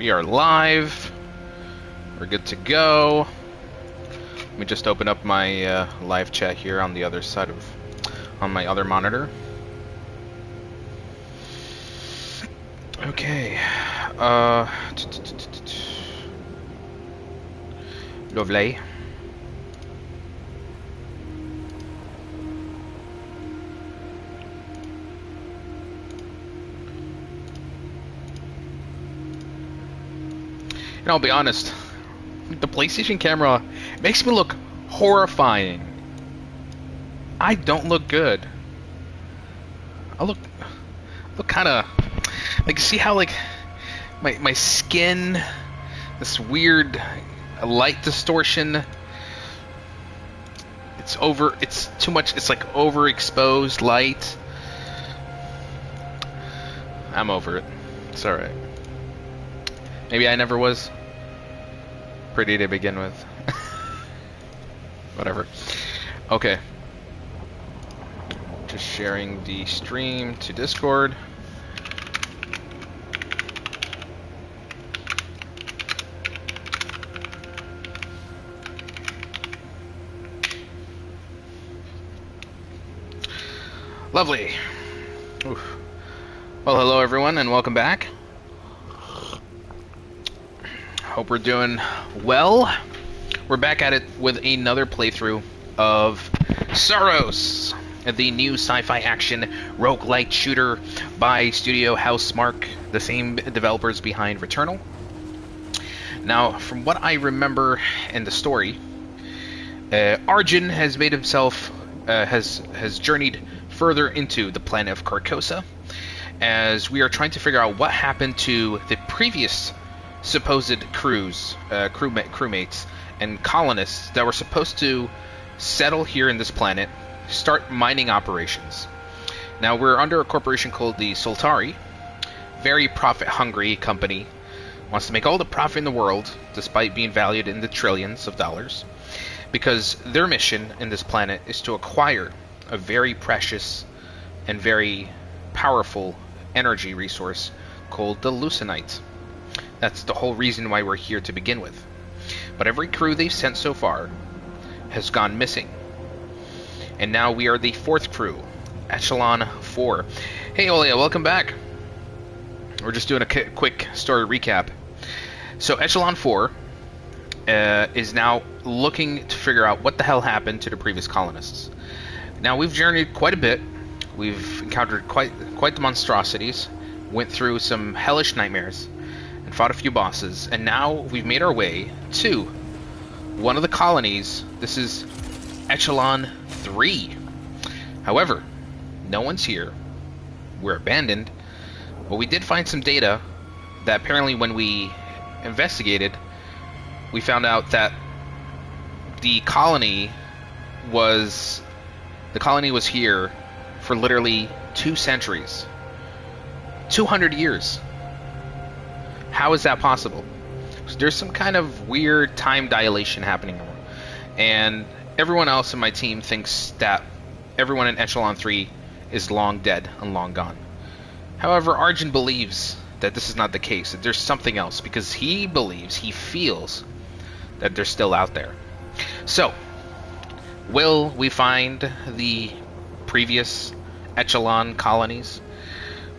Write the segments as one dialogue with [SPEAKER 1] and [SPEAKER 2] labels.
[SPEAKER 1] We are live. We're good to go. Let me just open up my live chat here on the other side of, on my other monitor. Okay. Lovely. And I'll be honest, the PlayStation camera makes me look horrifying. I don't look good. I look kind of like, see how like my skin, this weird light distortion. It's too much. It's like overexposed light. I'm over it. It's all right. Maybe I never was pretty to begin with. Whatever. Okay. Just sharing the stream to Discord. Lovely. Oof. Well, hello everyone and welcome back. Hope we're doing well. We're back at it with another playthrough of Saros, the new sci-fi action roguelike shooter by Studio Housemarque, the same developers behind Returnal. Now, from what I remember in the story, Arjun has made himself, has journeyed further into the planet of Carcosa, as we are trying to figure out what happened to the previous supposed crewmates and colonists that were supposed to settle here in this planet, start mining operations. Now we're under a corporation called the Soltari, very profit-hungry company, wants to make all the profit in the world despite being valued in the trillions of dollars, because their mission in this planet is to acquire a very precious and very powerful energy resource called the Lucenite. That's the whole reason why we're here to begin with. But every crew they've sent so far has gone missing. And now we are the fourth crew, Echelon 4. Hey Olia, welcome back. We're just doing a quick story recap. So Echelon 4 is now looking to figure out what the hell happened to the previous colonists. Now we've journeyed quite a bit. We've encountered quite the monstrosities, went through some hellish nightmares, and fought a few bosses, and now we've made our way to one of the colonies. This is Echelon 3. However, no one's here. We're abandoned, but we did find some data that apparently when we investigated, we found out that the colony was here for literally 2 centuries. 200 years. How is that possible? So there's some kind of weird time dilation happening, and everyone else in my team thinks that everyone in Echelon 3 is long dead and long gone. However, Arjun believes that this is not the case, that there's something else, because he feels that they're still out there. So, will we find the previous Echelon colonies?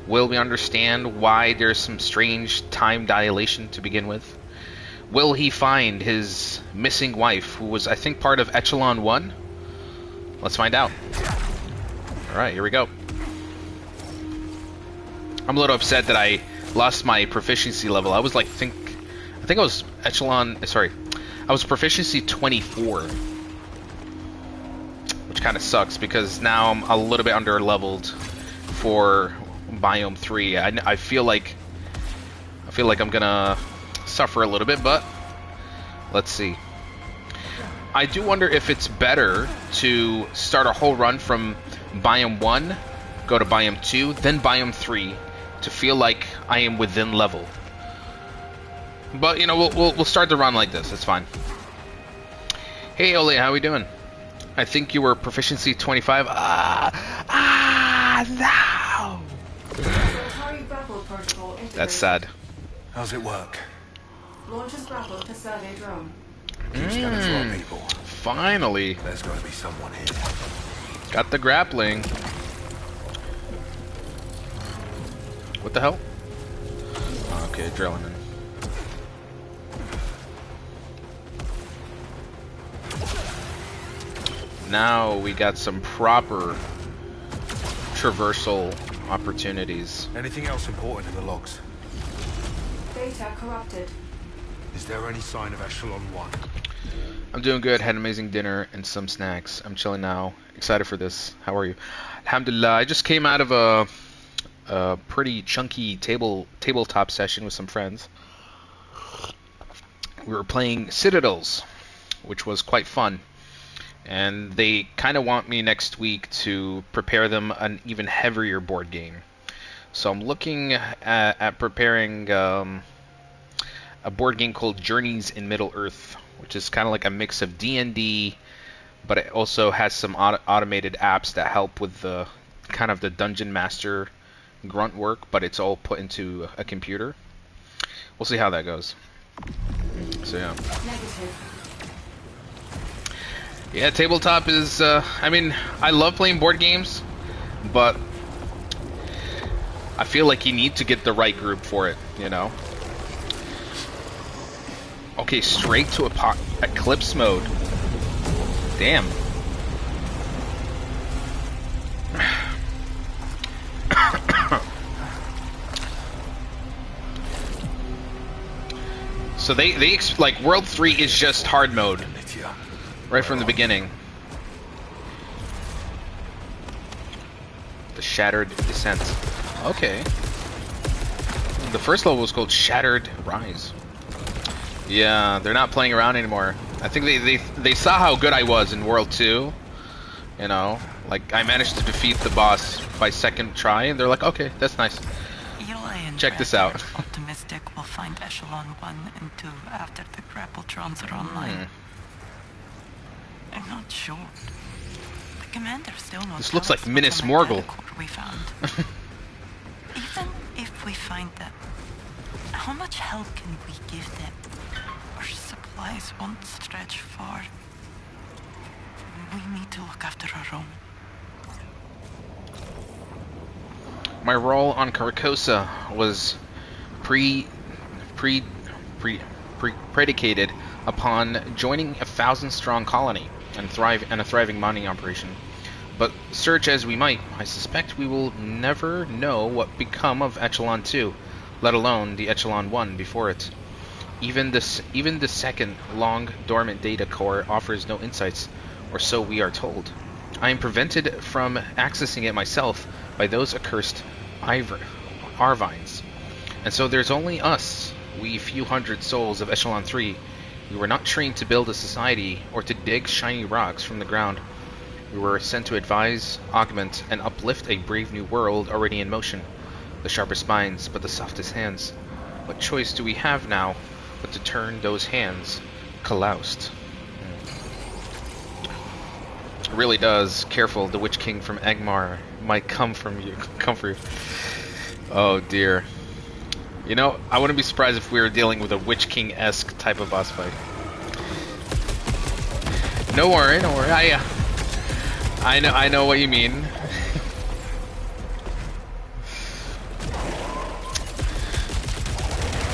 [SPEAKER 1] Will we understand why there's some strange time dilation to begin with? Will he find his missing wife, who was, I think, part of Echelon 1? Let's find out. Alright, here we go. I'm a little upset that I lost my proficiency level. I was like, I think I was I was proficiency 24. Which kind of sucks, because now I'm a little bit under leveled for Biome 3. I feel like I'm gonna suffer a little bit, but let's see. I do wonder if it's better to start a whole run from Biome 1, go to Biome 2, then Biome 3, to feel like I am within level. But you know, we'll start the run like this. It's fine. Hey Ole, how we doing? I think you were proficiency 25. No. That's sad.
[SPEAKER 2] How's it work? Launch as grapple to survey drone.
[SPEAKER 3] Keep scanning for our people.
[SPEAKER 1] Finally.
[SPEAKER 3] There's got to be someone here.
[SPEAKER 1] Got the grappling. What the hell? Okay, adrenaline. Now we got some proper traversal opportunities.
[SPEAKER 3] Anything else important in the logs?
[SPEAKER 2] Data corrupted.
[SPEAKER 3] Is there any sign of Echelon 1?
[SPEAKER 1] I'm doing good. Had an amazing dinner and some snacks. I'm chilling now. Excited for this. How are you? Alhamdulillah. I just came out of a pretty chunky tabletop session with some friends. We were playing Citadels, which was quite fun. And they kind of want me next week to prepare them an even heavier board game. So I'm looking at preparing a board game called Journeys in Middle-earth, which is kind of like a mix of D&D, but it also has some automated apps that help with the kind of the dungeon master grunt work, but it's all put into a computer. We'll see how that goes. So yeah.
[SPEAKER 2] Negative.
[SPEAKER 1] Yeah, tabletop is, I mean, I love playing board games, but I feel like you need to get the right group for it, you know? Okay, straight to Eclipse mode. Damn. So they like World 3 is just hard mode. Right from the beginning. The Shattered Descent. Okay. The first level was called Shattered Rise. Yeah, they're not playing around anymore. I think they saw how good I was in World 2. You know, like I managed to defeat the boss by second try, and they're like, okay, that's nice. Check this out.
[SPEAKER 4] Optimistic we'll find Echelon 1 and 2 after the grapple drones are online. I'm not sure. The commander still knows.
[SPEAKER 1] This looks like Minas Morgul.
[SPEAKER 4] We found. Even if we find them, how much help can we give them? Our supplies won't stretch far. We need to look after our own.
[SPEAKER 1] My role on Carcosa was predicated upon joining a 1,000-strong colony and a thriving mining operation. But search as we might, I suspect we will never know what become of Echelon 2, let alone the Echelon 1 before it. Even the second long dormant data core offers no insights, or so we are told. I am prevented from accessing it myself by those accursed Arvines. And so there's only us, we few hundred souls of Echelon 3. We were not trained to build a society or to dig shiny rocks from the ground. We were sent to advise, augment, and uplift a brave new world already in motion. The sharpest minds, but the softest hands. What choice do we have now but to turn those hands caloused? It really does. Careful, the Witch King from Egmar might come for you. Oh dear. You know, I wouldn't be surprised if we were dealing with a Witch King-esque type of boss fight. No worry. I know what you mean.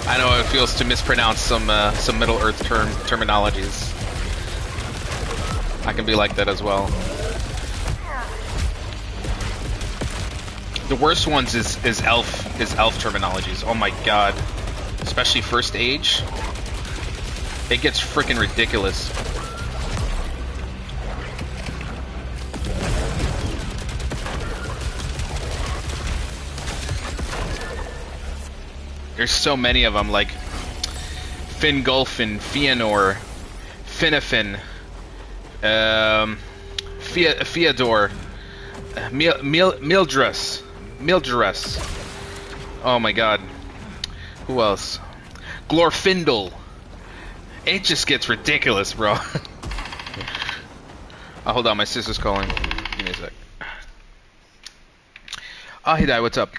[SPEAKER 1] I know how it feels to mispronounce some Middle-earth terminologies. I can be like that as well. The worst ones is elf terminologies. Oh my god. Especially first age. It gets freaking ridiculous. There's so many of them, like Fingolfin, Fëanor, Finnefen, Feodor, Mildress. Oh my god. Who else? Glorfindel. It just gets ridiculous, bro. Oh, hold on, my sister's calling. Give me a sec. Oh, hey, Dai, what's up?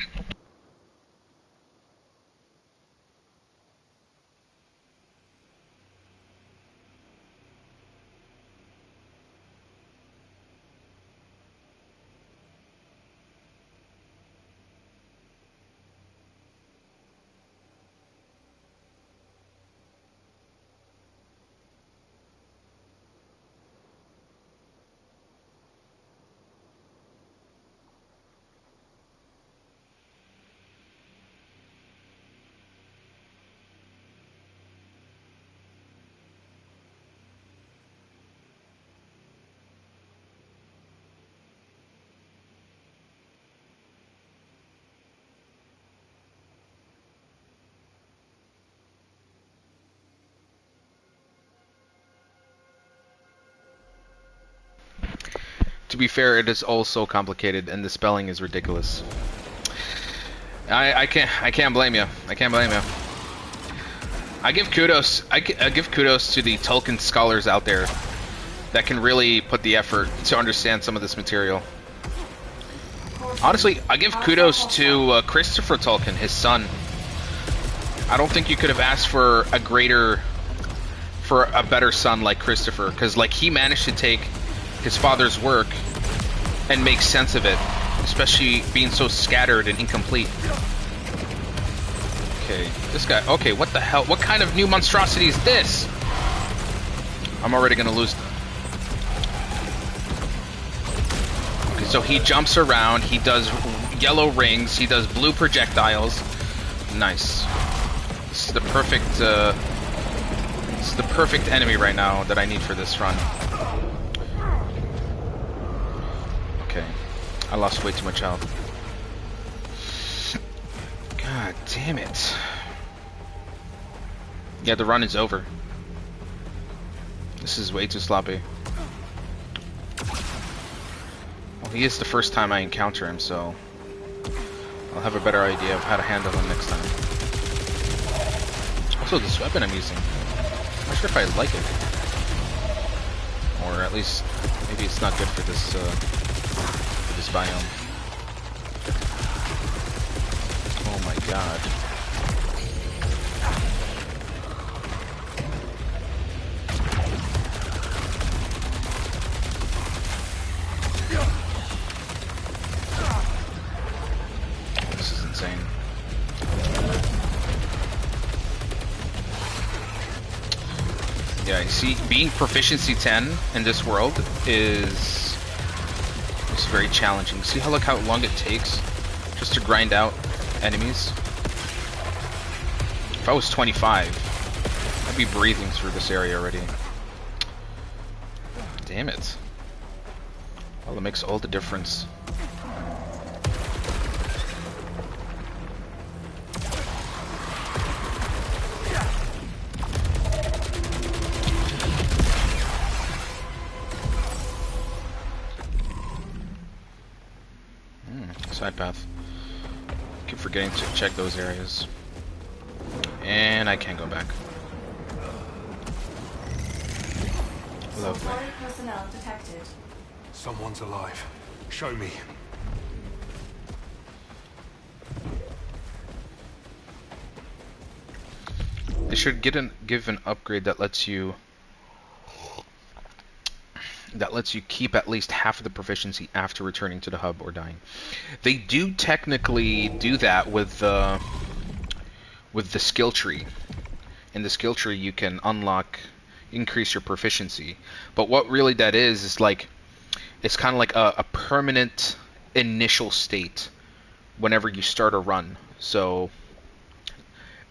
[SPEAKER 1] To be fair, it is all so complicated, and the spelling is ridiculous. I can't blame you. I can't blame you. I give kudos to the Tolkien scholars out there that can really put the effort to understand some of this material. Honestly, I give kudos to Christopher Tolkien, his son. I don't think you could have asked for a better son like Christopher, because like he managed to take his father's work and make sense of it, especially being so scattered and incomplete. Okay, this guy. Okay, what the hell? What kind of new monstrosity is this? I'm already gonna lose. Okay, so he jumps around. He does yellow rings. He does blue projectiles. Nice. This is the perfect. This is the perfect enemy right now that I need for this run. Okay, I lost way too much health. God damn it. Yeah, the run is over. This is way too sloppy. Well, he is the first time I encounter him, so I'll have a better idea of how to handle him next time. Also, this weapon I'm using, I'm not sure if I like it. Or at least, maybe it's not good for this biome. Oh my god. This is insane. Yeah, you see, being proficiency 10 in this world is very challenging. See how long it takes just to grind out enemies? If I was 25, I'd be breathing through this area already. Damn it. Well, it makes all the difference. Side path. Keep forgetting to check those areas. And I can't go back. Lovely.
[SPEAKER 2] Solitary personnel detected.
[SPEAKER 3] Someone's alive. Show me.
[SPEAKER 1] They should give an upgrade that lets you keep at least half of the proficiency after returning to the hub or dying. They do technically do that with the skill tree. In the skill tree, you can increase your proficiency. But what really that is like, it's kind of like a permanent initial state whenever you start a run. So,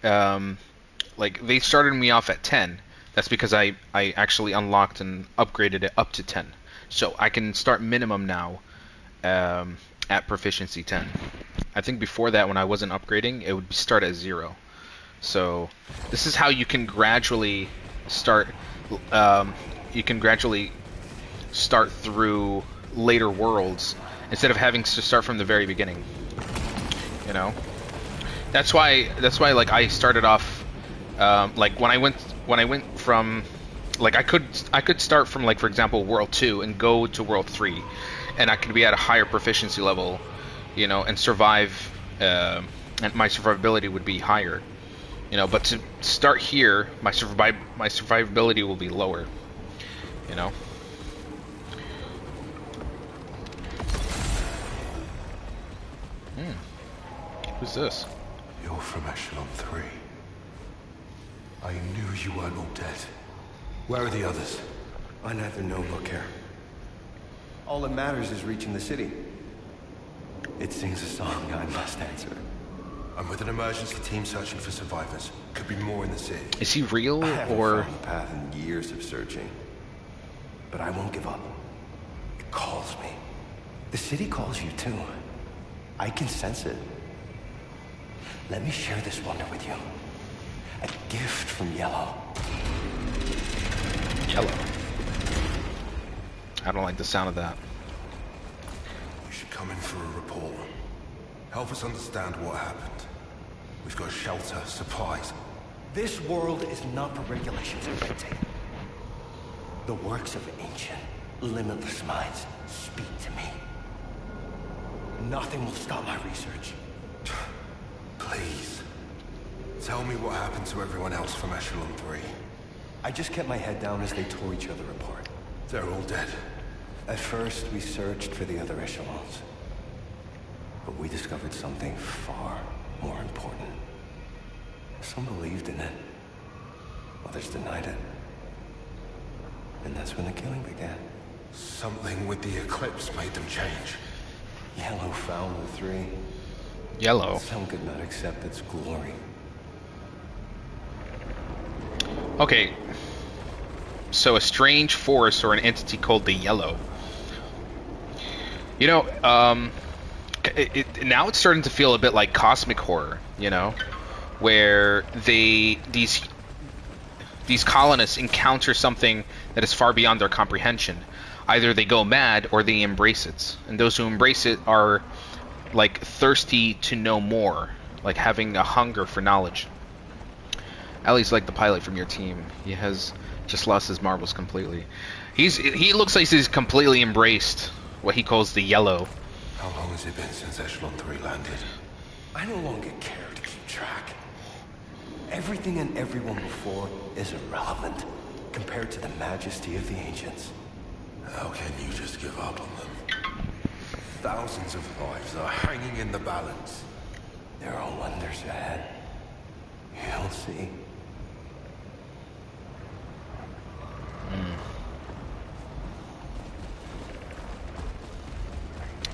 [SPEAKER 1] like they started me off at 10. That's because I actually unlocked and upgraded it up to 10. So I can start minimum now at proficiency 10. I think before that, when I wasn't upgrading, it would start at 0. So this is how you can gradually start. You can gradually start through later worlds instead of having to start from the very beginning. You know, that's why like I started off like when I went from, like I could start from, like, for example, World 2 and go to World 3, and I could be at a higher proficiency level, you know, and survive, and my survivability would be higher, you know. But to start here, my survivability will be lower, you know. Who's this?
[SPEAKER 3] You're from Echelon 3. I knew you weren't all dead. Where are the others?
[SPEAKER 5] I neither know nor care. All that matters is reaching the city. It sings a song I must answer.
[SPEAKER 3] I'm with an emergency team searching for survivors. Could be more in the city.
[SPEAKER 1] Is he real,
[SPEAKER 5] I haven't
[SPEAKER 1] or
[SPEAKER 5] found the path in years of searching. But I won't give up. It calls me. The city calls you too. I can sense it. Let me share this wonder with you. A gift from Yellow.
[SPEAKER 1] Yellow? I don't like the sound of that.
[SPEAKER 3] should come in for a report. Help us understand what happened. We've got shelter, supplies.
[SPEAKER 5] This world is not for regulations and red tape. The works of ancient, limitless minds speak to me. Nothing will stop my research.
[SPEAKER 3] Please. Tell me what happened to everyone else from Echelon 3.
[SPEAKER 5] I just kept my head down as they tore each other apart.
[SPEAKER 3] They're all dead.
[SPEAKER 5] At first, we searched for the other echelons. But we discovered something far more important. Some believed in it. Others denied it. And that's when the killing began.
[SPEAKER 3] Something with the eclipse made them change.
[SPEAKER 5] Yellow found the three.
[SPEAKER 1] Yellow.
[SPEAKER 5] Some could not accept its glory.
[SPEAKER 1] Okay. So a strange force or an entity called the Yellow. You know, now it's starting to feel a bit like cosmic horror, you know, where these colonists encounter something that is far beyond their comprehension. Either they go mad or they embrace it. And those who embrace it are like thirsty to know more, like having a hunger for knowledge. Ellie's like the pilot from your team. He has just lost his marbles completely. He looks like he's completely embraced what he calls the Yellow.
[SPEAKER 3] How long has it been since Echelon 3 landed?
[SPEAKER 5] I no longer care to keep track. Everything and everyone before is irrelevant compared to the majesty of the ancients.
[SPEAKER 3] How can you just give up on them? Thousands of lives are hanging in the balance.
[SPEAKER 5] There are wonders ahead. You'll see.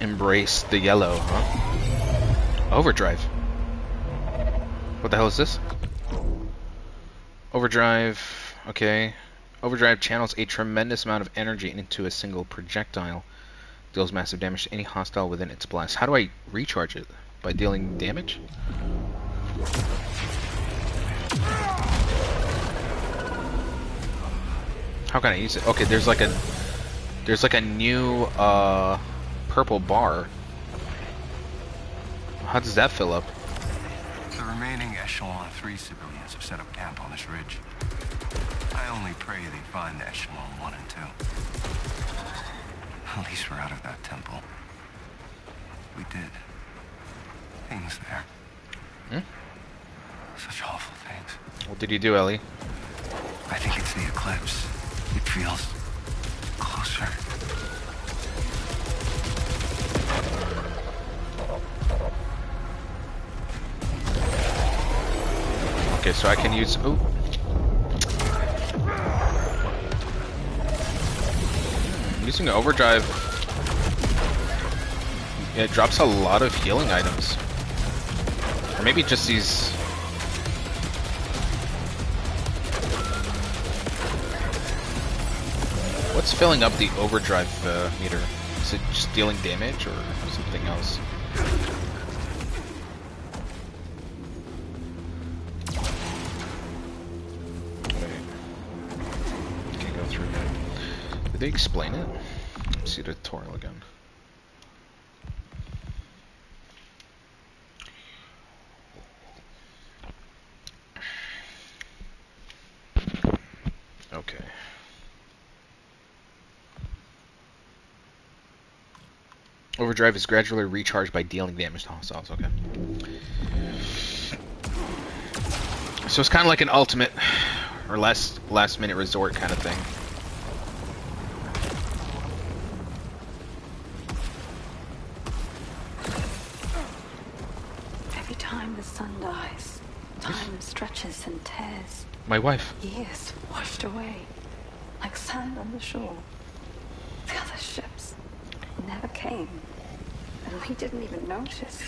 [SPEAKER 1] Embrace the Yellow, huh? Overdrive. What the hell is this? Overdrive. Okay. Overdrive channels a tremendous amount of energy into a single projectile. Deals massive damage to any hostile within its blast. How do I recharge it? By dealing damage? How can I use it? Okay, there's like a new purple bar. How does that fill up?
[SPEAKER 6] The remaining Echelon 3 civilians have set up camp on this ridge. I only pray they find the Echelon 1 and 2. At least we're out of that temple. We did. Things there. Such awful things.
[SPEAKER 1] What did you do, Ellie?
[SPEAKER 6] I think it's the eclipse. It feels closer.
[SPEAKER 1] Okay, so I can use... Ooh. Using overdrive... It drops a lot of healing items. Or maybe just these... What's filling up the overdrive meter? Is it just dealing damage or something else? Did they explain it? Let's see the tutorial again. Okay. Overdrive is gradually recharged by dealing damage to hostiles. Okay. So it's kind of like an ultimate or last minute resort kind of thing.
[SPEAKER 7] Every time the sun dies, time stretches and tears.
[SPEAKER 1] My wife.
[SPEAKER 7] Years washed away, like sand on the shore. The other ships never came, and we didn't even notice.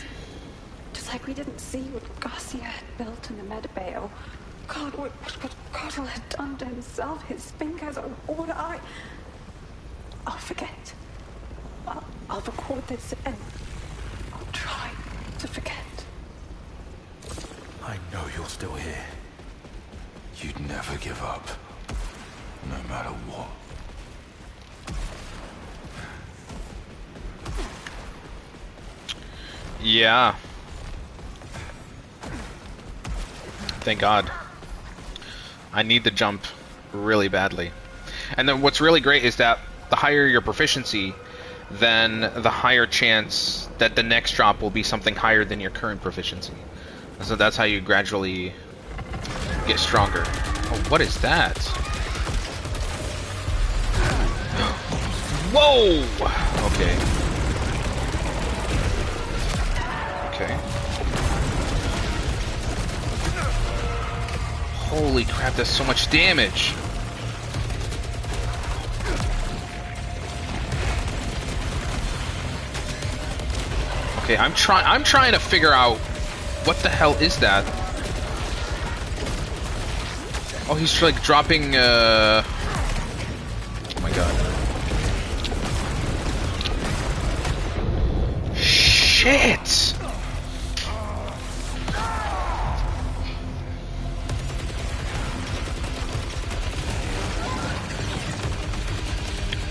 [SPEAKER 7] Just like we didn't see what Garcia had built in the Medbay, or God, what Cottle had done to himself, his fingers, or what I'll forget. I'll record this and I'll try to forget.
[SPEAKER 3] I know you're still here. You'd never give up, no matter what.
[SPEAKER 1] Yeah. Thank God. I need the jump really badly. And then what's really great is that the higher your proficiency, then the higher chance that the next drop will be something higher than your current proficiency. So that's how you gradually get stronger. Oh, what is that? Whoa! Okay. Okay. Holy crap, that's so much damage! Okay, I'm trying to figure out what the hell is that? Oh, he's like dropping oh my god. Shit!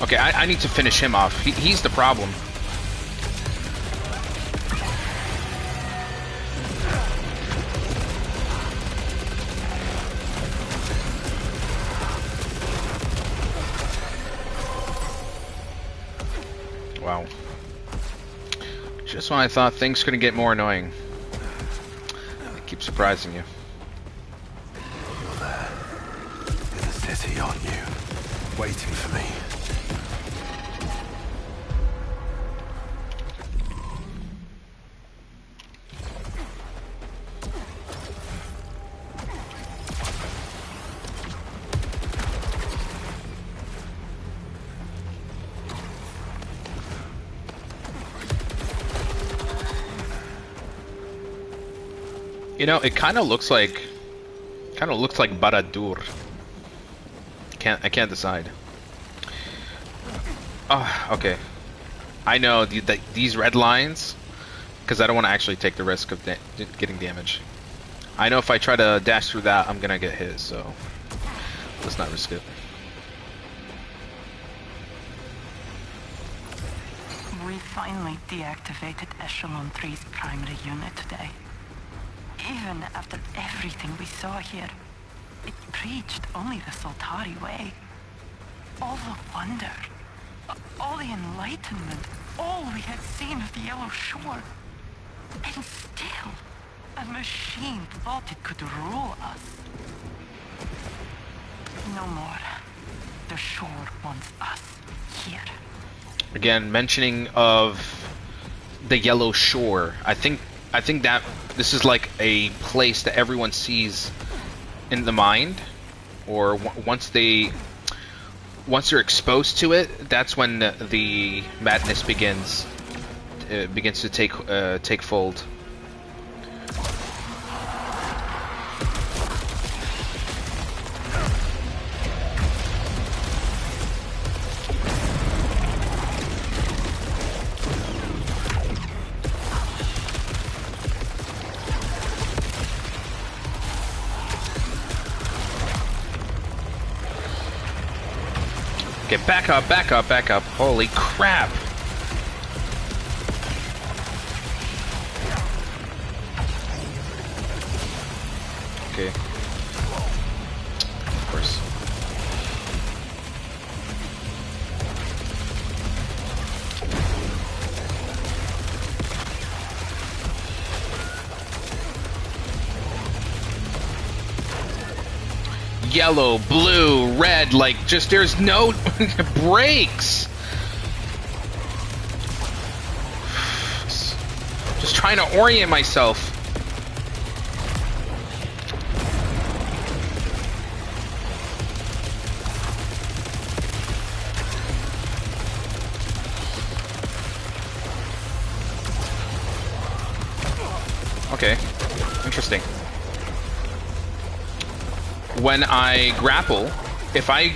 [SPEAKER 1] Okay, I need to finish him off. He's the problem. Wow. Just when I thought things couldn't get more annoying. They keep surprising you.
[SPEAKER 3] You're there. In the city, aren't you? Waiting for me.
[SPEAKER 1] You know, it kind of looks like Barad-dûr. I can't decide. Oh, okay. I know these red lines, because I don't want to actually take the risk of getting damage. I know if I try to dash through that, I'm gonna get hit, so let's not risk it.
[SPEAKER 4] We finally deactivated Echelon 3's primary unit today. Even after everything we saw here, it preached only the Soltari way. All the wonder, all the enlightenment, all we had seen of the Yellow Shore. And still, a machine thought it could rule us. No more. The shore wants us here.
[SPEAKER 1] Again, mentioning of the Yellow Shore, I think that this is like a place that everyone sees in the mind, or once they're exposed to it, that's when the madness begins to take fold. Okay, back up, back up, back up. Holy crap! Okay. Of course. Yellow, blue, red, like just there's no breaks. Just trying to orient myself. Okay, interesting. When I grapple, if I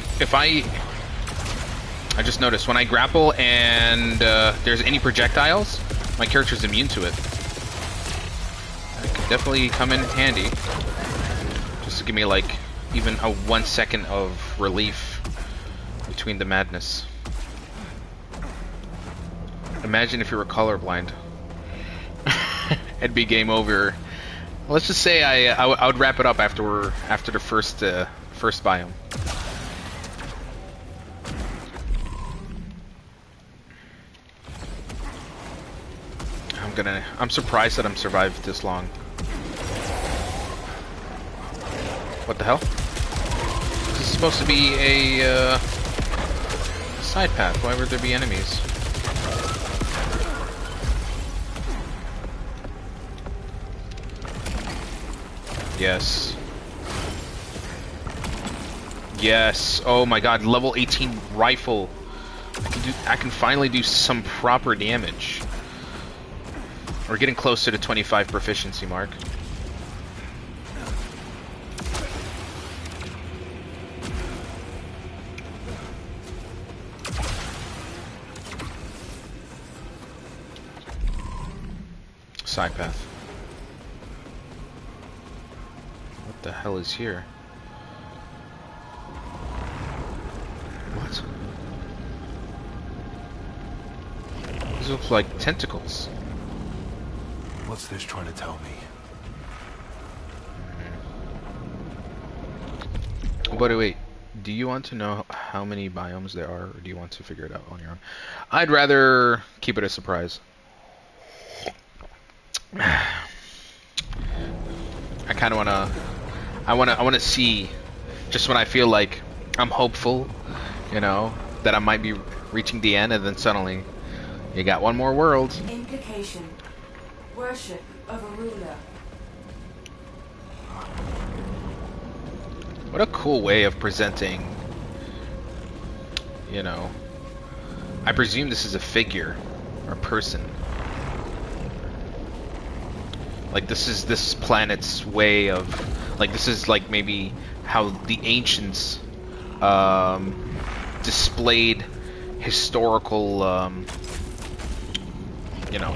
[SPEAKER 1] just noticed when I grapple and there's any projectiles, my character's immune to it. That could definitely come in handy, just to give me like even a 1 second of relief between the madness. Imagine if you were colorblind. it'd be game over. Let's just say I would wrap it up after the first biome. I'm surprised that I'm survived this long. What the hell? This is supposed to be a side path. Why would there be enemies? Yes. Yes. Oh my god, level 18 rifle. I can finally do some proper damage. We're getting close to the 25 proficiency mark. Side path. What the hell is here? What? These look like tentacles.
[SPEAKER 3] What's this trying to tell me?
[SPEAKER 1] But wait, do you want to know how many biomes there are, or do you want to figure it out on your own? I'd rather keep it a surprise. I kind of I wanna see, just when I feel like I'm hopeful, you know, that I might be reaching the end, and then suddenly you got one more world.
[SPEAKER 2] Implication. Worship of a ruler.
[SPEAKER 1] What a cool way of presenting, you know. I presume this is a figure or a person. Like this is this planet's way of, like this is like maybe how the ancients displayed historical, you know,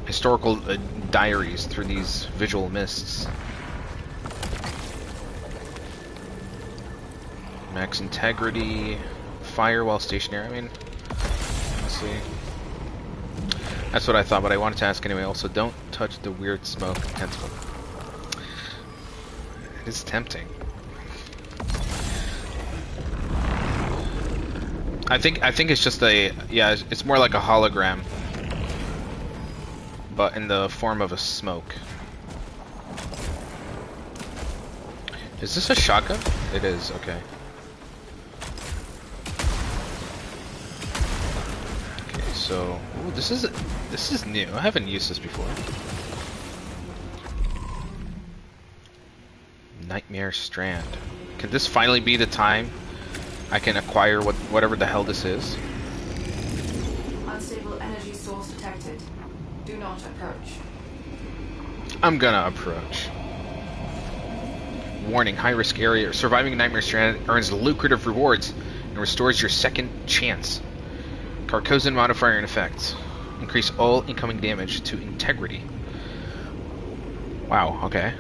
[SPEAKER 1] historical diaries through these visual mists. Max integrity, fire while stationary. I mean, let's see. That's what I thought, but I wanted to ask anyway. Also, don't touch the weird smoke tentacle. It is tempting. I think it's just a, yeah, it's more like a hologram, but in the form of a smoke. Is this a shotgun? It is, okay. Okay, so ooh, this is new. I haven't used this before. Nightmare Strand. Can this finally be the time I can acquire whatever the hell this is?
[SPEAKER 2] Unstable energy source detected. Do not approach.
[SPEAKER 1] I'm gonna approach. Warning, high risk area. Surviving Nightmare Strand earns lucrative rewards and restores your second chance. Carcosan modifier in effect. Increase all incoming damage to integrity. Wow, okay.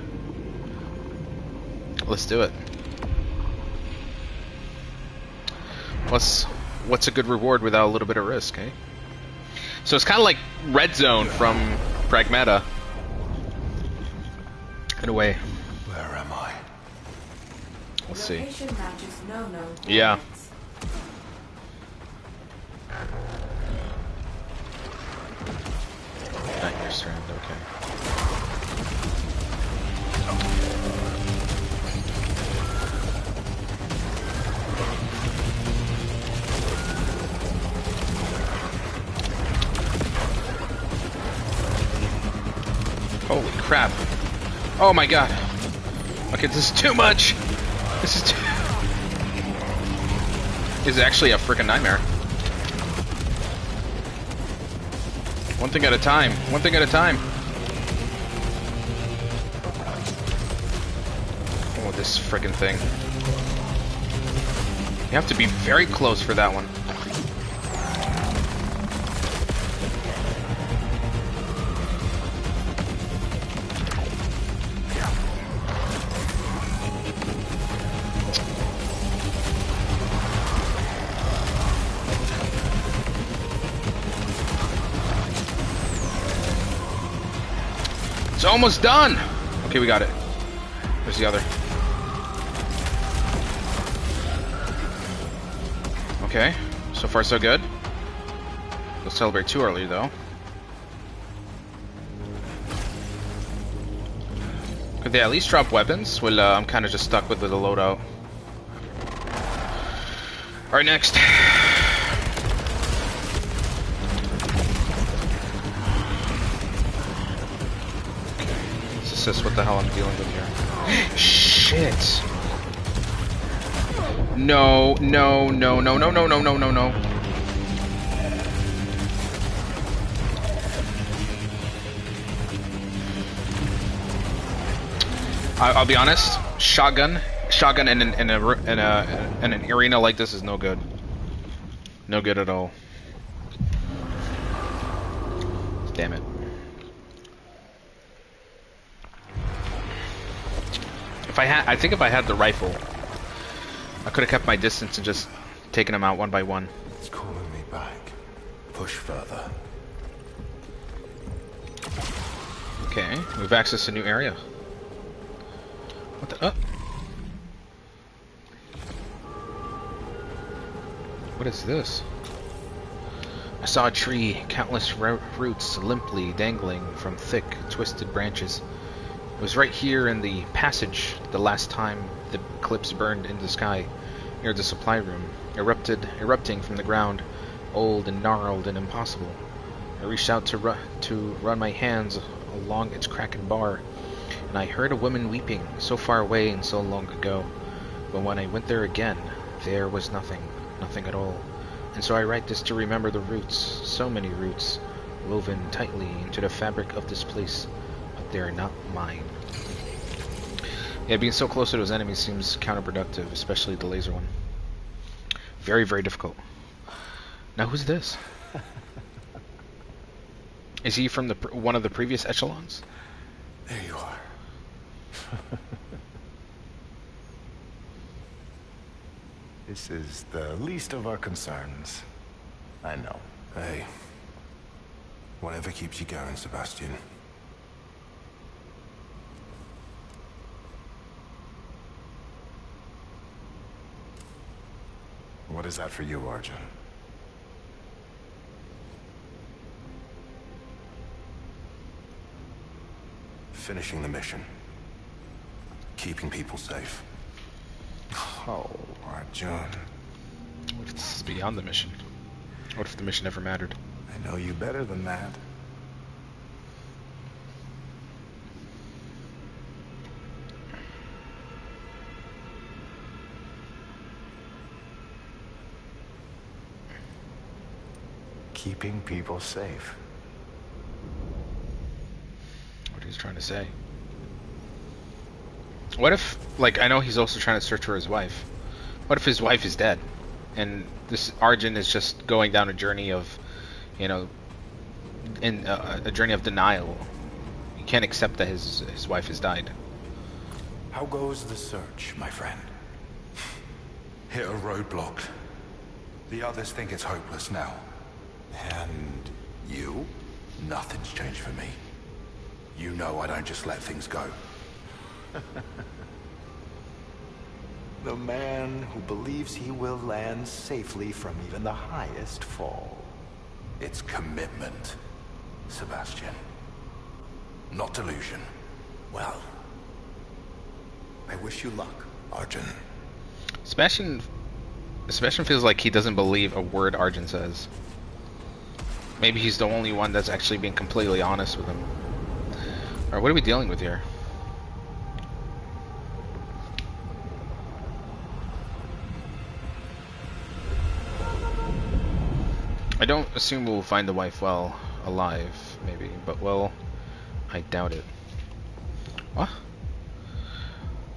[SPEAKER 1] Let's do it. What's a good reward without a little bit of risk, eh? So it's kind of like Red Zone from Pragmata. In a way.
[SPEAKER 3] Where am I?
[SPEAKER 1] Let's see.
[SPEAKER 2] Location matches no.
[SPEAKER 1] Yeah. Nightmare Strand, okay. Holy crap. Oh my god. Okay, this is too much. This is too... This is actually a freaking nightmare. One thing at a time. One thing at a time. Oh, this freaking thing. You have to be very close for that one. It's almost done! Okay, we got it. There's the other. Okay, so far so good. We'll celebrate too early though. Could they at least drop weapons? Well, I'm kind of just stuck with the loadout. Alright, next. Let's assess what the hell I'm dealing with here. Shit! No, no, no, no, no, no, no, no, no, no. I'll be honest. Shotgun in an arena like this is no good. No good at all. Damn it. I think if I had the rifle, I could have kept my distance and just taken them out one by one.
[SPEAKER 3] It's calling me back. Push further.
[SPEAKER 1] Okay, we've accessed a new area. What the? What is this? I saw a tree, countless roots limply dangling from thick, twisted branches. It was right here in the passage the last time the eclipse burned in the sky, near the supply room, erupting from the ground, old and gnarled and impossible. I reached out to run my hands along its crackened bar, and I heard a woman weeping, so far away and so long ago. But when I went there again, there was nothing at all. And so I write this to remember the roots, so many roots, woven tightly into the fabric of this place, but they are not mine. Yeah, being so close to those enemies seems counterproductive, especially the laser one. Very, very difficult. Now, who's this? Is he from one of the previous echelons?
[SPEAKER 3] There you are.
[SPEAKER 8] This is the least of our concerns. I know.
[SPEAKER 3] Hey. Whatever keeps you going, Sebastian.
[SPEAKER 8] What is that for you, Arjun?
[SPEAKER 3] Finishing the mission. Keeping people safe.
[SPEAKER 8] Oh, Arjun.
[SPEAKER 1] What if this is beyond the mission? What if the mission never mattered?
[SPEAKER 8] I know you better than that. Keeping people safe.
[SPEAKER 1] What he's trying to say. What if, like, I know he's also trying to search for his wife. What if his wife is dead? And this Arjun is just going down a journey of, you know, a journey of denial. He can't accept that his wife has died.
[SPEAKER 3] How goes the search, my friend? Hit a roadblock. The others think it's hopeless now. And you? Nothing's changed for me. You know I don't just let things go.
[SPEAKER 8] The man who believes he will land safely from even the highest fall.
[SPEAKER 3] It's commitment, Sebastian. Not delusion. Well, I wish you luck, Arjun.
[SPEAKER 1] Sebastian feels like he doesn't believe a word Arjun says. Maybe he's the only one that's actually being completely honest with him. Alright, what are we dealing with here? I don't assume we'll find the wife while alive, maybe, but well, I doubt it. What?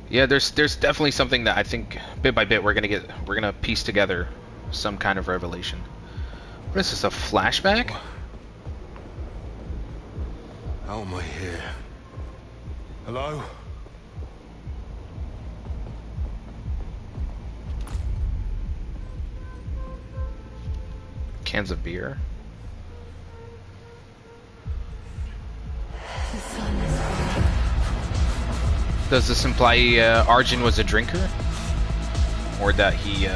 [SPEAKER 1] Yeah, there's definitely something that I think bit by bit we're gonna piece together some kind of revelation. What is this, a flashback?
[SPEAKER 3] How am I here? Hello?
[SPEAKER 1] Cans of beer?
[SPEAKER 2] The sun is
[SPEAKER 1] Does this imply Arjun was a drinker? Or that he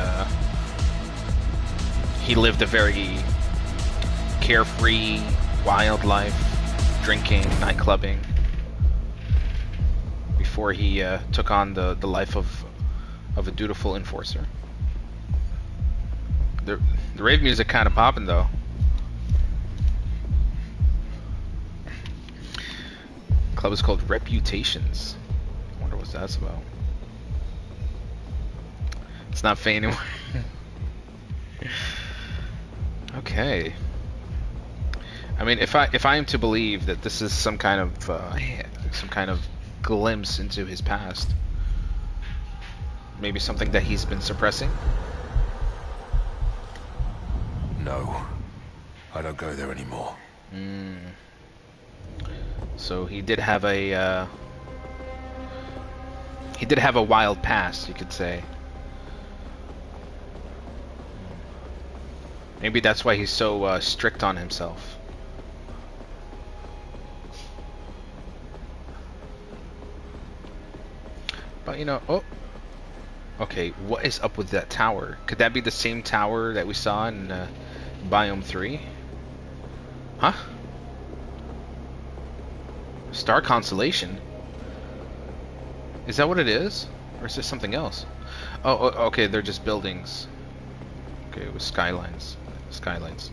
[SPEAKER 1] lived a very carefree, wild life, drinking, nightclubbing, before he took on the life of a dutiful enforcer? The rave music kind of popping though. Club is called Reputations. I wonder what that's about. It's not Fey anymore. Okay. I mean, if I am to believe that this is some kind of glimpse into his past, maybe something that he's been suppressing.
[SPEAKER 3] No, I don't go there anymore.
[SPEAKER 1] So he did have a wild past, you could say. Maybe that's why he's so strict on himself. But you know, oh, okay. What is up with that tower? Could that be the same tower that we saw in Biome 3? Huh? Star constellation? Is that what it is? Or is this something else? Oh, okay, they're just buildings. Okay, with skylines. Skylines.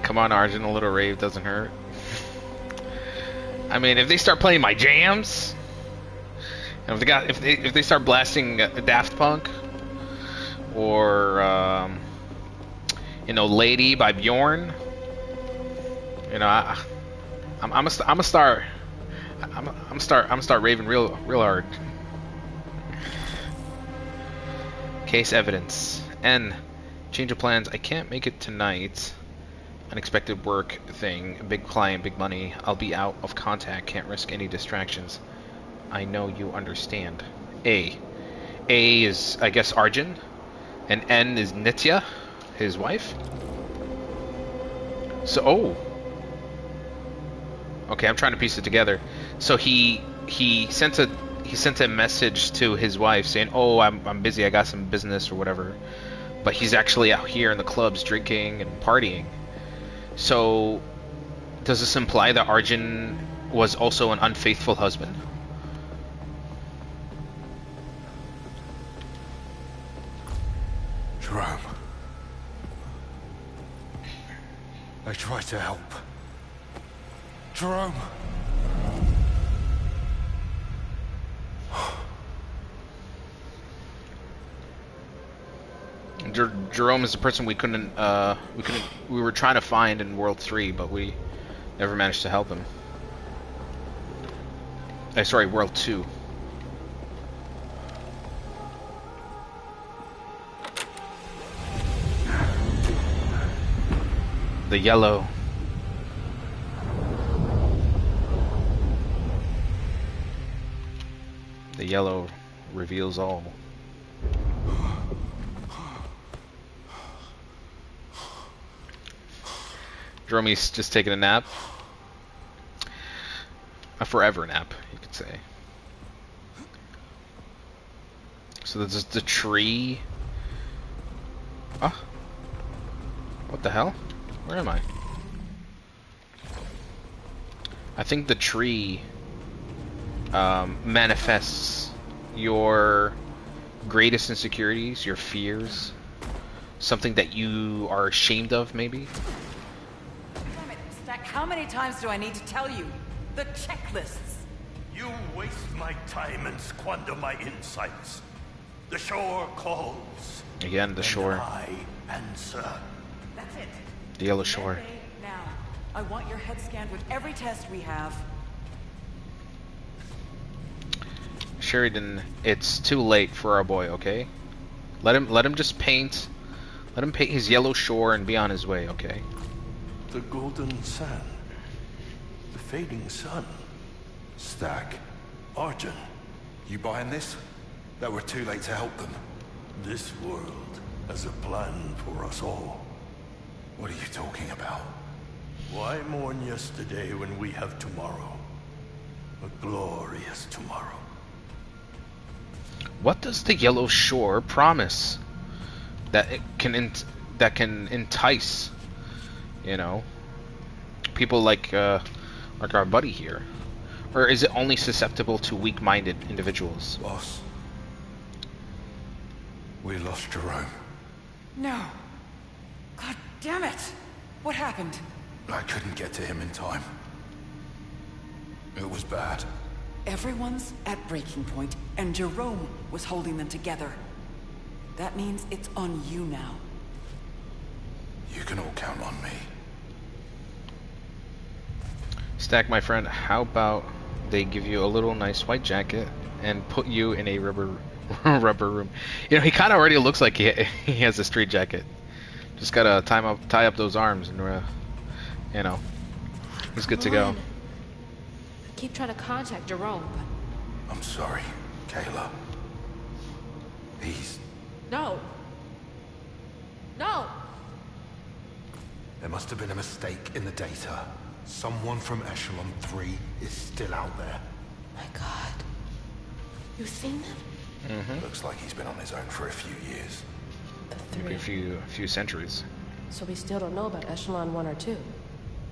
[SPEAKER 1] Come on, Arjun, a little rave doesn't hurt. I mean, if they start playing my jams, and if they start blasting Daft Punk, or you know, Lady by Bjorn, you know, I'm gonna start raving real hard. Case evidence. N. Change of plans. I can't make it tonight. Unexpected work thing. Big client, big money. I'll be out of contact. Can't risk any distractions. I know you understand. A. A is, I guess, Arjun. And N is Nitya, his wife. So, oh. Okay, I'm trying to piece it together. So he sent a message to his wife saying, "Oh, I'm busy. I got some business or whatever." But he's actually out here in the clubs drinking and partying. So, does this imply that Arjun was also an unfaithful husband?
[SPEAKER 3] Jerome. I tried to help. Jerome.
[SPEAKER 1] Jerome is the person we were trying to find in World 3, but we never managed to help him. Sorry, World 2. The yellow. The yellow reveals all. Jerome's just taking a nap. A forever nap, you could say. So there's the tree. Ah. What the hell? Where am I? I think the tree manifests your greatest insecurities, your fears, something that you are ashamed of, maybe.
[SPEAKER 2] Damn it, Stack, how many times do I need to tell you? The checklists.
[SPEAKER 9] You waste my time and squander my insights. The shore calls.
[SPEAKER 1] Again, the shore.
[SPEAKER 9] And I answer.
[SPEAKER 2] That's it.
[SPEAKER 1] The yellow shore.
[SPEAKER 2] Okay, now, I want your head scanned with every test we have.
[SPEAKER 1] Sheridan, it's too late for our boy, okay? Let him just paint. Let him paint his yellow shore and be on his way, okay?
[SPEAKER 9] The golden sand. The fading sun.
[SPEAKER 3] Stack.
[SPEAKER 9] Arjun.
[SPEAKER 3] You buying this? That we're too late to help them?
[SPEAKER 9] This world has a plan for us all.
[SPEAKER 3] What are you talking about?
[SPEAKER 9] Why mourn yesterday when we have tomorrow? A glorious tomorrow.
[SPEAKER 1] What does the Yellow Shore promise that it can that can entice, you know, people like our buddy here, or is it only susceptible to weak-minded individuals?
[SPEAKER 3] Boss, we lost Jerome.
[SPEAKER 2] No. God damn it! What happened?
[SPEAKER 3] I couldn't get to him in time. It was bad.
[SPEAKER 2] Everyone's at breaking point, and Jerome was holding them together. That means it's on you now.
[SPEAKER 3] You can all count on me.
[SPEAKER 1] Stack, my friend, how about they give you a little nice white jacket and put you in a rubber room? You know, he kind of already looks like he has a street jacket. Just gotta tie up those arms, and you know, he's good to go.
[SPEAKER 10] I keep trying to contact Jerome, but
[SPEAKER 3] I'm sorry, Kayla. He's...
[SPEAKER 10] no. No.
[SPEAKER 3] There must have been a mistake in the data. Someone from Echelon 3 is still out there.
[SPEAKER 10] My God. You've seen them?
[SPEAKER 1] Mm-hmm.
[SPEAKER 3] Looks like he's been on his own for a few years.
[SPEAKER 10] The
[SPEAKER 1] Maybe
[SPEAKER 10] three.
[SPEAKER 1] a few centuries.
[SPEAKER 10] So we still don't know about Echelon 1 or 2.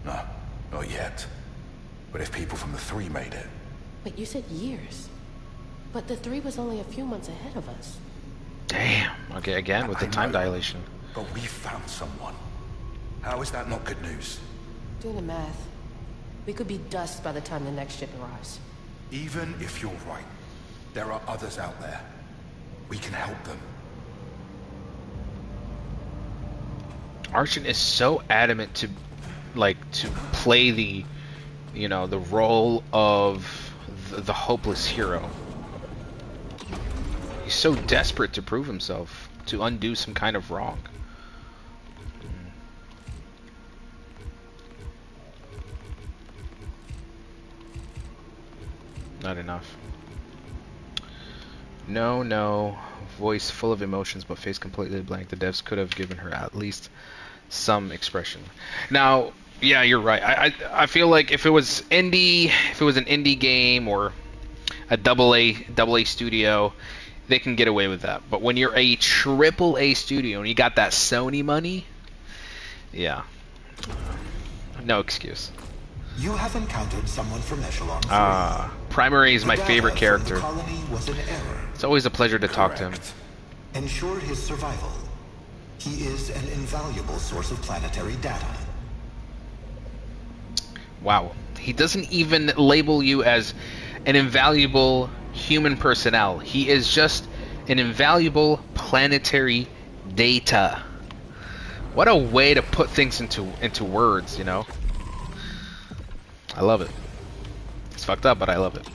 [SPEAKER 3] No, not yet. But if people from the 3 made it...
[SPEAKER 10] Wait, you said years. But the 3 was only a few months ahead of us.
[SPEAKER 1] Damn. Okay, again with the time dilation.
[SPEAKER 3] But we found someone. How is that not good news?
[SPEAKER 10] Doing the math. We could be dust by the time the next ship arrives.
[SPEAKER 3] Even if you're right, there are others out there. We can help them.
[SPEAKER 1] Archon is so adamant to play the, you know, the role of the hopeless hero. He's so desperate to prove himself, to undo some kind of wrong. Not enough. No. Voice full of emotions, but face completely blank. The devs could have given her at least some expression. Now, yeah, you're right. I feel like if it was an indie game or a double A studio, they can get away with that. But when you're a triple A studio and you got that Sony money, yeah, no excuse.
[SPEAKER 8] You have encountered someone from Echelon 3.
[SPEAKER 1] Primary is my favorite character.
[SPEAKER 8] The colony was an error.
[SPEAKER 1] It's always a pleasure to talk to him.
[SPEAKER 8] Ensured his survival. He is an invaluable source of planetary data.
[SPEAKER 1] Wow. He doesn't even label you as an invaluable human personnel. He is just an invaluable planetary data. What a way to put things into words, you know? I love it. It's fucked up, but I love it.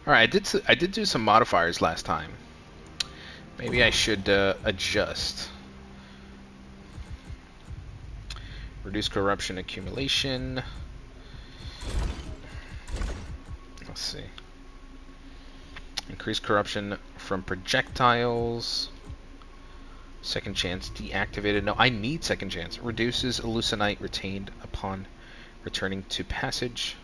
[SPEAKER 1] Alright, I did do some modifiers last time. Maybe I should adjust. Reduce corruption accumulation. Let's see. Increase corruption from projectiles. Second chance deactivated. No, I need second chance. Reduces hallucinite retained upon returning to passage.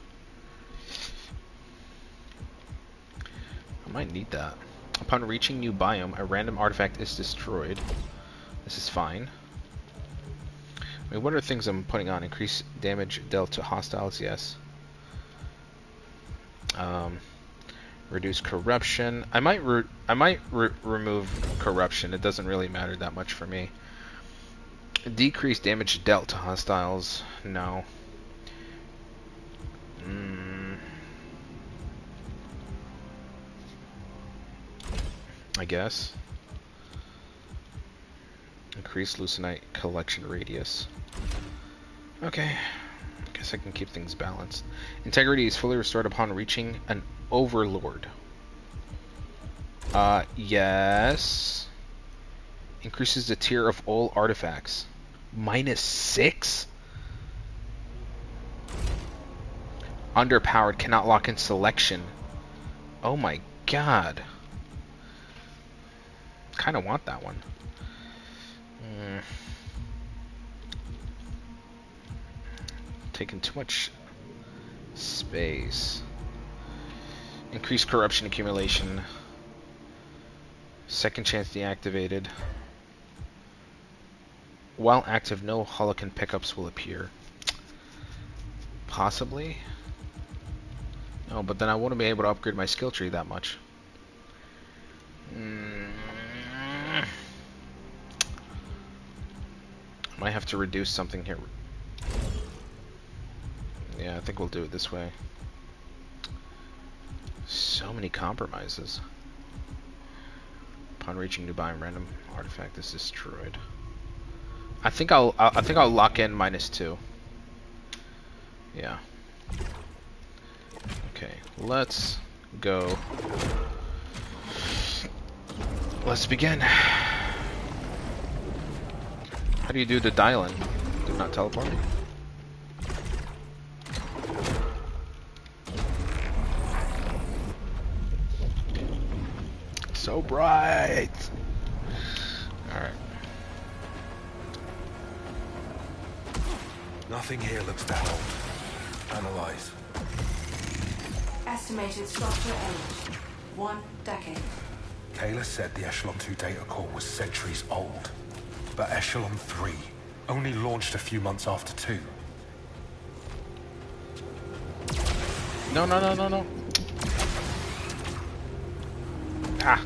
[SPEAKER 1] I might need that. Upon reaching new biome, a random artifact is destroyed. This is fine. I mean, what are things I'm putting on? Increase damage dealt to hostiles, yes. Reduce corruption. I might remove corruption. It doesn't really matter that much for me. Decrease damage dealt to hostiles. No. I guess. Increase hallucinite collection radius. Okay. I guess I can keep things balanced. Integrity is fully restored upon reaching an overlord. Yes. Increases the tier of all artifacts. -6? Underpowered, cannot lock in selection. Oh my god. Kind of want that one. taking too much space. Increased corruption accumulation. Second chance deactivated. While active, no Holocan pickups will appear. Possibly. No, but then I wouldn't be able to upgrade my skill tree that much. I might have to reduce something here. Yeah, I think we'll do it this way. So many compromises. Upon reaching new biome, random artifact is destroyed. I think I'll lock in -2. Yeah. Okay, let's go. Let's begin. How do you do the dial-in? Do not teleport? So bright! Alright.
[SPEAKER 3] Nothing here looks that old. Analyze.
[SPEAKER 7] Estimated structure age. 1 decade.
[SPEAKER 3] Kayla said the Echelon 2 data core was centuries old. But Echelon 3 only launched a few months after 2.
[SPEAKER 1] No. Ah.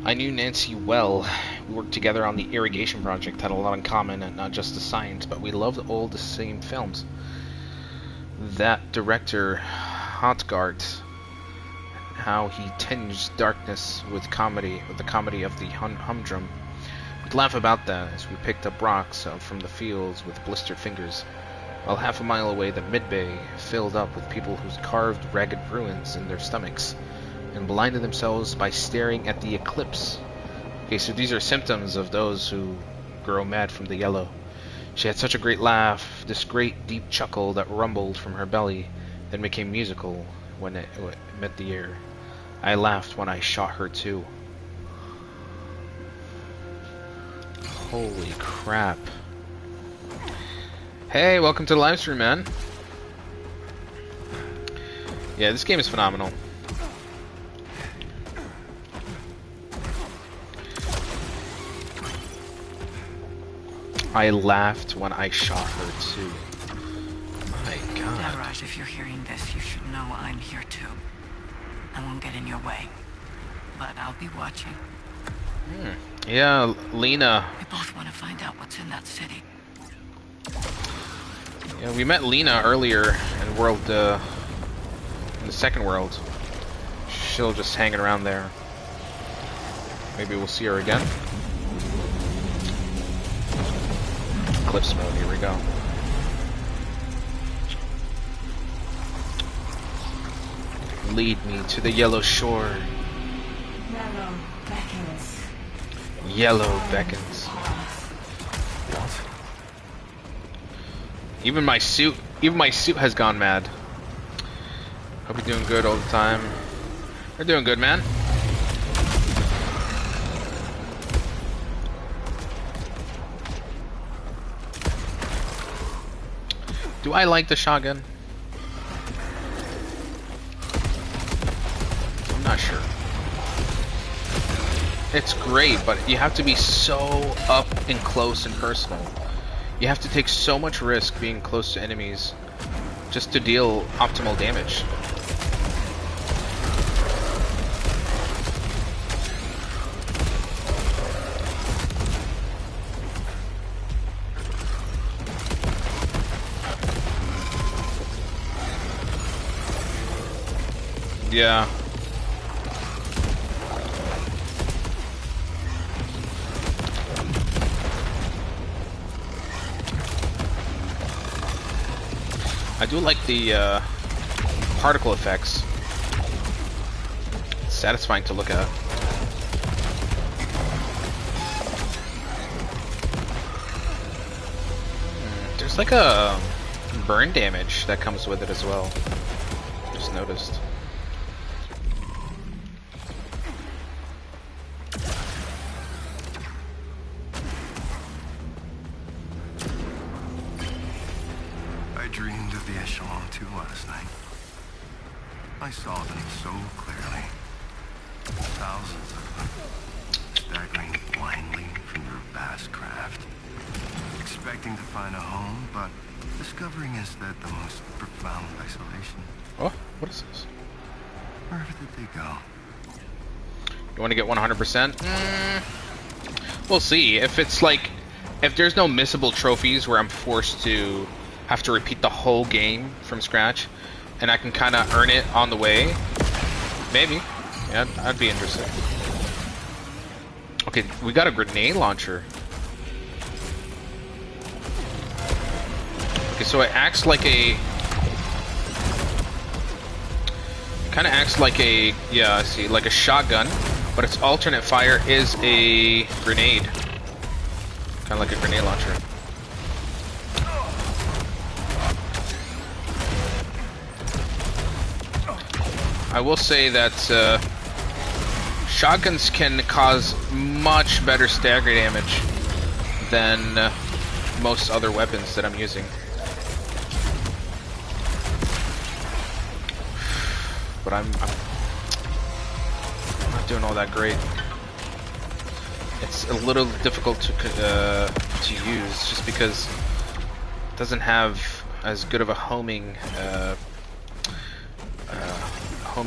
[SPEAKER 1] I knew Nancy well. We worked together on the irrigation project, had a lot in common, and not just the science, but we loved all the same films. That director, Hotgart, how he tinged darkness with comedy, with the comedy of the humdrum. We'd laugh about that as we picked up rocks from the fields with blistered fingers, while half a mile away the mid-bay filled up with people whose carved ragged ruins in their stomachs and blinded themselves by staring at the eclipse. Okay, so these are symptoms of those who grow mad from the yellow. She had such a great laugh, this great deep chuckle that rumbled from her belly, then became musical when it met the air. I laughed when I shot her too. Holy crap. Hey, welcome to the live stream, man. Yeah, this game is phenomenal. I laughed when I shot her too. My God.
[SPEAKER 4] Saros, if you're hearing this, you should know I'm here too. I won't get in your way, but I'll be watching.
[SPEAKER 1] Yeah, Lena.
[SPEAKER 4] We both want to find out what's in that city.
[SPEAKER 1] Yeah, we met Lena earlier in the second world. She'll just hanging around there. Maybe we'll see her again. Eclipse mode, here we go. Lead me to the yellow shore.
[SPEAKER 7] Yellow beckons.
[SPEAKER 1] Yellow beckons.
[SPEAKER 3] What?
[SPEAKER 1] Even my suit has gone mad. Hope you're doing good all the time. We're doing good, man. Do I like the shotgun? I'm not sure. It's great, but you have to be so up and close and personal. You have to take so much risk being close to enemies just to deal optimal damage. Yeah. I do like the particle effects. It's satisfying to look at. There's like a burn damage that comes with it as well. Just noticed.
[SPEAKER 6] I dreamed of the Echelon 2 last night. I saw them so clearly. Thousands of them, staggering blindly from their vast craft, expecting to find a home, but discovering instead the most profound isolation.
[SPEAKER 1] Oh, what is this?
[SPEAKER 6] Where did they go?
[SPEAKER 1] You want to get 100%? We'll see. If it's like, if there's no missable trophies where I'm forced to have to repeat the whole game from scratch, and I can kind of earn it on the way, maybe. Yeah, I'd be interested. Okay, we got a grenade launcher. Okay, so it acts like a... kind of acts like a... yeah, I see, like a shotgun, but its alternate fire is a grenade. Kind of like a grenade launcher. I will say that shotguns can cause much better stagger damage than most other weapons that I'm using. But I'm not doing all that great. It's a little difficult to use just because it doesn't have as good of a homing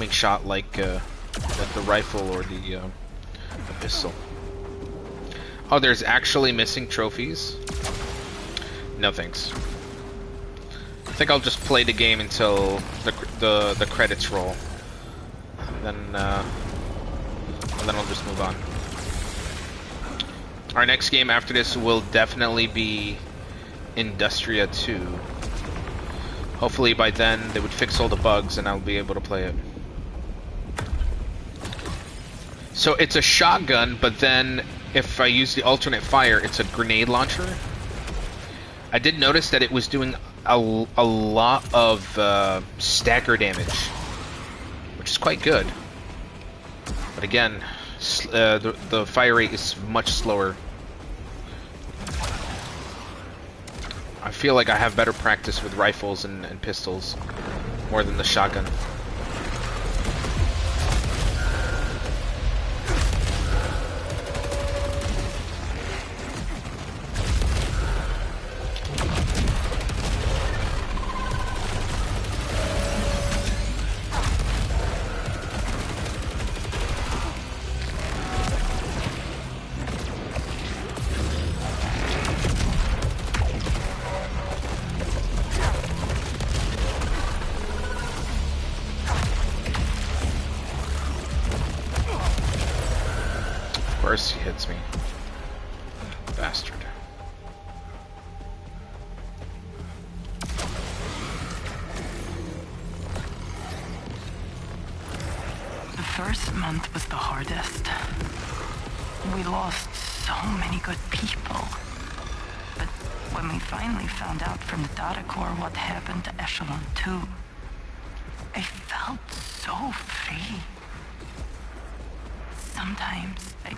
[SPEAKER 1] shot like the rifle or the pistol. Oh, there's actually missing trophies? No thanks. I think I'll just play the game until the credits roll. And then I'll just move on. Our next game after this will definitely be Industria 2. Hopefully by then they would fix all the bugs and I'll be able to play it. So it's a shotgun, but then if I use the alternate fire, it's a grenade launcher. I did notice that it was doing a lot of stagger damage, which is quite good. But again, the fire rate is much slower. I feel like I have better practice with rifles and pistols more than the shotgun. Of course he hits me. Bastard.
[SPEAKER 4] The first month was the hardest. We lost so many good people. But when we finally found out from the data core what happened to Echelon 2, I felt so free. Sometimes I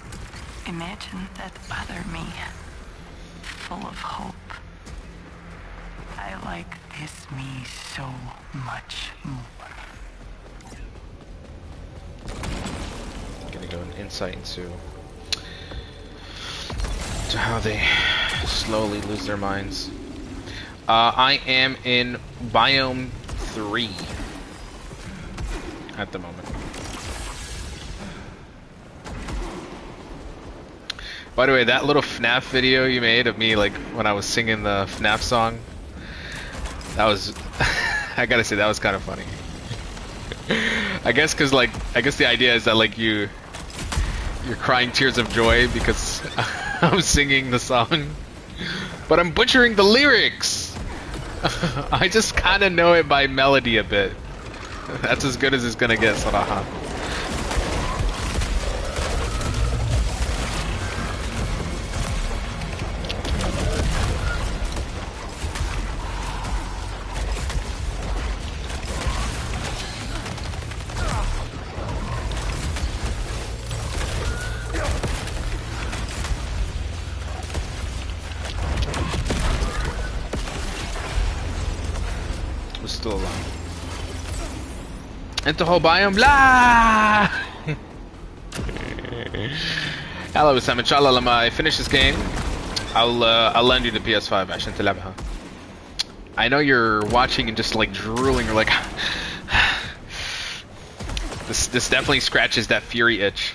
[SPEAKER 4] imagine that other me, full of hope. I like this me so much more.
[SPEAKER 1] Gonna go an insight into how they slowly lose their minds. I am in Biome 3 at the moment. By the way, that little FNAF video you made of me, like, when I was singing the FNAF song, that was, I gotta say, that was kind of funny. I guess the idea is that, like, you're crying tears of joy because I'm singing the song, but I'm butchering the lyrics! I just kind of know it by melody a bit. That's as good as it's gonna get, Saraha. was still alive. Into whole biome, blah! Hello, Sam. Inshallah, لما I finish this game, I'll lend you the PS5 عشان تلعبها. I know you're watching and just like drooling. You're like, this definitely scratches that fury itch.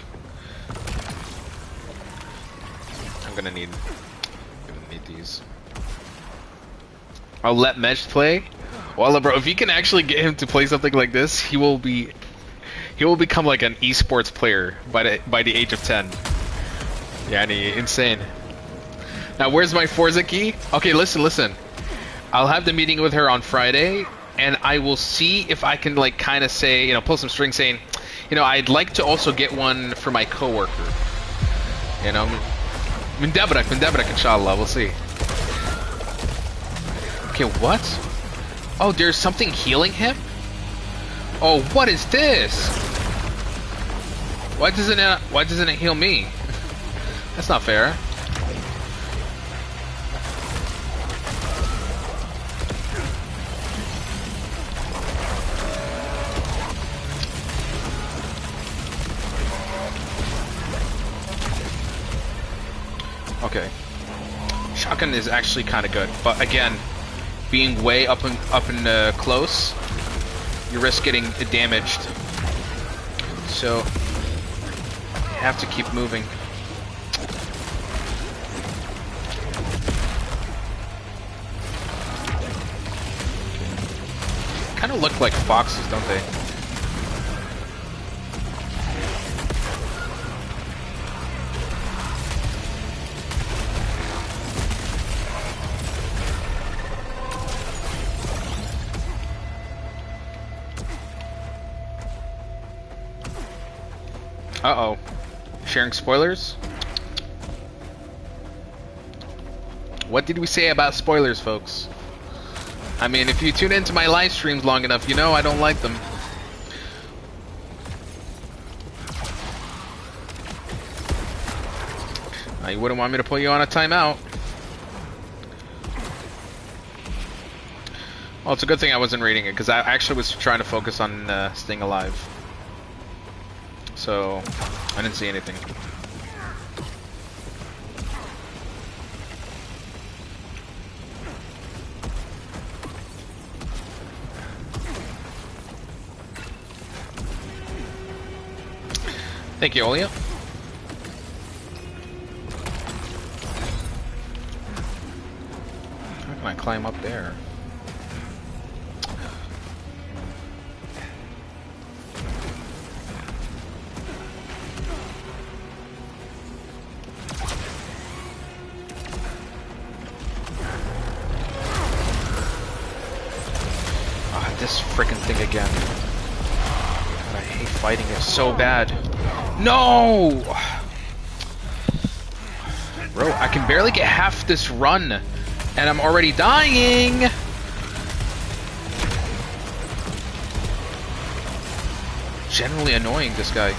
[SPEAKER 1] I'm gonna need these. I'll let Mesh play. Well, bro, if you can actually get him to play something like this, he will become like an esports player by the age of 10. Yani, insane. Now, where's my Forza key? Okay, listen. I'll have the meeting with her on Friday, and I will see if I can like kind of say, you know, pull some strings saying, you know, I'd like to also get one for my coworker. You know, من دبرك inshallah. We'll see. Okay, what? Oh, there's something healing him? Oh, what is this? Why doesn't it heal me? That's not fair. Okay. Shotgun is actually kind of good, but again, being way up and close, you risk getting damaged. So you have to keep moving. Kind of look like foxes, don't they? Uh-oh. Sharing spoilers? What did we say about spoilers, folks? I mean, if you tune into my live streams long enough, you know I don't like them. You wouldn't want me to put you on a timeout. Well, it's a good thing I wasn't reading it, because I actually was trying to focus on staying alive. So, I didn't see anything. Thank you, Olia. How can I climb up there? This freaking thing again. God, I hate fighting it so bad. No! Bro, I can barely get half this run, and I'm already dying! Generally annoying, this guy.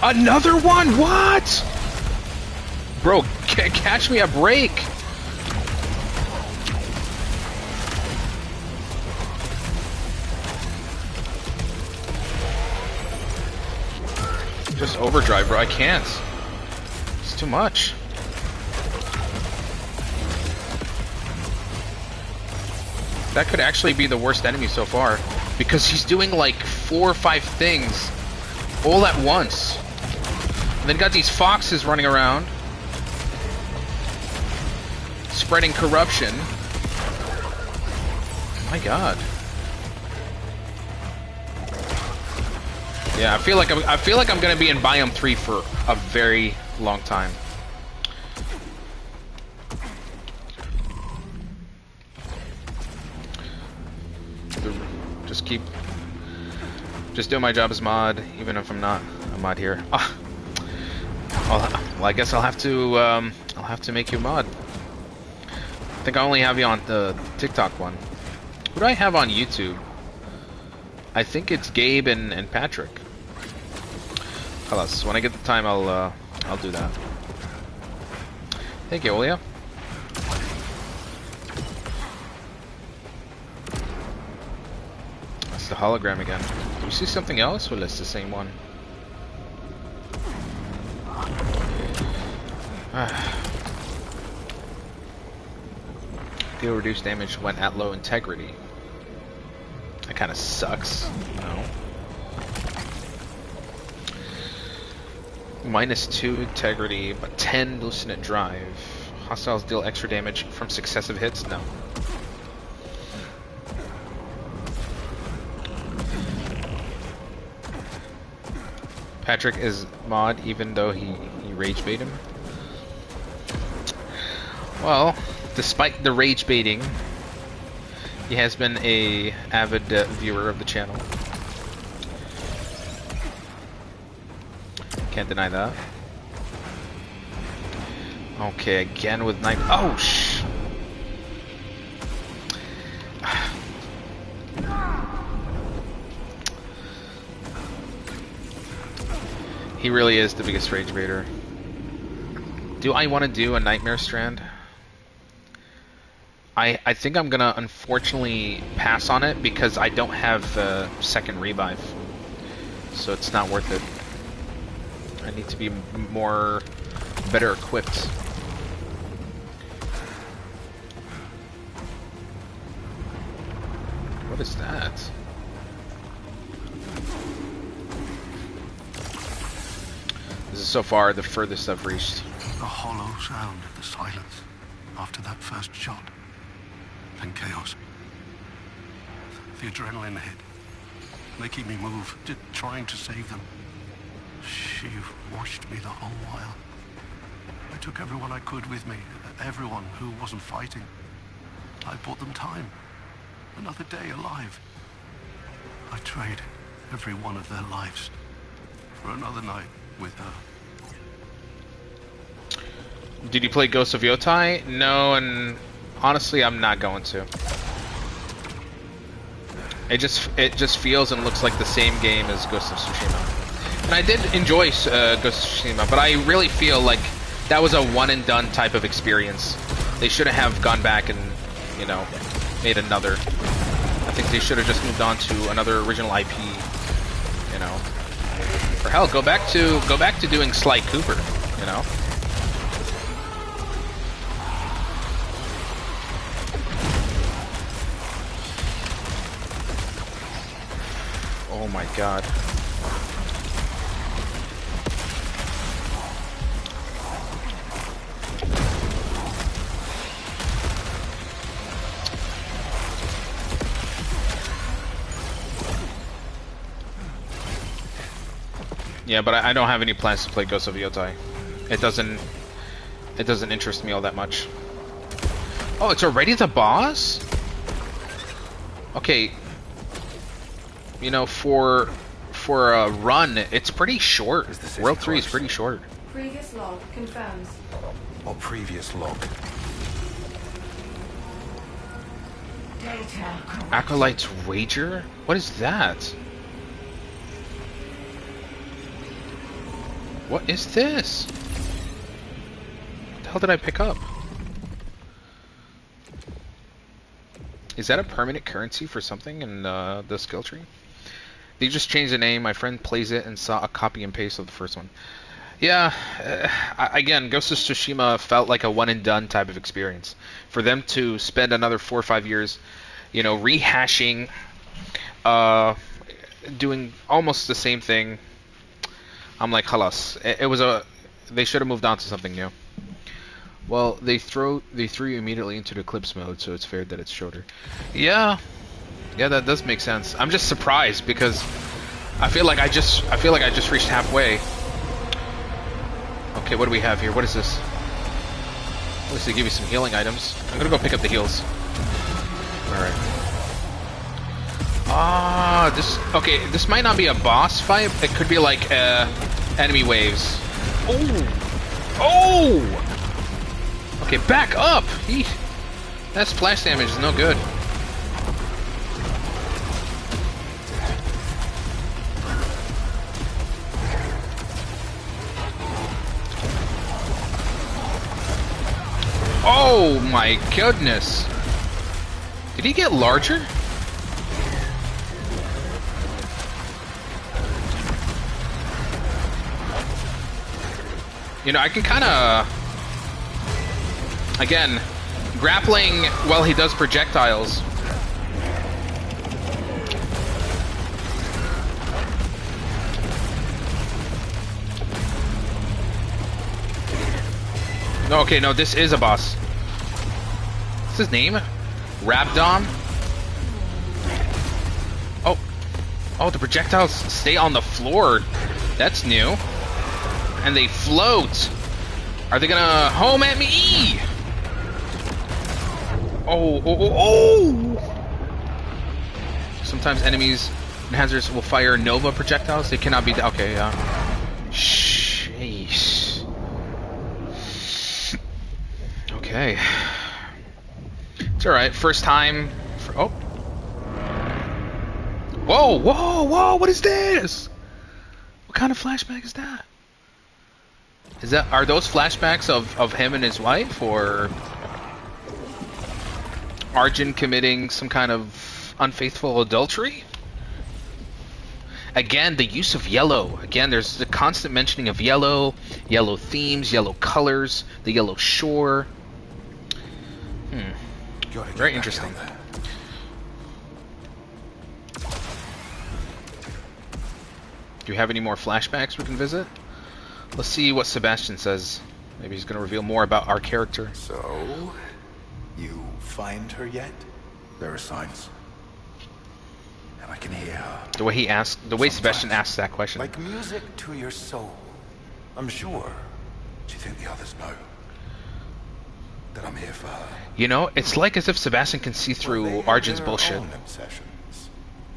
[SPEAKER 1] Another one? What? Bro, catch me a break! Just overdrive, bro. I can't. It's too much. That could actually be the worst enemy so far, because he's doing like 4 or 5 things all at once. And then got these foxes running around, spreading corruption. My God. Yeah, I feel like I'm gonna be in Biome 3 for a very long time. Just doing my job as mod, even if I'm not a mod here. Ah. Well, I guess I'll have to make you a mod. I think I only have you on the TikTok one. Who do I have on YouTube? I think it's Gabe and Patrick. Halas, when I get the time, I'll do that. Thank you, Olio. That's the hologram again. Do you see something else? Well, it's the same one. Deal reduced damage when at low integrity. That kind of sucks, you know. -2 integrity, but 10 Lucidant drive. Hostiles deal extra damage from successive hits? No. Patrick is mod even though he rage bait him. Well, despite the rage baiting, he has been a avid viewer of the channel. Can't deny that. Okay, again with knife. Oh, shh. He really is the biggest rage baiter. Do I want to do a Nightmare Strand? I think I'm gonna unfortunately pass on it because I don't have second revive, so it's not worth it. I need to be better equipped. What is that? This is so far the furthest I've reached.
[SPEAKER 6] The hollow sound of the silence after that first shot. Then chaos. The adrenaline hit, making me move, trying to save them. She watched me the whole while. I took everyone I could with me, everyone who wasn't fighting. I bought them time, another day alive. I trade every one of their lives for another night with her.
[SPEAKER 1] Did you play Ghost of Yotai? No, and honestly, I'm not going to. It just feels and looks like the same game as Ghost of Tsushima. And I did enjoy Ghost of Tsushima, but I really feel like that was a one and done type of experience. They shouldn't have gone back and, you know, made another. I think they should have just moved on to another original IP, you know. Or hell, go back to doing Sly Cooper, you know. Oh my god. Yeah, but I don't have any plans to play Ghost of Yotai. It doesn't interest me all that much. Oh, it's already the boss? Okay. You know, for a run, it's pretty short. World 3 is pretty short.
[SPEAKER 7] Previous log confirms.
[SPEAKER 3] What previous log?
[SPEAKER 1] Acolyte's Wager? What is that? What is this? What the hell did I pick up? Is that a permanent currency for something in the skill tree? They just changed the name. My friend plays it and saw a copy and paste of the first one. Yeah, again, Ghost of Tsushima felt like a one and done type of experience. For them to spend another 4 or 5 years, you know, rehashing, doing almost the same thing, I'm like, halas. They should have moved on to something new. Well, they threw you immediately into the Eclipse mode, so it's fair that it's shorter. Yeah, that does make sense. I'm just surprised because I feel like I just reached halfway. Okay, what do we have here? What is this? At least they give you some healing items. I'm gonna go pick up the heals. Alright. This might not be a boss fight. It could be like enemy waves. Oh! Okay, back up! That splash damage is no good. Oh my goodness! Did he get larger? You know, I can kind of... Again, grappling while he does projectiles. No, okay, no, this is a boss. What's his name? Rabdon? Oh. Oh, the projectiles stay on the floor. That's new. And they float. Are they gonna home at me? Oh, oh, oh, oh! Sometimes enemies and hazards will fire Nova projectiles. They cannot be... Okay, Sheesh. Okay. It's alright. First time... Oh. Whoa, whoa, whoa! What is this? What kind of flashback is that? Are those flashbacks of him and his wife, or Arjun committing some kind of unfaithful adultery? Again, the use of yellow. Again, there's the constant mentioning of yellow, yellow themes, yellow colors, the yellow shore. Very interesting. Do you have any more flashbacks we can visit? Let's see what Sebastian says. Maybe he's going to reveal more about our character.
[SPEAKER 3] So, you find her yet? There are signs. And I can hear her.
[SPEAKER 1] The way he asked, the way
[SPEAKER 3] Sometimes,
[SPEAKER 1] Sebastian asks that question.
[SPEAKER 3] Like music to your soul. I'm sure. Do you think the others know that I'm here for her?
[SPEAKER 1] You know, it's like as if Sebastian can see through Arjun's bullshit.
[SPEAKER 3] Own obsessions.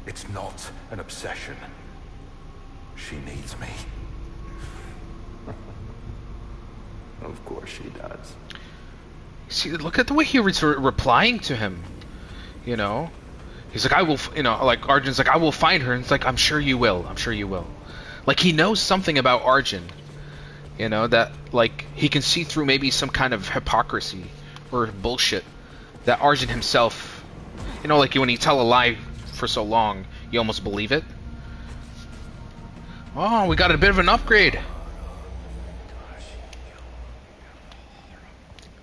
[SPEAKER 3] It's not an obsession. She needs me.
[SPEAKER 8] Of course she does.
[SPEAKER 1] See, look at the way he was replying to him. You know, he's like, I will. You know, like Arjun's like, I will find her, and it's like, I'm sure you will. I'm sure you will. Like he knows something about Arjun. You know that, like he can see through maybe some kind of hypocrisy or bullshit that Arjun himself. You know, like when you tell a lie for so long, you almost believe it. Oh, we got a bit of an upgrade.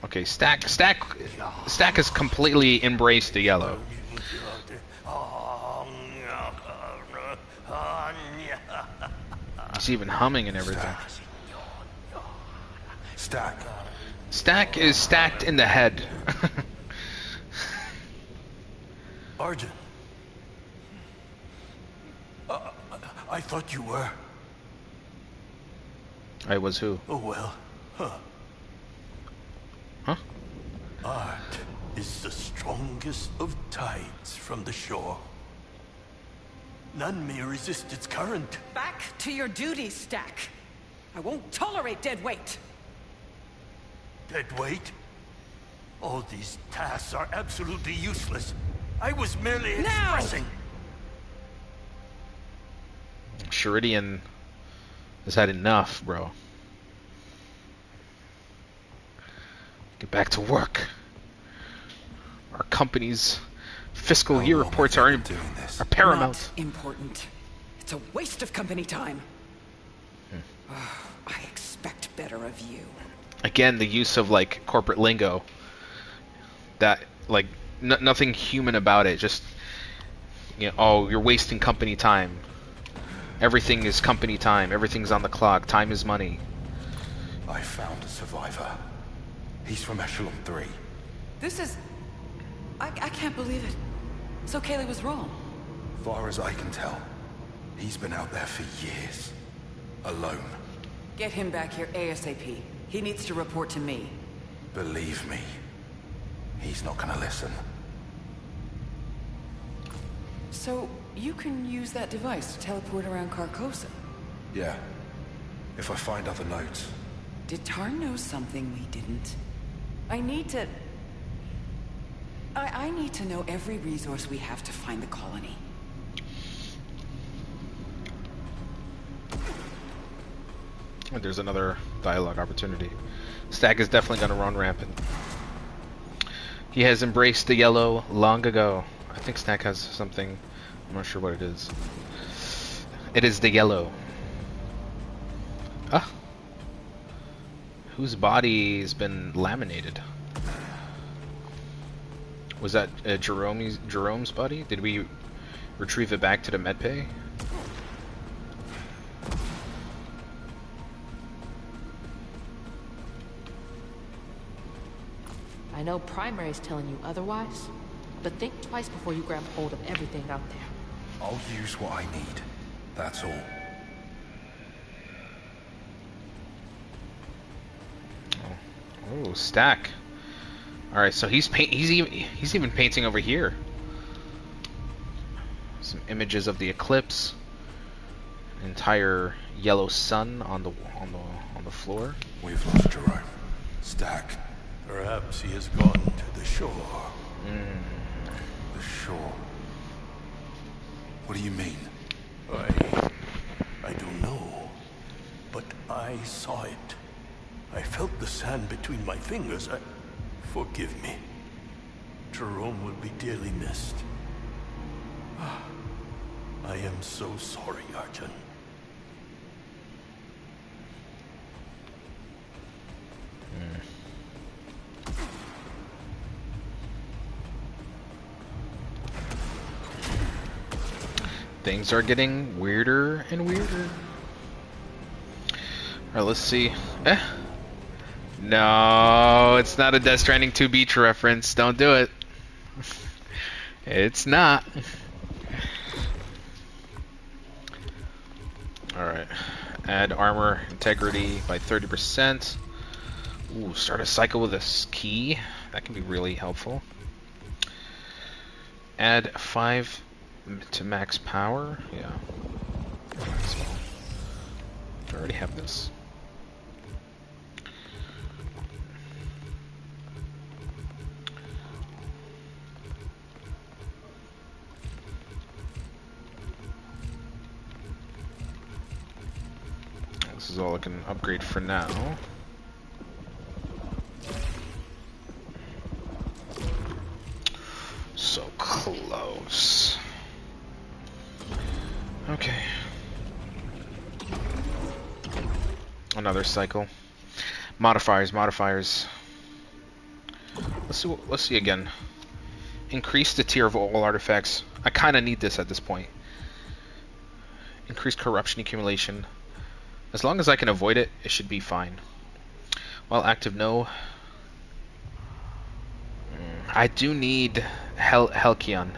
[SPEAKER 1] Okay, Stack has completely embraced the yellow. He's even humming and everything. Stack is stacked in the head.
[SPEAKER 9] Arjun. I thought you were.
[SPEAKER 1] I was who?
[SPEAKER 9] Oh well.
[SPEAKER 1] Huh?
[SPEAKER 9] Art is the strongest of tides from the shore. None may resist its current.
[SPEAKER 2] Back to your duties, Stack. I won't tolerate dead weight.
[SPEAKER 9] Dead weight? All these tasks are absolutely useless. I was merely expressing.
[SPEAKER 1] Sheridian has had enough, bro. Get back to work. Our company's fiscal year reports are paramount.
[SPEAKER 2] Not important. It's a waste of company time. I expect better of you.
[SPEAKER 1] Again, the use of like corporate lingo. That like nothing human about it. Just you know, oh, you're wasting company time. Everything is company time. Everything's on the clock. Time is money.
[SPEAKER 3] I found a survivor. He's from Echelon 3.
[SPEAKER 2] This is... I can't believe it. So Kaylee was wrong.
[SPEAKER 3] Far as I can tell, he's been out there for years. Alone.
[SPEAKER 2] Get him back here ASAP. He needs to report to me.
[SPEAKER 3] Believe me, he's not gonna listen.
[SPEAKER 2] So, you can use that device to teleport around Carcosa?
[SPEAKER 3] Yeah. If I find other notes.
[SPEAKER 2] Did Tarn know something we didn't? I need to... I need to know every resource we have to find the colony.
[SPEAKER 1] There's another dialogue opportunity. Stack is definitely going to run rampant. He has embraced the yellow long ago. I think Snack has something. I'm not sure what it is. It is the yellow. Ah. Whose body's been laminated? Was that Jerome's body? Did we retrieve it back to the medbay?
[SPEAKER 10] I know Primary's telling you otherwise, but think twice before you grab hold of everything out there.
[SPEAKER 3] I'll use what I need. That's all.
[SPEAKER 1] Oh, Stack. All right, so he's even painting over here. Some images of the eclipse. Entire yellow sun on the floor.
[SPEAKER 3] We've lost Jerome. Stack.
[SPEAKER 9] Perhaps he has gone to the shore.
[SPEAKER 3] The shore. What do you mean?
[SPEAKER 9] I don't know. But I saw it. I felt the sand between my fingers. Forgive me. Jerome will be dearly missed. I am so sorry, Archon.
[SPEAKER 1] Things are getting weirder and weirder. Alright, let's see. No, it's not a Death Stranding 2 beach reference. Don't do it. It's not. Alright. Add armor integrity by 30%. Ooh, start a cycle with a key. That can be really helpful. Add 5 to max power. Yeah. I already have this. This is all I can upgrade for now. So close. Okay. Another cycle. Modifiers. Let's see again. Increase the tier of all artifacts. I kind of need this at this point. Increase corruption accumulation. As long as I can avoid it, it should be fine. While active, no. I do need Halcyon.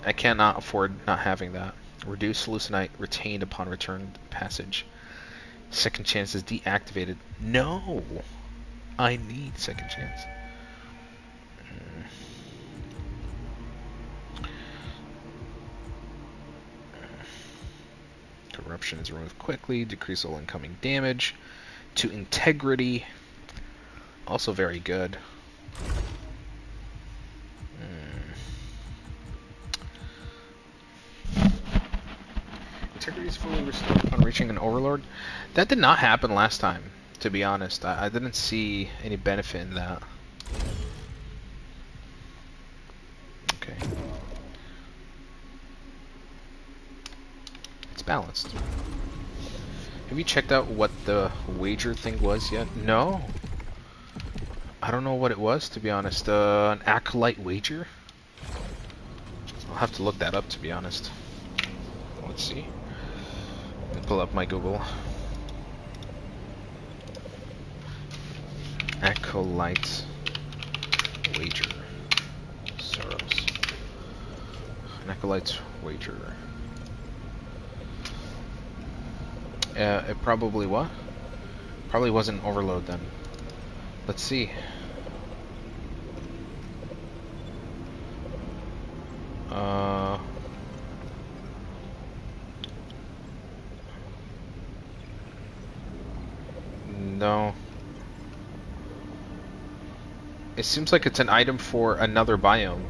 [SPEAKER 1] I cannot afford not having that. Reduce hallucinate retained upon return passage. Second chance is deactivated. No, I need second chance. Corruption is removed quickly. Decrease all incoming damage. To integrity. Also very good. Integrity is fully restored upon reaching an overlord. That did not happen last time, to be honest. I didn't see any benefit in that. Okay. It's balanced. Have you checked out what the wager thing was yet? No. I don't know what it was, to be honest. An acolyte wager? I'll have to look that up, to be honest. Let's see. Pull up my Google. Acolyte wager. Saros. An acolyte's wager. It probably what? Probably wasn't overload then. Let's see. No. It seems like it's an item for another biome.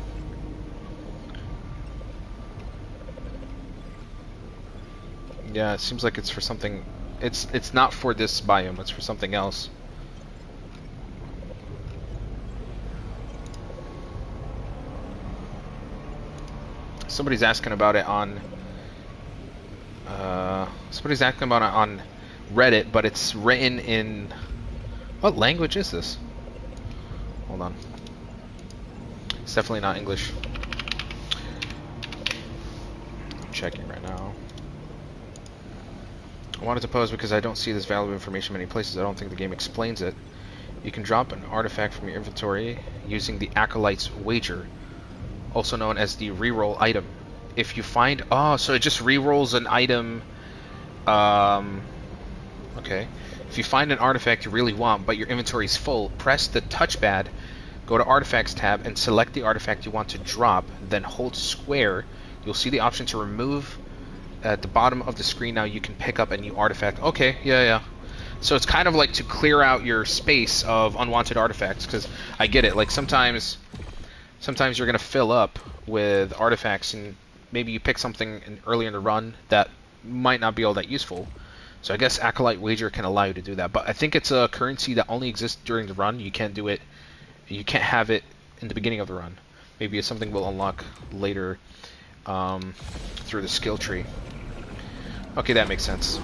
[SPEAKER 1] Yeah, it seems like it's for something. It's not for this biome. It's for something else. Somebody's asking about it on Reddit, but it's written in what language is this? Hold on. It's definitely not English. I'm checking right now. I wanted to pose because I don't see this valuable information many places. I don't think the game explains it. You can drop an artifact from your inventory using the Acolyte's Wager, also known as the reroll item. If you find... Oh, so it just rerolls an item... Okay. If you find an artifact you really want, but your inventory is full, press the touchpad, go to Artifacts tab, and select the artifact you want to drop, then hold square. You'll see the option to remove at the bottom of the screen. Now you can pick up a new artifact. Okay, yeah. So it's kind of like to clear out your space of unwanted artifacts, because I get it. Like sometimes you're going to fill up with artifacts, and maybe you pick something early in the run that might not be all that useful. So I guess Acolyte Wager can allow you to do that. But I think it's a currency that only exists during the run. You can't do it. You can't have it in the beginning of the run. Maybe it's something we'll unlock later through the skill tree. Okay, that makes sense.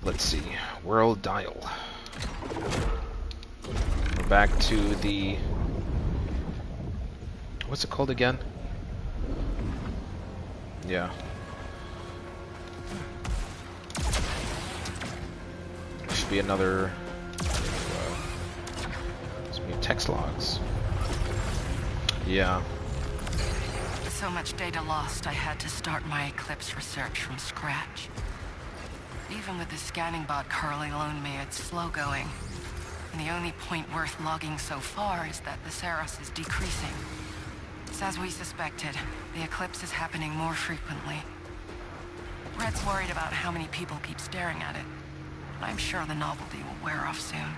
[SPEAKER 1] Let's see. World Dial. We're back to the... What's it called again? Yeah. There should be another... text logs. Yeah.
[SPEAKER 4] So much data lost, I had to start my Eclipse research from scratch. Even with the scanning bot Carly loaned me, it's slow going. And the only point worth logging so far is that the Saros is decreasing. It's as we suspected. The eclipse is happening more frequently. Red's worried about how many people keep staring at it. I'm sure the novelty will wear off soon.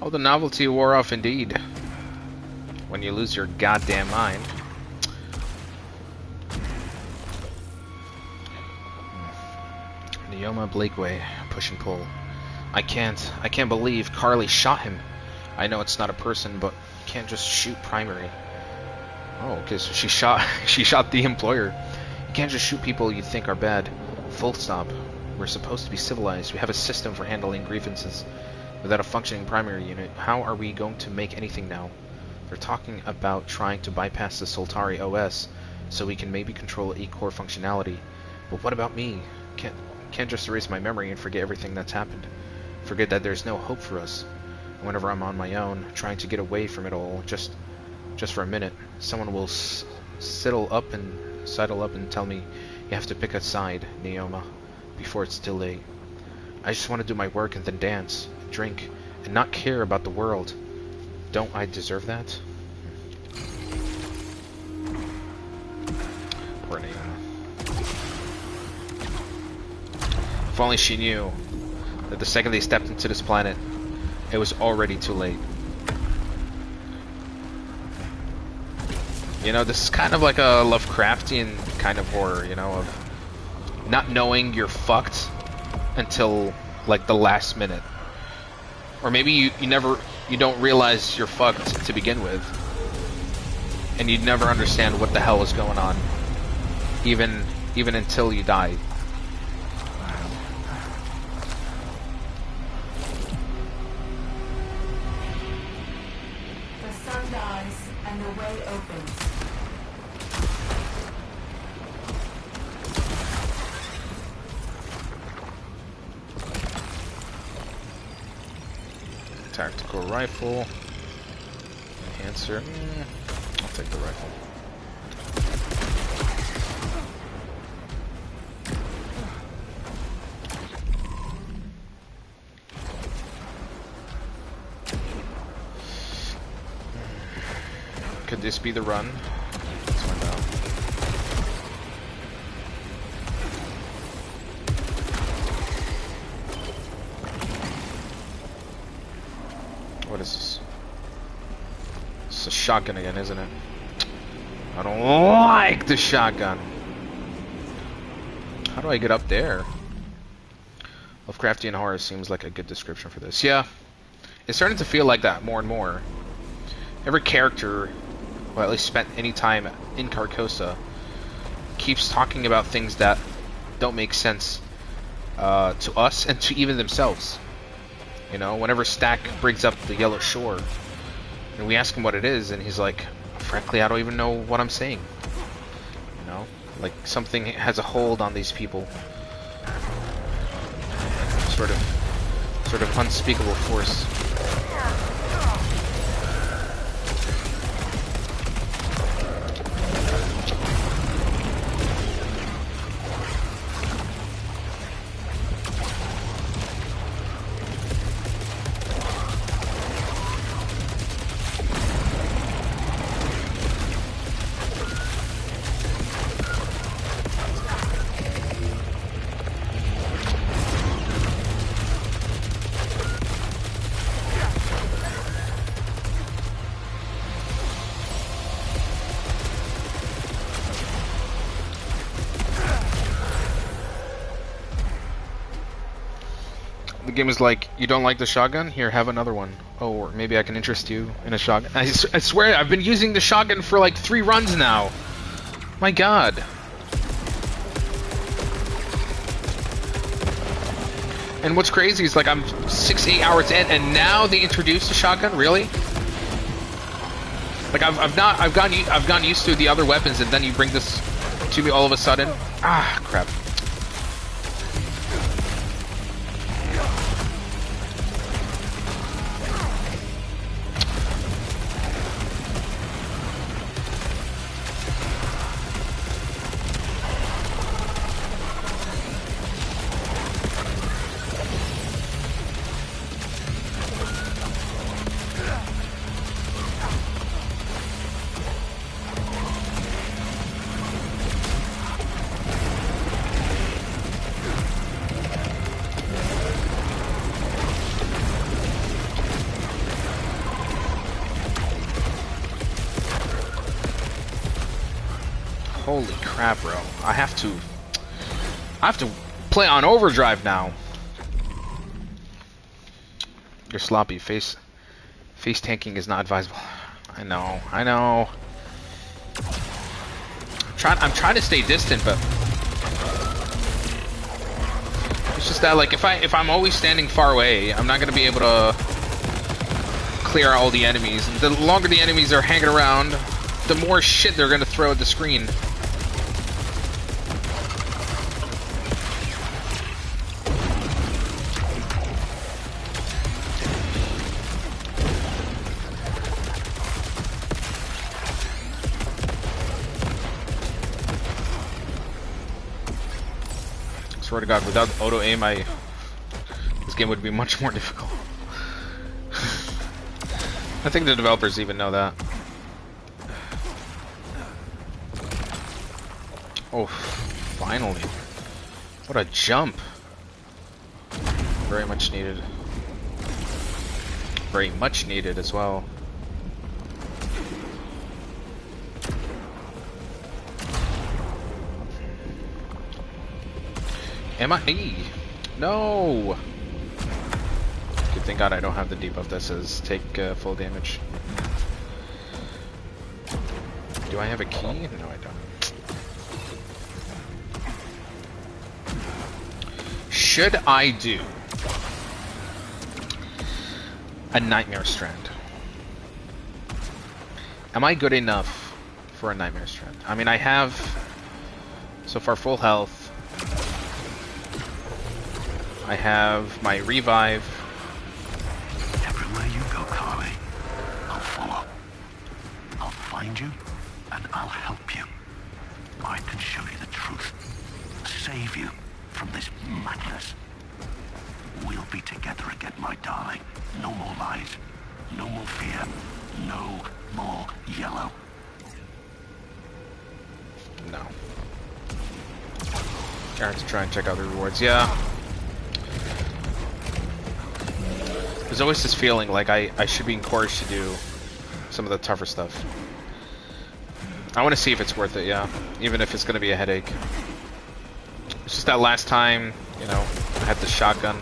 [SPEAKER 1] Oh, the novelty wore off indeed. When you lose your goddamn mind. Neoma Blakeway, push and pull. I can't believe Carly shot him. I know it's not a person, but you can't just shoot primary. Oh, okay, so she shot the employer. You can't just shoot people you think are bad. Full stop. We're supposed to be civilized. We have a system for handling grievances. Without a functioning primary unit, how are we going to make anything now? They're talking about trying to bypass the Soltari OS so we can maybe control E-core functionality. But what about me? Can't just erase my memory and forget everything that's happened. Forget that there's no hope for us. And whenever I'm on my own, trying to get away from it all, just for a minute, someone will sidle up and tell me, you have to pick a side, Neoma, before it's too late. I just want to do my work and then dance, drink, and not care about the world. Don't I deserve that? Poor Neoma. If only she knew that the second they stepped into this planet, it was already too late. You know, this is kind of like a Lovecraftian kind of horror, you know, of not knowing you're fucked until like the last minute. Or maybe you don't realize you're fucked to begin with. And you'd never understand what the hell is going on. Even until you die.
[SPEAKER 11] The sun dies and the way opens.
[SPEAKER 1] Tactical rifle. Enhancer. I'll take the rifle. Could this be the run? Let's find out. What is this? It's a shotgun again, isn't it? I don't like the shotgun. How do I get up there? Lovecraftian horror seems like a good description for this. Yeah, it's starting to feel like that more and more. Every character or at least spent any time in Carcosa, keeps talking about things that don't make sense to us and to even themselves. You know, whenever Stack brings up the Yellow Shore, and we ask him what it is, and he's like, frankly, I don't even know what I'm saying. You know, like something has a hold on these people. Sort of unspeakable force. The game is like, you don't like the shotgun? Here, have another one. Oh, or maybe I can interest you in a shotgun. I swear, I've been using the shotgun for like 3 runs now. My god. And what's crazy is like I'm 6-8 hours in, and now they introduced the shotgun. Really? Like I've gotten used to the other weapons, and then you bring this to me all of a sudden. Ah, crap. Holy crap, bro. I have to play on overdrive now. You're sloppy. Face tanking is not advisable. I know. I'm trying to stay distant, but it's just that like if I'm always standing far away, I'm not gonna be able to clear all the enemies. And the longer the enemies are hanging around, the more shit they're gonna throw at the screen. Swear to God, without auto aim, this game would be much more difficult. I think the developers even know that. Oh, finally. What a jump. Very much needed. Very much needed as well. Am I? No! Good thank God I don't have the debuff that says take full damage. Do I have a key? No, I don't. Should I do a Nightmare Strand? Am I good enough for a Nightmare Strand? I mean, I have so far full health. I have my revive.
[SPEAKER 6] Everywhere you go, Carly, I'll follow. I'll find you, and I'll help you. I can show you the truth. Save you from this madness. We'll be together again, my darling. No more lies. No more fear. No more yellow.
[SPEAKER 1] No. I have to try and check out the rewards. Yeah. There's always this feeling like I should be encouraged to do some of the tougher stuff. I want to see if it's worth it, yeah. Even if it's going to be a headache. It's just that last time, you know, I had the shotgun.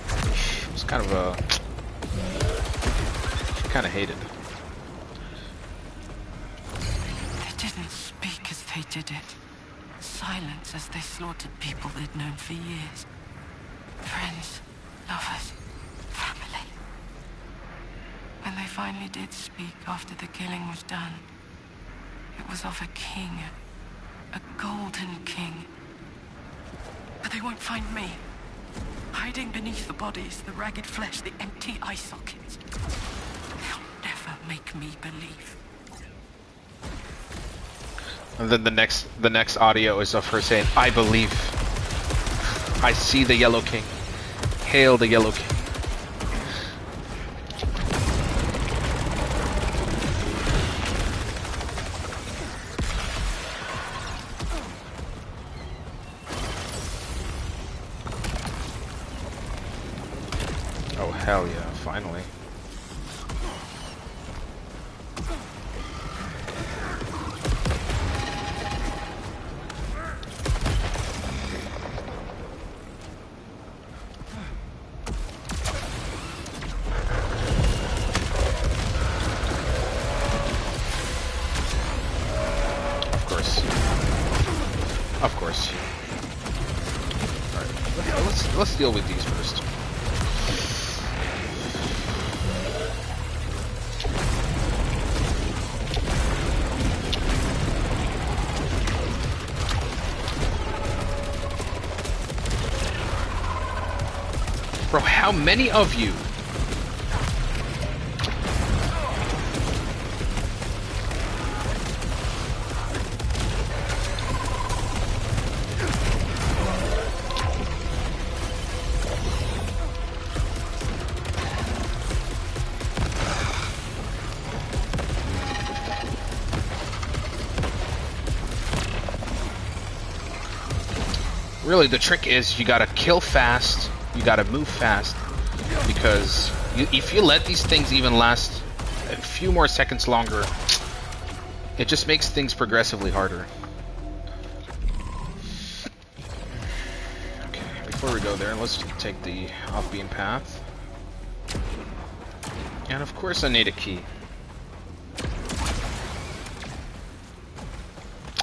[SPEAKER 1] It was kind of a... kind of hated.
[SPEAKER 4] didn't speak as they did it. Silence as they slaughtered people they'd known for years. Friends, lovers, family. When they finally did speak after the killing was done, it was of a king. A golden king. But they won't find me. Hiding beneath the bodies, the ragged flesh, the empty eye sockets. They'll never make me believe.
[SPEAKER 1] And then the next audio is of her saying, "I believe. I see the Yellow King. Hail the Yellow King." Oh hell yeah, finally. Of course. Alright, let's deal with these first. Bro, how many of you? Really, the trick is you gotta kill fast, you gotta move fast, because if you let these things even last a few more seconds longer, it just makes things progressively harder. Okay, before we go there, let's take the off-beam path. And of course I need a key.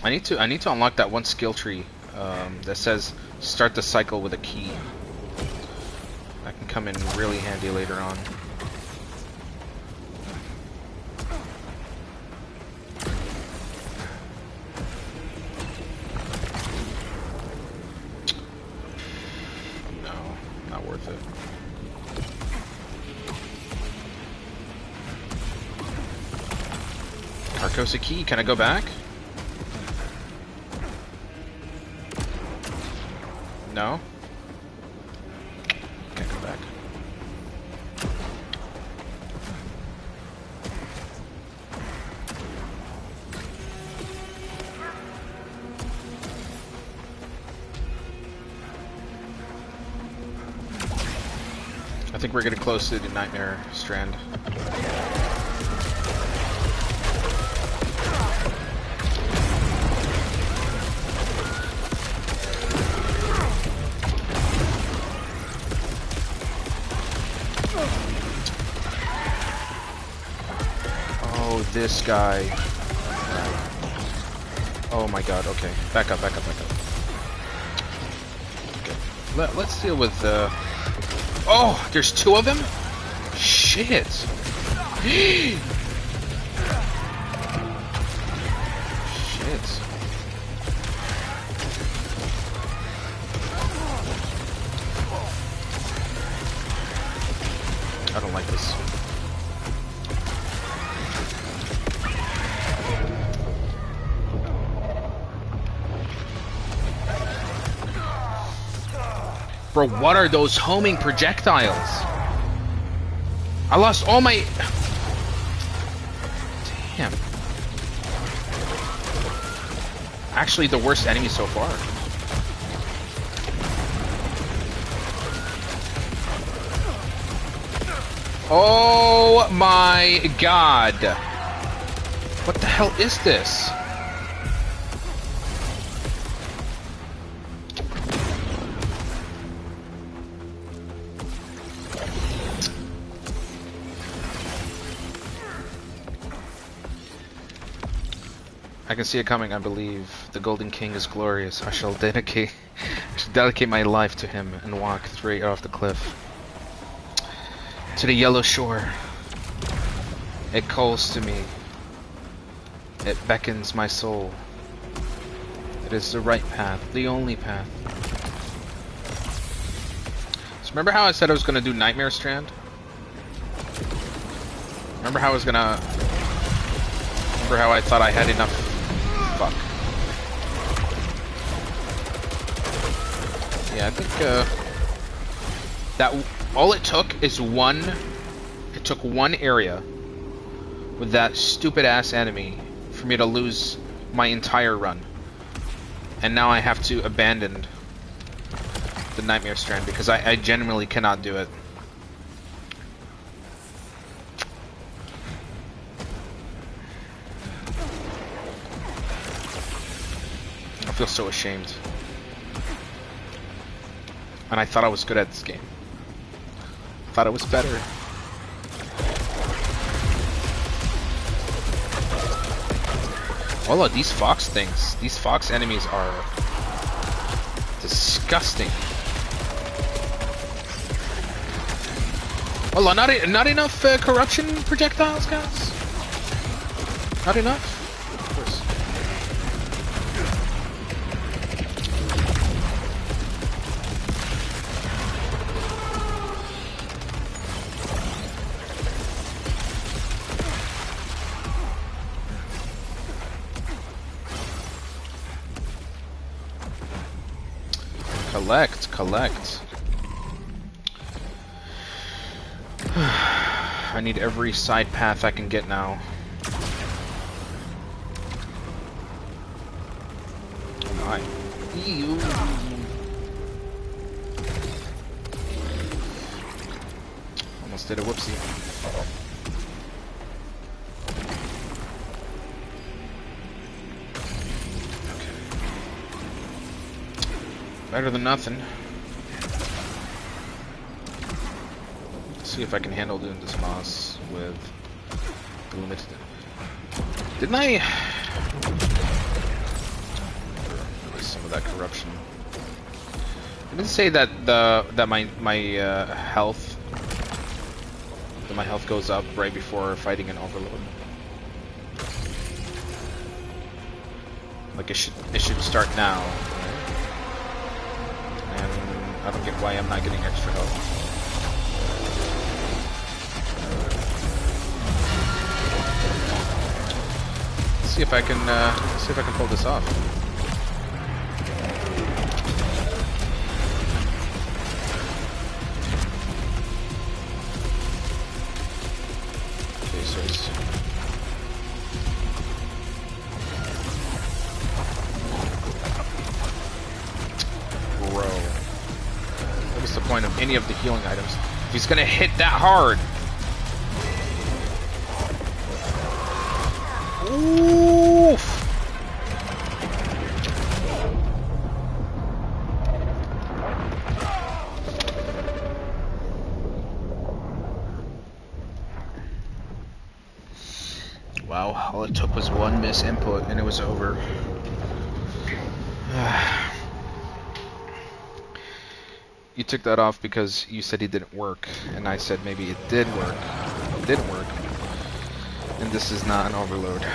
[SPEAKER 1] I need to unlock that one skill tree that says start the cycle with a key. That can come in really handy later on. No, not worth it. Carcosa key, can I go back? No? Can't go back. I think we're getting close to the Nightmare Strand. This guy. Oh my god, okay. Back up, back up, back up. Okay. Let's deal with oh, there's two of them? Shit. Shit. I don't like this. Bro, what are those homing projectiles? I lost all my... Damn. Actually, the worst enemy so far. Oh my god. What the hell is this? I can see it coming, I believe. The Golden King is glorious. I shall dedicate my life to him and walk straight off the cliff. To the yellow shore. It calls to me. It beckons my soul. It is the right path, the only path. So remember how I said I was gonna do Nightmare Strand? Remember how I was gonna... Remember how I thought I had enough... Fuck. Yeah, I think, that... All it took is one... It took one area with that stupid-ass enemy for me to lose my entire run. And now I have to abandon the Nightmare Strand because I genuinely cannot do it. I feel so ashamed. And I thought I was good at this game. I thought it was better. Oh look, these fox things. These fox enemies are disgusting. Oh look, not enough corruption projectiles, guys? Not enough? Of course. Collect. I need every side path I can get now. Oh my. Ew. Almost did a whoopsie. Better than nothing. Let's see if I can handle doing this moss with the limited. Didn't I release some of that corruption? I didn't say that my health goes up right before fighting an overload. Like it should start now. I don't get why I'm not getting extra health. Let's see if I can pull this off. Okay, so it's... What's the point of any of the healing items if he's gonna hit that hard? Oof. Wow, all it took was one miss input and it was over. You took that off because you said it didn't work, and I said maybe it did work. It didn't work. And this is not an overload.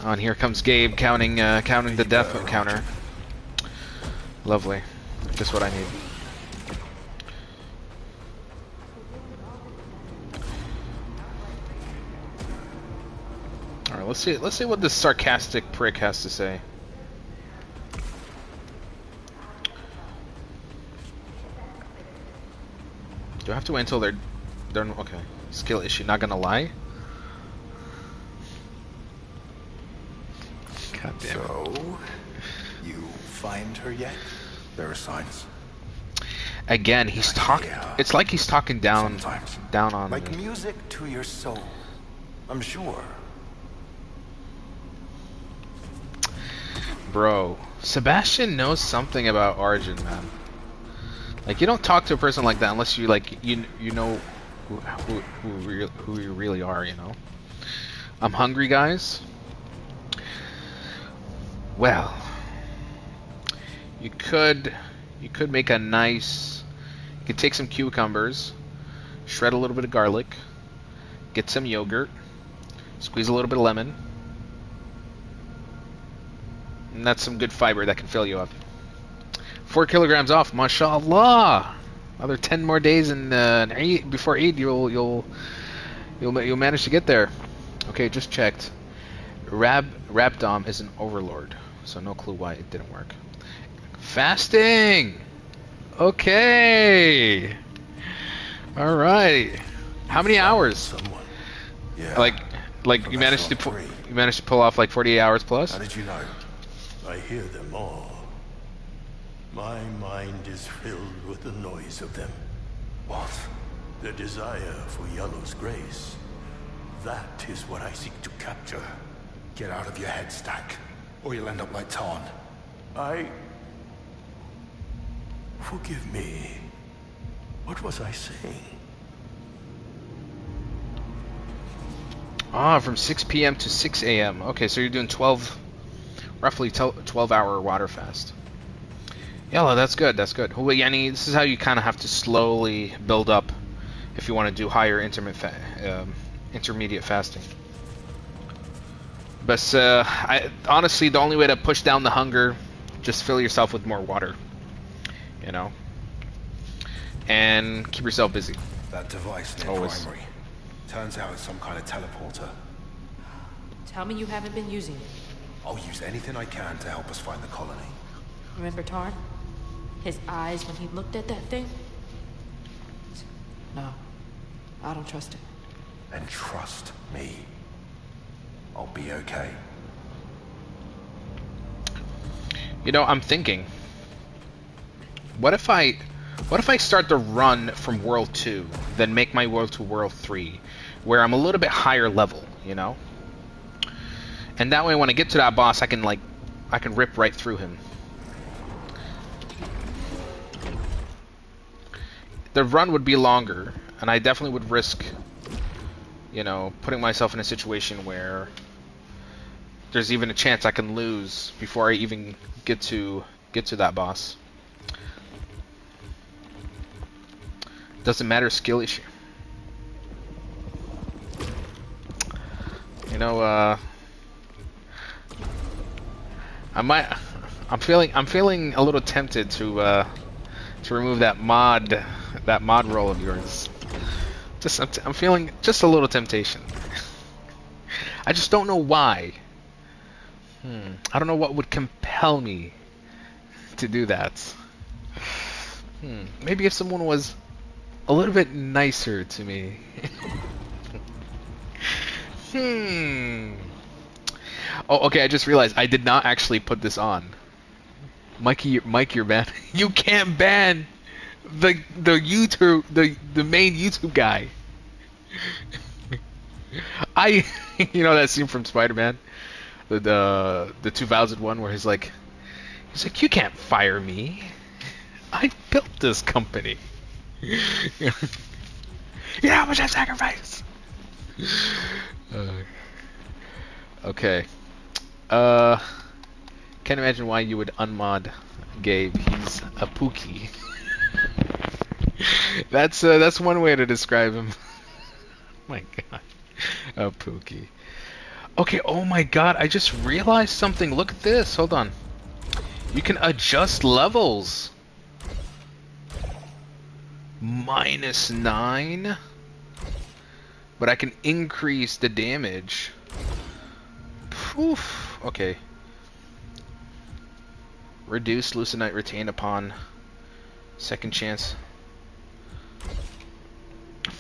[SPEAKER 1] Oh, and here comes Gabe counting the death counter. Lovely. Just what I need. All right, let's see what this sarcastic prick has to say. Do I have to wait until they're okay? Skill issue. Not gonna lie. God damn it.
[SPEAKER 8] So, you find her yet?
[SPEAKER 3] There are signs.
[SPEAKER 1] Again, he's talking.
[SPEAKER 8] Yeah.
[SPEAKER 1] It's like he's talking down
[SPEAKER 8] Sometimes.
[SPEAKER 1] on
[SPEAKER 8] Like
[SPEAKER 1] me.
[SPEAKER 8] music to your soul. I'm sure.
[SPEAKER 1] Bro, Sebastian knows something about Origin, man. Like, you don't talk to a person like that unless you like you know who you really are, you know. I'm hungry, guys. Well, you could make a nice. You could take some cucumbers, shred a little bit of garlic, get some yogurt, squeeze a little bit of lemon, and that's some good fiber that can fill you up. 4 kilograms off, mashallah. Another 10 more days and before Eid, you'll manage to get there. Okay, just checked. Rabdom is an overlord, so no clue why it didn't work. Fasting. Okay. All right. How many hours?
[SPEAKER 8] Someone. Yeah.
[SPEAKER 1] Like you managed to pull off like 48 hours plus?
[SPEAKER 8] How did you know?
[SPEAKER 9] I hear them all. My mind is filled with the noise of them.
[SPEAKER 8] What?
[SPEAKER 9] The desire for Yellow's grace. That is what I seek to capture.
[SPEAKER 3] Get out of your head, Stack, or you'll end up like Tarn.
[SPEAKER 9] Forgive me. What was I saying?
[SPEAKER 1] Ah, from 6 p.m. to 6 a.m. Okay, so you're doing roughly 12-hour water fast. Yellow, that's good, that's good. Well, Yani, this is how you kind of have to slowly build up if you want to do higher intermediate fasting. But honestly, the only way to push down the hunger, just fill yourself with more water, you know, and keep yourself busy.
[SPEAKER 3] That device near Primary. Turns out it's some kind of teleporter.
[SPEAKER 10] Tell me you haven't been using it.
[SPEAKER 3] I'll use anything I can to help us find the colony.
[SPEAKER 10] Remember Tarn? His eyes when he looked at that thing? No. I don't trust it.
[SPEAKER 3] And trust me. I'll be okay.
[SPEAKER 1] You know, I'm thinking, what if I start the run from World 2, then make my world to World 3, where I'm a little bit higher level, you know? And that way when I get to that boss, I can rip right through him. The run would be longer, and I definitely would risk, you know, putting myself in a situation where there's even a chance I can lose before I even get to that boss. Doesn't matter, skill issue. You know, I'm feeling a little tempted to remove that mod roll of yours. I'm feeling just a little temptation. I just don't know why. I don't know what would compel me to do that. Maybe if someone was a little bit nicer to me. Oh, okay, I just realized I did not actually put this on. Mikey, you're banned. You can't ban the YouTube, the main YouTube guy. You know that scene from Spider-Man, the 2001, where he's like, you can't fire me. I built this company. You know how much I sacrificed. Okay. Can't imagine why you would unmod Gabe. He's a pookie. That's one way to describe him. My God, a pookie. Okay. Oh my God, I just realized something. Look at this. Hold on. You can adjust levels. -9, but I can increase the damage. Poof. Okay. Reduce Lucidite retained upon second chance.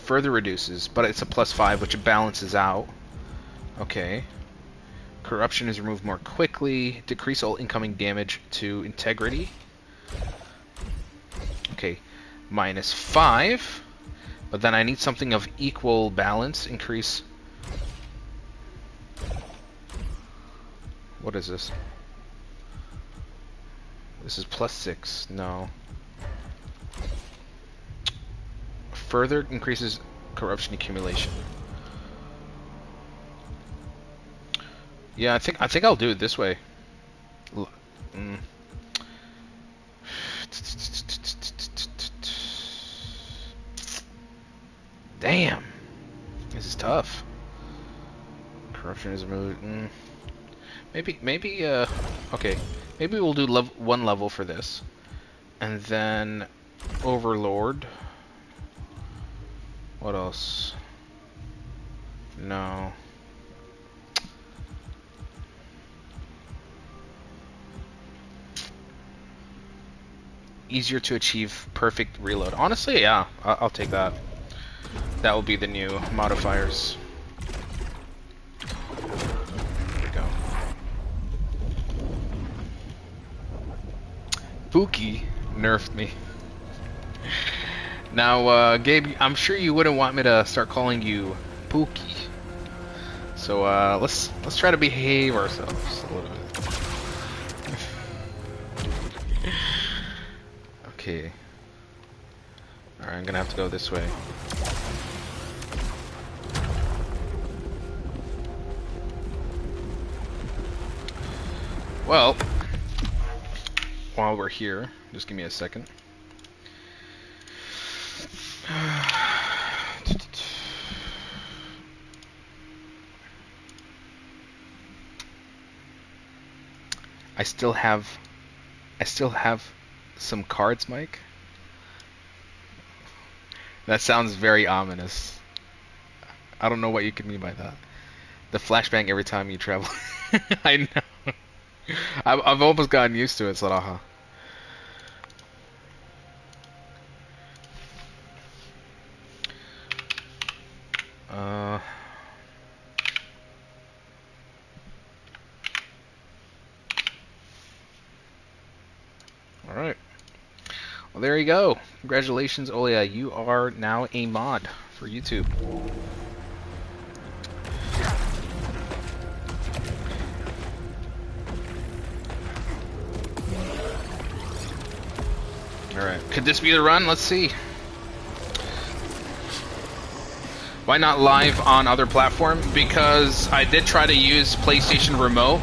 [SPEAKER 1] Further reduces, but it's a +5, which balances out. Okay. Corruption is removed more quickly. Decrease all incoming damage to integrity. Okay. -5. But then I need something of equal balance. Increase. What is this? This is +6. No. Further increases corruption accumulation. Yeah, I think I'll do it this way. Damn, this is tough. Corruption is removed. Maybe. Okay. Maybe we'll do one level for this, and then Overlord. What else? No. Easier to achieve perfect reload. Honestly, yeah, I'll take that. That will be the new modifiers. There we go. Pookie nerfed me. Now, Gabe, I'm sure you wouldn't want me to start calling you Pookie. So let's try to behave ourselves a little bit. Okay. Alright, I'm gonna have to go this way. Well, while we're here, just give me a second. I still have some cards, Mike. That sounds very ominous. I don't know what you could mean by that. The flashbang every time you travel. I know. I've almost gotten used to it, Saraha. Alright. Well, there you go. Congratulations, Olia. You are now a mod for YouTube. Alright. Could this be the run? Let's see. Why not live on other platforms? Because I did try to use PlayStation Remote,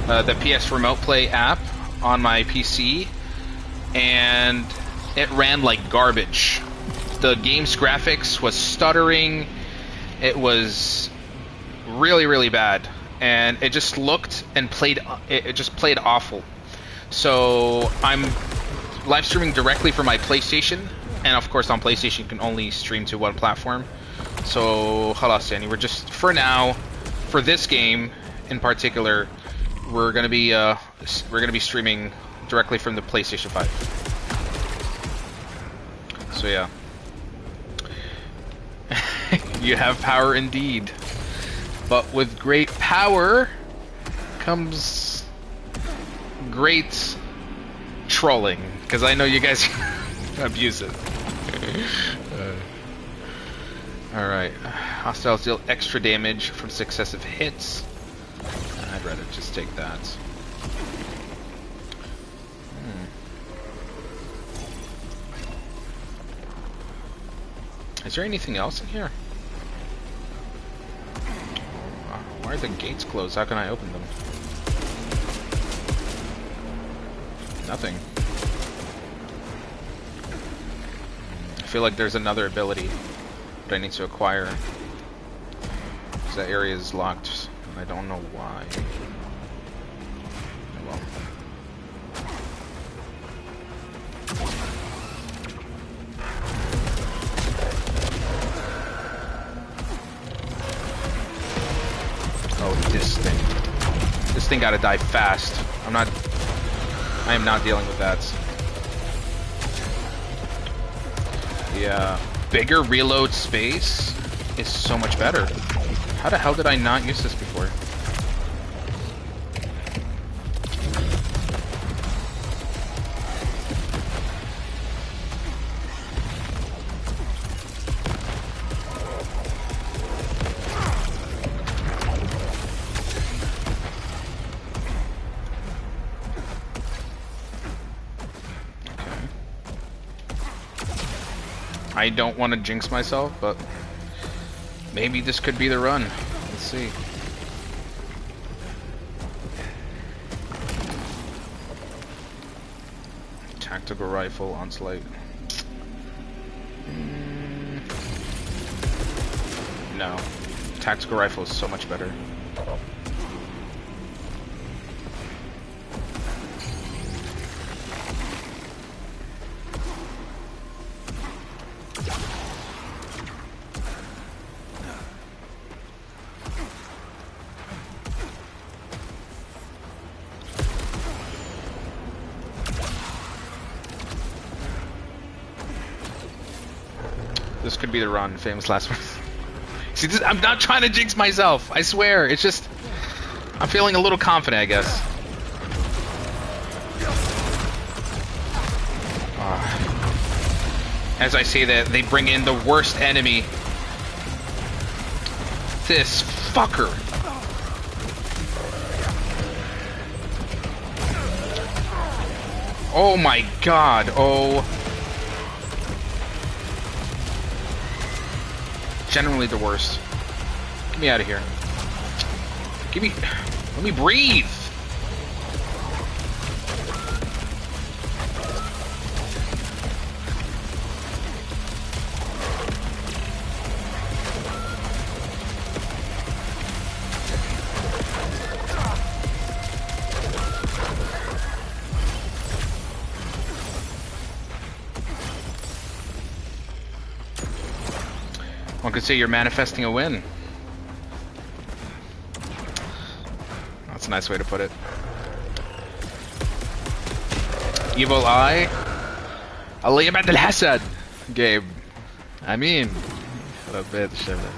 [SPEAKER 1] the PS Remote Play app, on my PC, and it ran like garbage. The game's graphics was stuttering. It was really, really bad, and it just looked and played. It just played awful. So I'm live streaming directly from my PlayStation, and of course on PlayStation you can only stream to one platform. So halas yani, we're just, for now, for this game in particular, we're gonna be streaming directly from the PlayStation 5. So yeah. You have power indeed. But with great power comes great trolling, because I know you guys abuse it. Alright. Hostiles deal extra damage from successive hits. I'd rather just take that. Is there anything else in here? Why are the gates closed? How can I open them? Nothing. I feel like there's another ability that I need to acquire. Because that area is locked, and I don't know why. Oh well. Oh, this thing. This thing gotta die fast. I am not dealing with that. The bigger reload space is so much better. How the hell did I not use this before? I don't want to jinx myself, but Maybe this could be the run. Let's see. Tactical rifle, onslaught. No. Tactical rifle is so much better. This could be the run, famous last words. See, this, I'm not trying to jinx myself. I swear. It's just I'm feeling a little confident, I guess. As I say that, they bring in the worst enemy. This fucker. Oh my god. Oh. Generally the worst. Get me out of here. Give me... Let me breathe! One could say you're manifesting a win. That's a nice way to put it. Evil Eye. Ali Abd al-Hassad. Gabe. I mean. A bit, Shiva.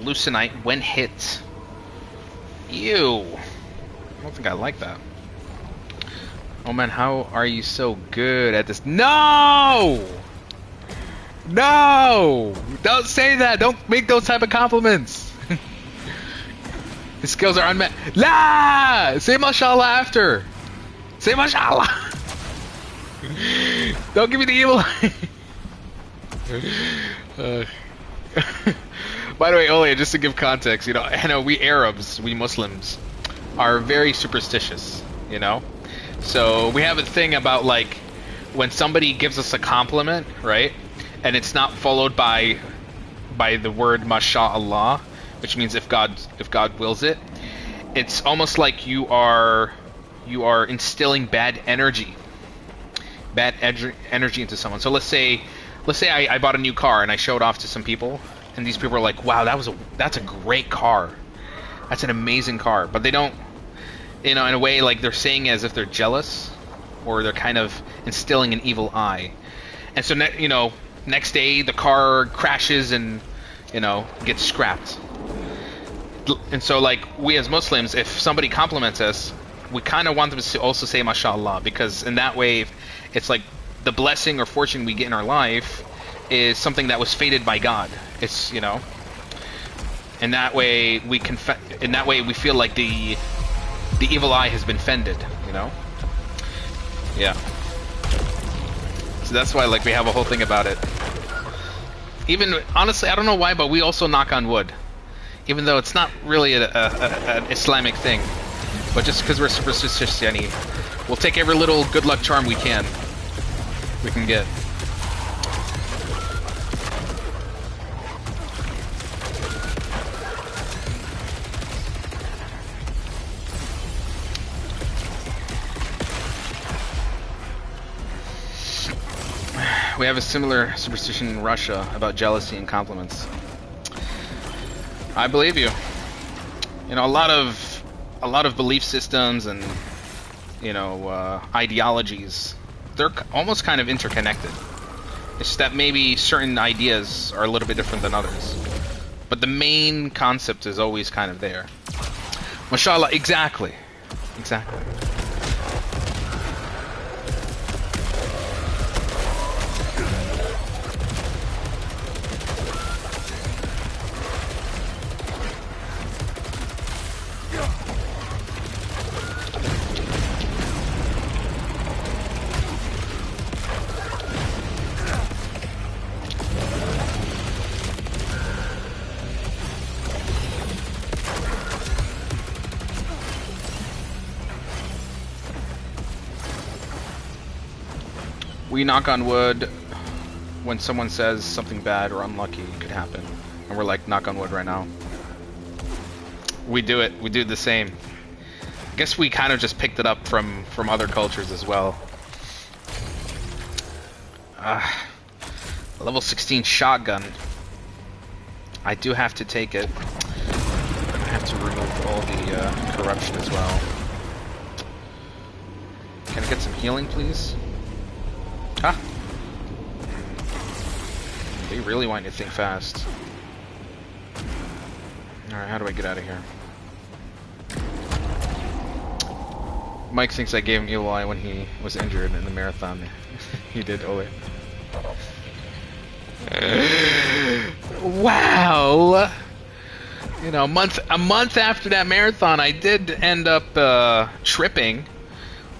[SPEAKER 1] Loosenite when hit. Ew. I don't think I like that. Oh man, how are you so good at this? No! No! Don't say that! Don't make those type of compliments! His skills are unmet. La! Say mashallah after! Say mashallah! Don't give me the evil By the way, Ole, just to give context, you know, I know we Arabs, we Muslims, are very superstitious, you know? So we have a thing about, like, when somebody gives us a compliment, right? And it's not followed by the word masha'Allah, which means if God wills it, it's almost like you are instilling bad energy into someone. So let's say I bought a new car and I showed off to some people. And these people are like, wow, that's a great car. That's an amazing car. But they don't, you know, in a way, like, they're saying it as if they're jealous, or they're kind of instilling an evil eye. And so, you know, next day the car crashes and, you know, gets scrapped. And so, like, we as Muslims, if somebody compliments us, we kind of want them to also say mashallah, because in that way, it's like the blessing or fortune we get in our life is something that was fated by God. It's, you know, and that way we feel like the evil eye has been fended, you know. Yeah. So that's why, like, we have a whole thing about it. Even honestly, I don't know why, but we also knock on wood, even though it's not really an Islamic thing. But just because we're superstitious, we'll take every little good luck charm we can get. We have a similar superstition in Russia about jealousy and compliments. I believe you. You know, a lot of belief systems and, you know, ideologies, they're almost kind of interconnected. It's that maybe certain ideas are a little bit different than others. But the main concept is always kind of there. Mashallah, exactly. Exactly. We knock on wood when someone says something bad or unlucky could happen. And we're like, knock on wood right now. We do it. We do the same. I guess we kind of just picked it up from other cultures as well. Level 16 shotgun. I do have to take it. I have to remove all the corruption as well. Can I get some healing, please? Huh? They really want you to think fast. Alright, how do I get out of here? Mike thinks I gave him evil eye when he was injured in the marathon. He did owe it. Wow! You know, a month after that marathon, I did end up tripping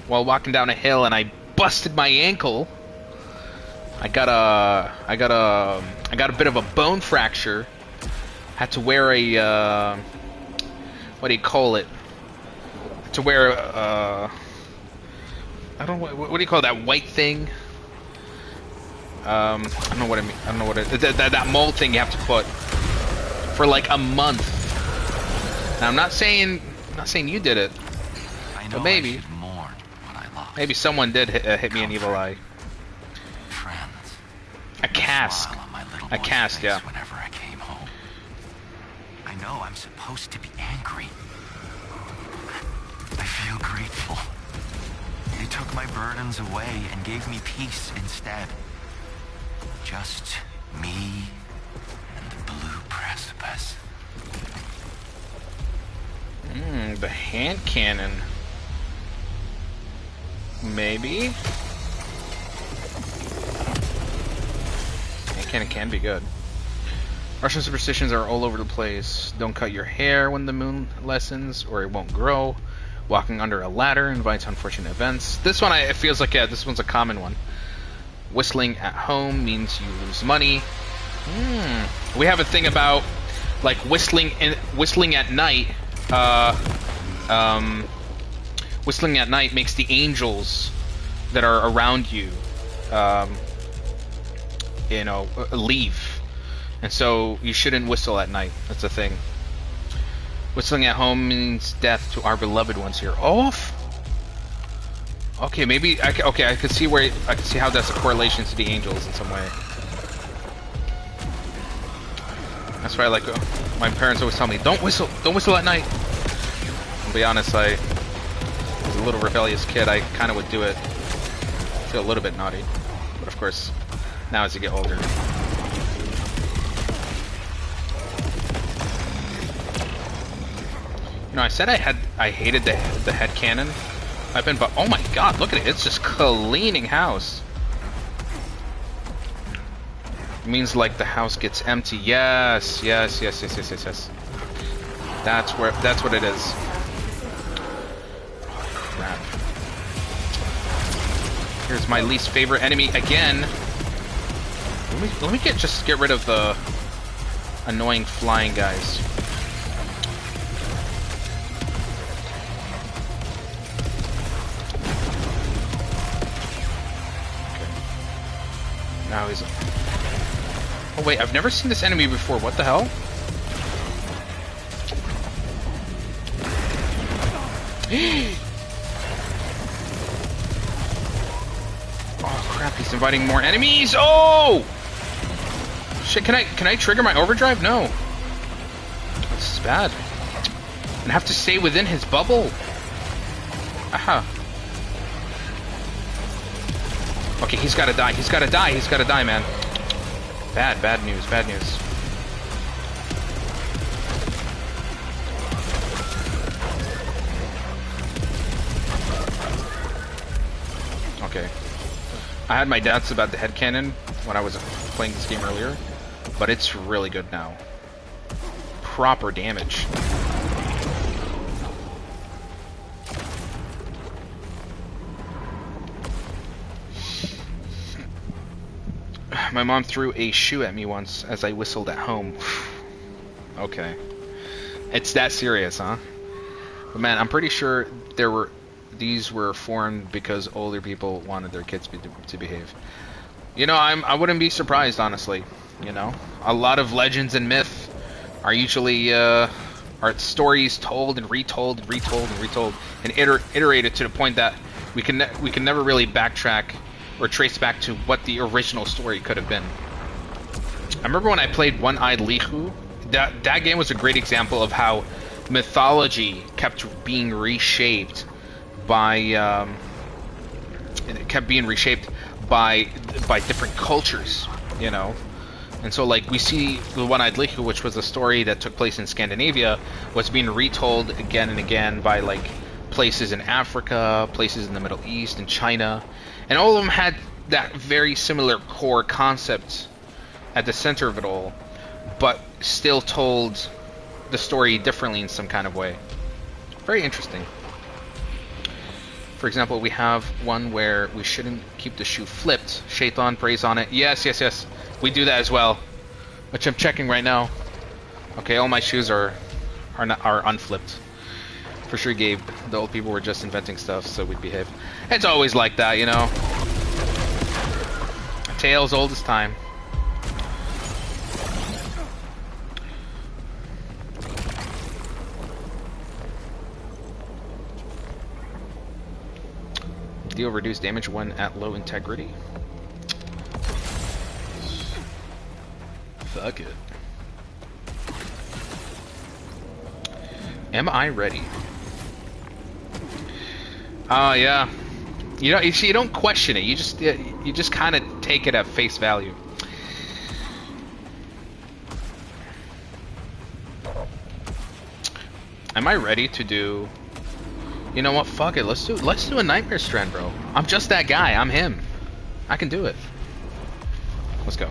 [SPEAKER 1] while walking down a hill, and I busted my ankle. I got a bit of a bone fracture. Had to wear a what do you call it? Had to wear I don't know what do you call that white thing? I don't know what I mean. I don't know what it that mold thing you have to put for like a month. Now I'm not saying you did it, but maybe maybe someone did hit me an evil eye. A cask. A cask, yeah.
[SPEAKER 12] Whenever I came home. I know I'm supposed to be angry. I feel grateful. They took my burdens away and gave me peace instead. Just me and the blue precipice.
[SPEAKER 1] The hand cannon. Maybe? It can be good. Russian superstitions are all over the place. Don't cut your hair when the moon lessens, or it won't grow. Walking under a ladder invites unfortunate events. This one, it feels like, yeah, this one's a common one. Whistling at home means you lose money. We have a thing about, like, whistling at night. Whistling at night makes the angels that are around you, you know, leave. And so you shouldn't whistle at night. That's a thing. Whistling at home means death to our beloved ones here. Off? Okay, maybe I could see how that's a correlation to the angels in some way. That's why, like, my parents always tell me, don't whistle at night. To be honest, I was a little rebellious kid. I kind of would do it. I feel a little bit naughty, but of course, now as you get older. You know, I said I hated the head cannon weapon, but oh my god, look at it! It's just cleaning house. It means like the house gets empty. Yes. That's what it is. Oh, crap. Here's my least favorite enemy again. Let me just get rid of the annoying flying guys. Okay. Now he's. Oh wait, I've never seen this enemy before. What the hell? Oh crap! He's inviting more enemies. Oh! Shit! Can I trigger my overdrive? No. This is bad. And have to stay within his bubble. Aha. Okay, he's gotta die. He's gotta die, man. Bad news. Okay. I had my doubts about the headcanon when I was playing this game earlier, but it's really good now. Proper damage. My mom threw a shoe at me once as I whistled at home. Okay. It's that serious, huh? But man, I'm pretty sure these were formed because older people wanted their kids to behave. You know, I wouldn't be surprised, honestly. You know, a lot of legends and myth are usually are stories told and retold and retold and retold and iterated to the point that we can never really backtrack or trace back to what the original story could have been. I remember when I played One-Eyed Lihu, that game was a great example of how mythology kept being reshaped by different cultures, you know. And so, like, we see the One-Eyed Lihu, which was a story that took place in Scandinavia, was being retold again and again by, like, places in Africa, places in the Middle East, and China. And all of them had that very similar core concept at the center of it all, but still told the story differently in some kind of way. Very interesting. For example, we have one where we shouldn't keep the shoe flipped. Shaitan preys on it. Yes, yes, yes. We do that as well, which I'm checking right now. Okay, all my shoes are unflipped. For sure, Gabe. The old people were just inventing stuff, so we'd behave. It's always like that, you know. A tale as old as time. Deal reduced damage when at low integrity. Fuck it. Am I ready? Oh yeah. You know, you don't question it. You just kind of take it at face value. Am I ready to do? You know what? Fuck it. Let's do a Nightmare Strand, bro. I'm just that guy. I'm him. I can do it. Let's go.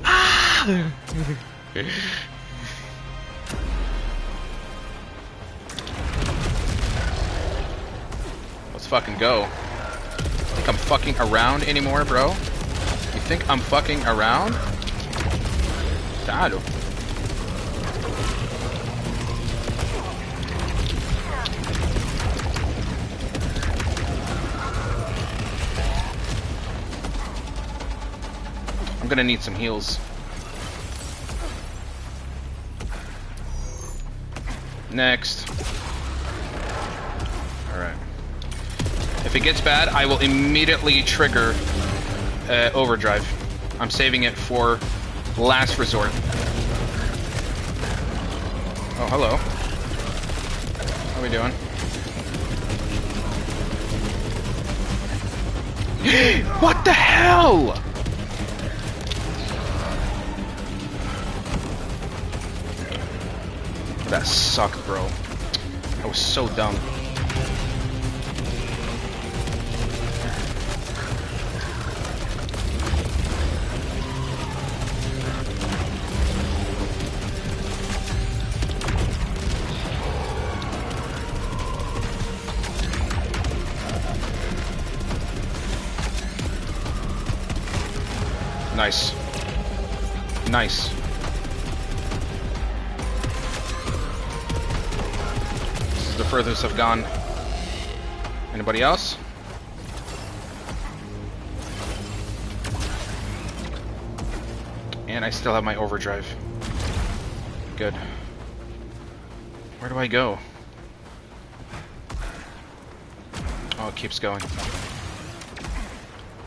[SPEAKER 1] Ah! Let's fucking go. Think I'm fucking around anymore, bro? You think I'm fucking around? Claro. I'm gonna need some heals. Next. Alright. If it gets bad, I will immediately trigger overdrive. I'm saving it for last resort. Oh, hello. How are we doing? What the hell? That sucked, bro. That was so dumb. Nice. Nice. This is the furthest I've gone. Anybody else? And I still have my overdrive. Good. Where do I go? Oh, it keeps going.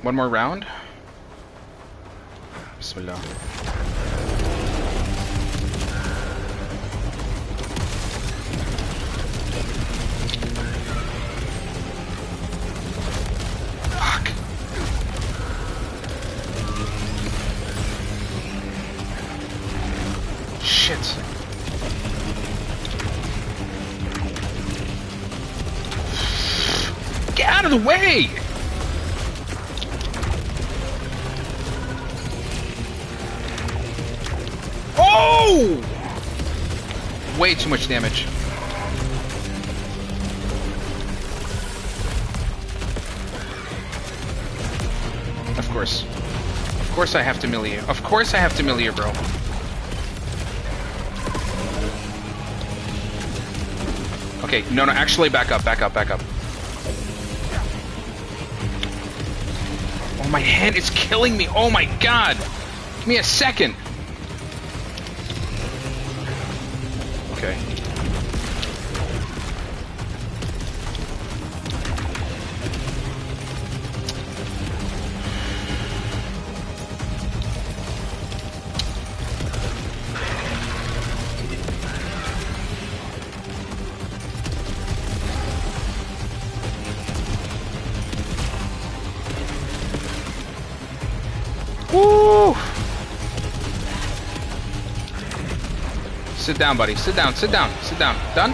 [SPEAKER 1] One more round? Bismillah. Fuck. Shit. Get out of the way! Oh! Way too much damage. Of course. Of course I have to melee you. Of course I have to melee you, bro. Okay, no, actually back up. Oh, my hand is killing me. Oh my god. Give me a second. Okay. Woo! Sit down, buddy. Sit down. Done?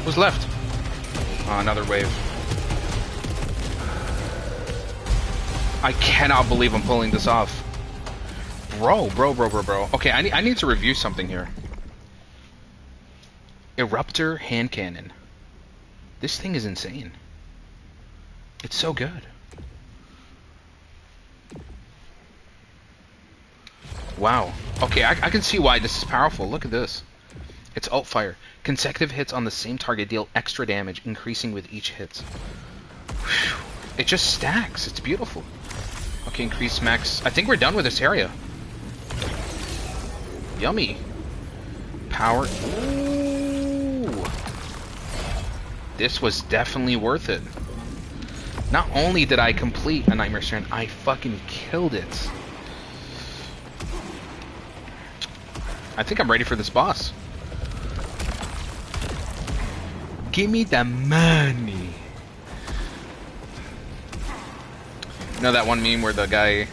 [SPEAKER 1] Who's left? Oh, another wave. I cannot believe I'm pulling this off. Bro. Okay, I need to review something here. Eruptor hand cannon. This thing is insane. It's so good. Wow. Okay, I can see why this is powerful. Look at this. It's alt fire. Consecutive hits on the same target deal extra damage, increasing with each hit. Whew. It just stacks. It's beautiful. Okay, increase max. I think we're done with this area. Yummy. Power. Ooh. This was definitely worth it. Not only did I complete a Nightmare Strand, I fucking killed it. I think I'm ready for this boss. Give me the money. You know that one meme where the guy,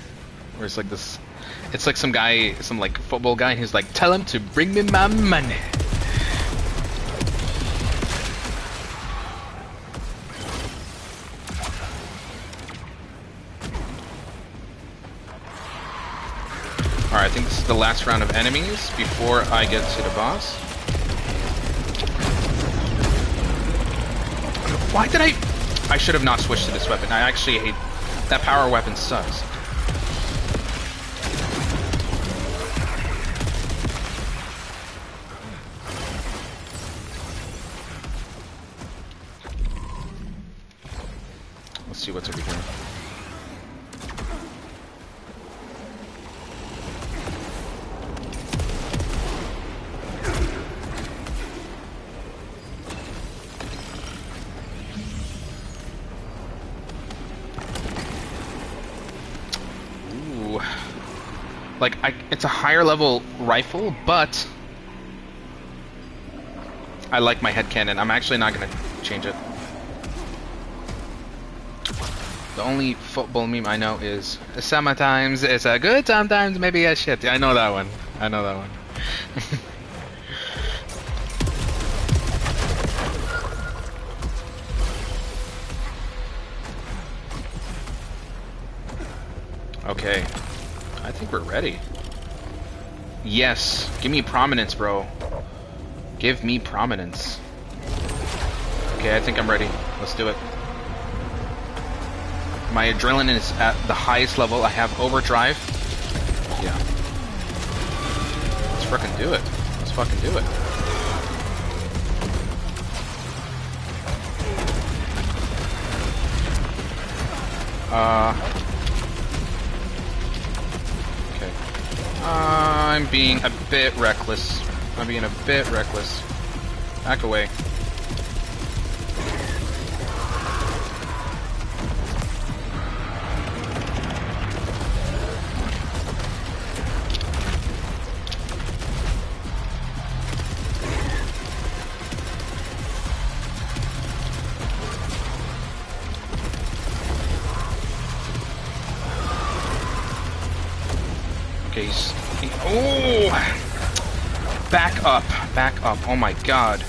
[SPEAKER 1] where it's like this, it's like some guy, some like football guy, and he's like, tell him to bring me my money. Alright, I think this is the last round of enemies before I get to the boss. Why did I should have not switched to this weapon. I actually hate... That power weapon sucks. Let's see what's over here. Like, it's a higher level rifle, but I like my head cannon. I'm actually not gonna change it. The only football meme I know is sometimes it's a good, sometimes maybe a shit. I know that one. I know that one. Okay. I think we're ready. Yes. Give me prominence, bro. Give me prominence. Okay, I think I'm ready. Let's do it. My adrenaline is at the highest level. I have overdrive. Yeah. Let's fucking do it. Let's fucking do it. I'm being a bit reckless. Back away. Okay, oh! Back up. Oh my god.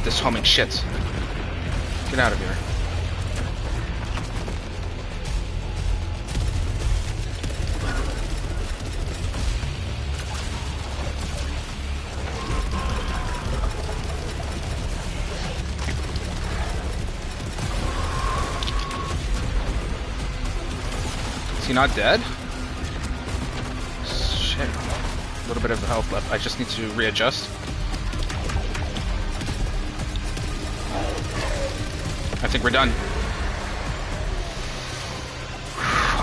[SPEAKER 1] this humming shit. Get out of here. Is he not dead? Shit. A little bit of health left. I just need to readjust. I think we're done.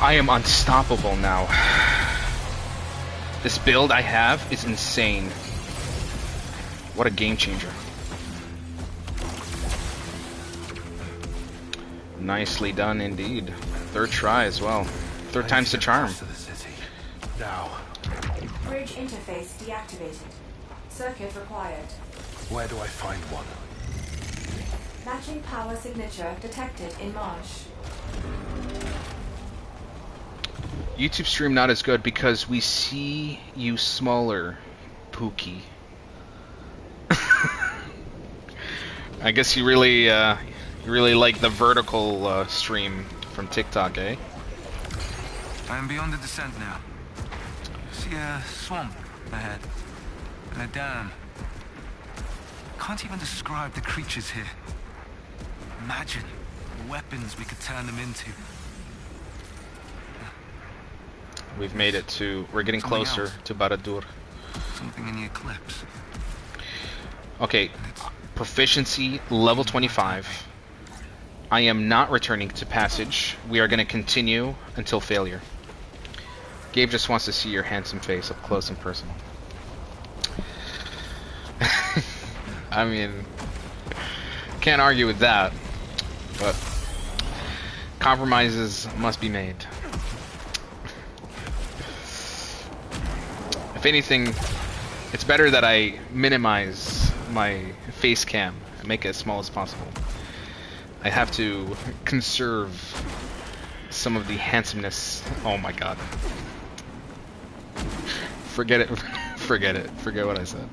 [SPEAKER 1] I am unstoppable now. This build I have is insane. What a game changer. Nicely done indeed. Third try as well. Third time's the charm.
[SPEAKER 3] Now.
[SPEAKER 11] Bridge interface deactivated. Circuit required.
[SPEAKER 3] Where do I find one?
[SPEAKER 11] Matching power signature detected in marsh.
[SPEAKER 1] YouTube stream not as good because we see you smaller, Pookie. I guess you really like the vertical stream from TikTok, eh?
[SPEAKER 12] I am beyond the descent now. See a swamp ahead, and a dam. Can't even describe the creatures here. Imagine the weapons we could turn them into.
[SPEAKER 1] We've made it to... We're getting closer to Barad-dûr.
[SPEAKER 12] Something in the eclipse.
[SPEAKER 1] Okay, proficiency level 25. I am not returning to passage. We are going to continue until failure. Gabe just wants to see your handsome face up close and personal. I mean, can't argue with that, but compromises must be made. If anything, it's better that I minimize my face cam and make it as small as possible. I have to conserve some of the handsomeness. Oh my god. Forget it. Forget it. Forget what I said.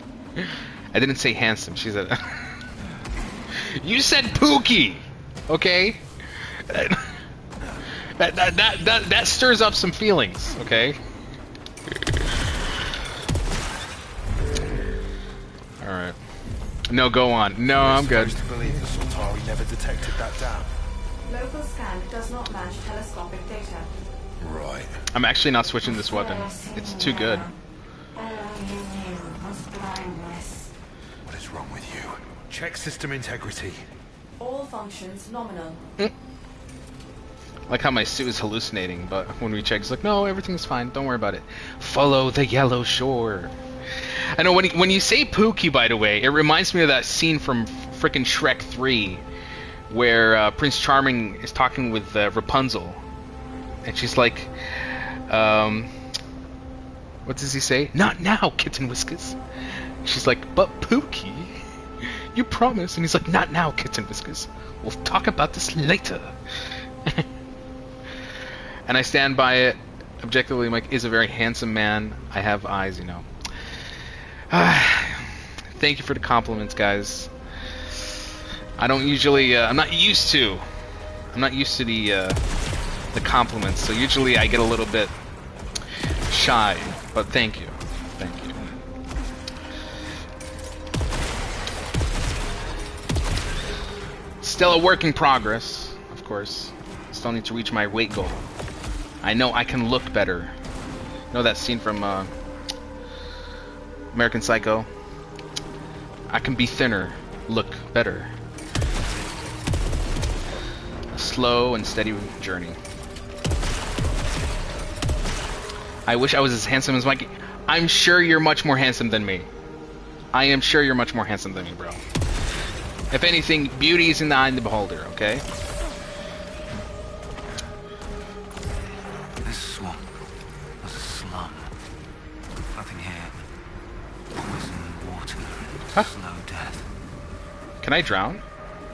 [SPEAKER 1] I didn't say handsome. She said... You said Pookie! Okay? That stirs up some feelings, okay? Alright. No, go on. No, I'm good.
[SPEAKER 8] To believe the Sultari never detected that dam.
[SPEAKER 11] Local scan does not match telescopic data.
[SPEAKER 3] Right.
[SPEAKER 1] I'm actually not switching this weapon. It's too good.
[SPEAKER 3] What is wrong with you? Check system integrity.
[SPEAKER 11] All functions nominal.
[SPEAKER 1] Like how my suit is hallucinating, but when we check, it's like, no, everything's fine. Don't worry about it. Follow the yellow shore. I know when you say Pookie, by the way, it reminds me of that scene from frickin' Shrek 3, where Prince Charming is talking with Rapunzel, and she's like, what does he say? Not now, Kitten Whiskers. She's like, but Pookie, you promised. And he's like, not now, Kitten Whiskers. We'll talk about this later. And I stand by it. Objectively, Mike is a very handsome man. I have eyes, you know. Thank you for the compliments, guys. I don't usually, I'm not used to the compliments, so usually I get a little bit shy, but thank you. Thank you. Still a work in progress, of course. Still need to reach my weight goal. I know I can look better. You know that scene from American Psycho? I can be thinner, look better. A slow and steady journey. I wish I was as handsome as Mikey. I'm sure you're much more handsome than me. I am sure you're much more handsome than me, bro. If anything, beauty is in the eye of the beholder, okay?
[SPEAKER 12] This swamp was a slum. Nothing here. Poison, water,
[SPEAKER 1] Huh?
[SPEAKER 12] slow death.
[SPEAKER 1] Can I drown?